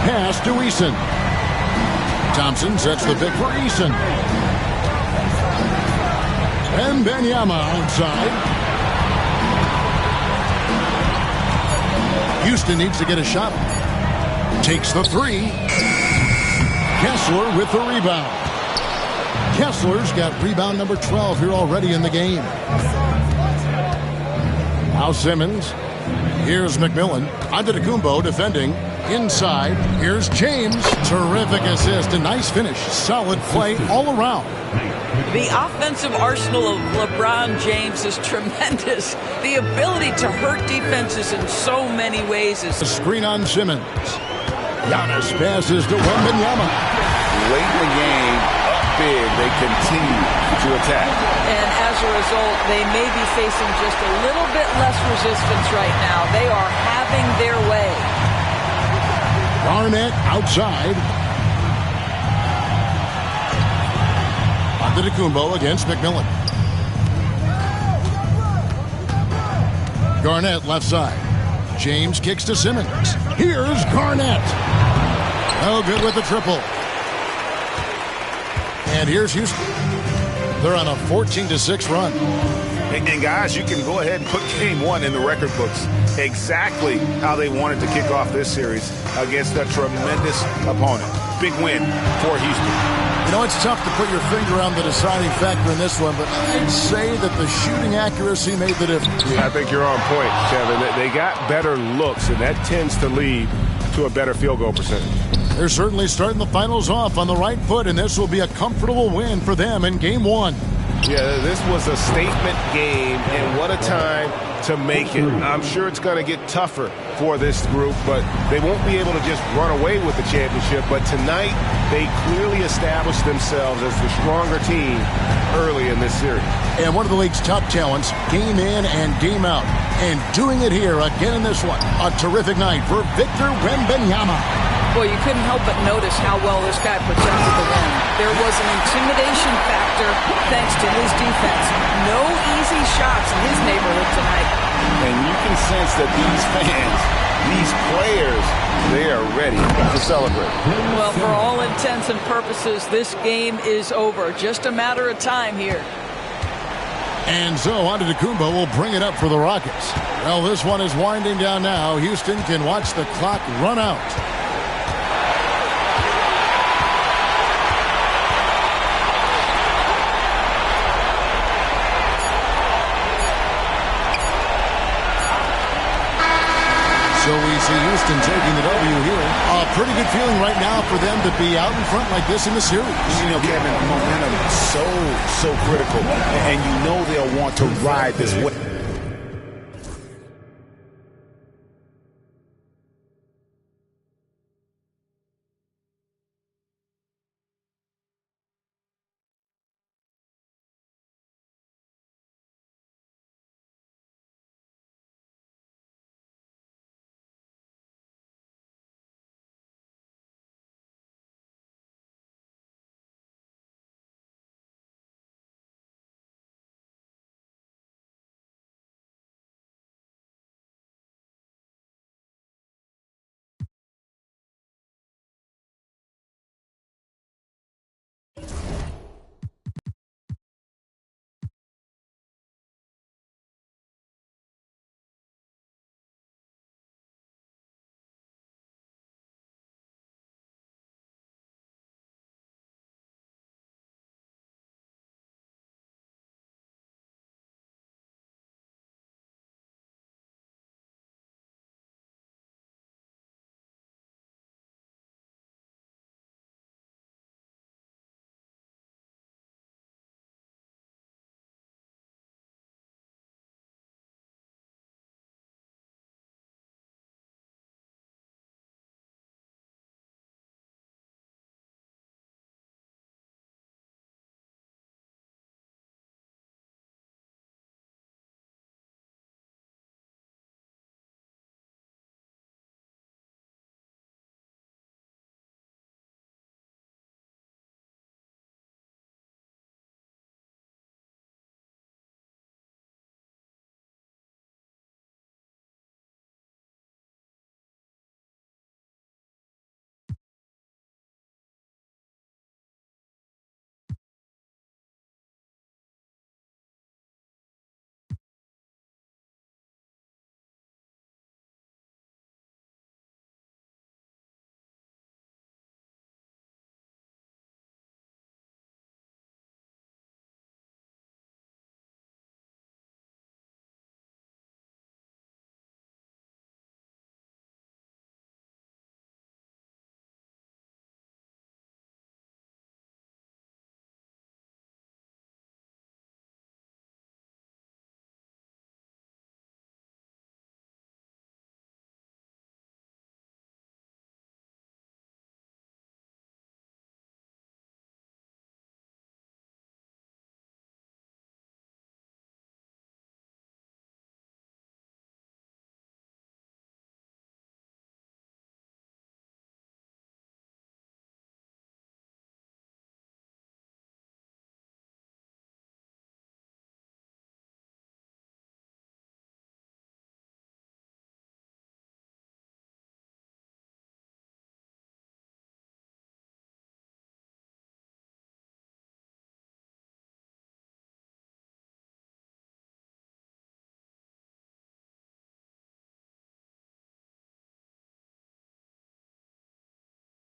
Pass to Eason. Thompson sets the pick for Eason. Wembanyama outside. Houston needs to get a shot. Takes the three. Kessler with the rebound. Kessler's got rebound number 12 here already in the game. Now Simmons. Here's McMillan. Antetokounmpo defending. Inside. Here's James. Terrific assist. A nice finish. Solid play all around. The offensive arsenal of LeBron James is tremendous. The ability to hurt defenses in so many ways is... A screen on Simmons. Giannis passes to Wembanyama. Late in the game, up big, they continue to attack. And as a result, they may be facing just a little bit less resistance right now. They are having their way. Garnett outside. Antetokounmpo against McMillan. Garnett left side. James kicks to Simmons. Here's Garnett. No good with the triple. And here's Houston. They're on a 14-6 run. And guys, you can go ahead and put game one in the record books. Exactly how they wanted to kick off this series against a tremendous opponent. Big win for Houston. You know, it's tough to put your finger on the deciding factor in this one, but I'd say that the shooting accuracy made the difference. Yeah, I think you're on point, Kevin. They got better looks, and that tends to lead to a better field goal percentage. They're certainly starting the finals off on the right foot, and this will be a comfortable win for them in game one. Yeah, this was a statement game, and what a time to make it. I'm sure it's going to get tougher for this group, but they won't be able to just run away with the championship. But tonight, they clearly established themselves as the stronger team early in this series. And one of the league's top talents, game in and game out. And doing it here again in this one. A terrific night for Victor Wembanyama. Boy, you couldn't help but notice how well this guy protected the rim. There was an intimidation factor thanks to his defense. No easy shots in his neighborhood tonight. And you can sense that these fans, these players, they are ready to celebrate. Well, for all intents and purposes, this game is over. Just a matter of time here. And so Antetokounmpo will bring it up for the Rockets. Well, this one is winding down now. Houston can watch the clock run out. So we see Houston taking the W here. A pretty good feeling right now for them to be out in front like this in the series. You know, Kevin, momentum is so critical. And you know they'll want to ride this way.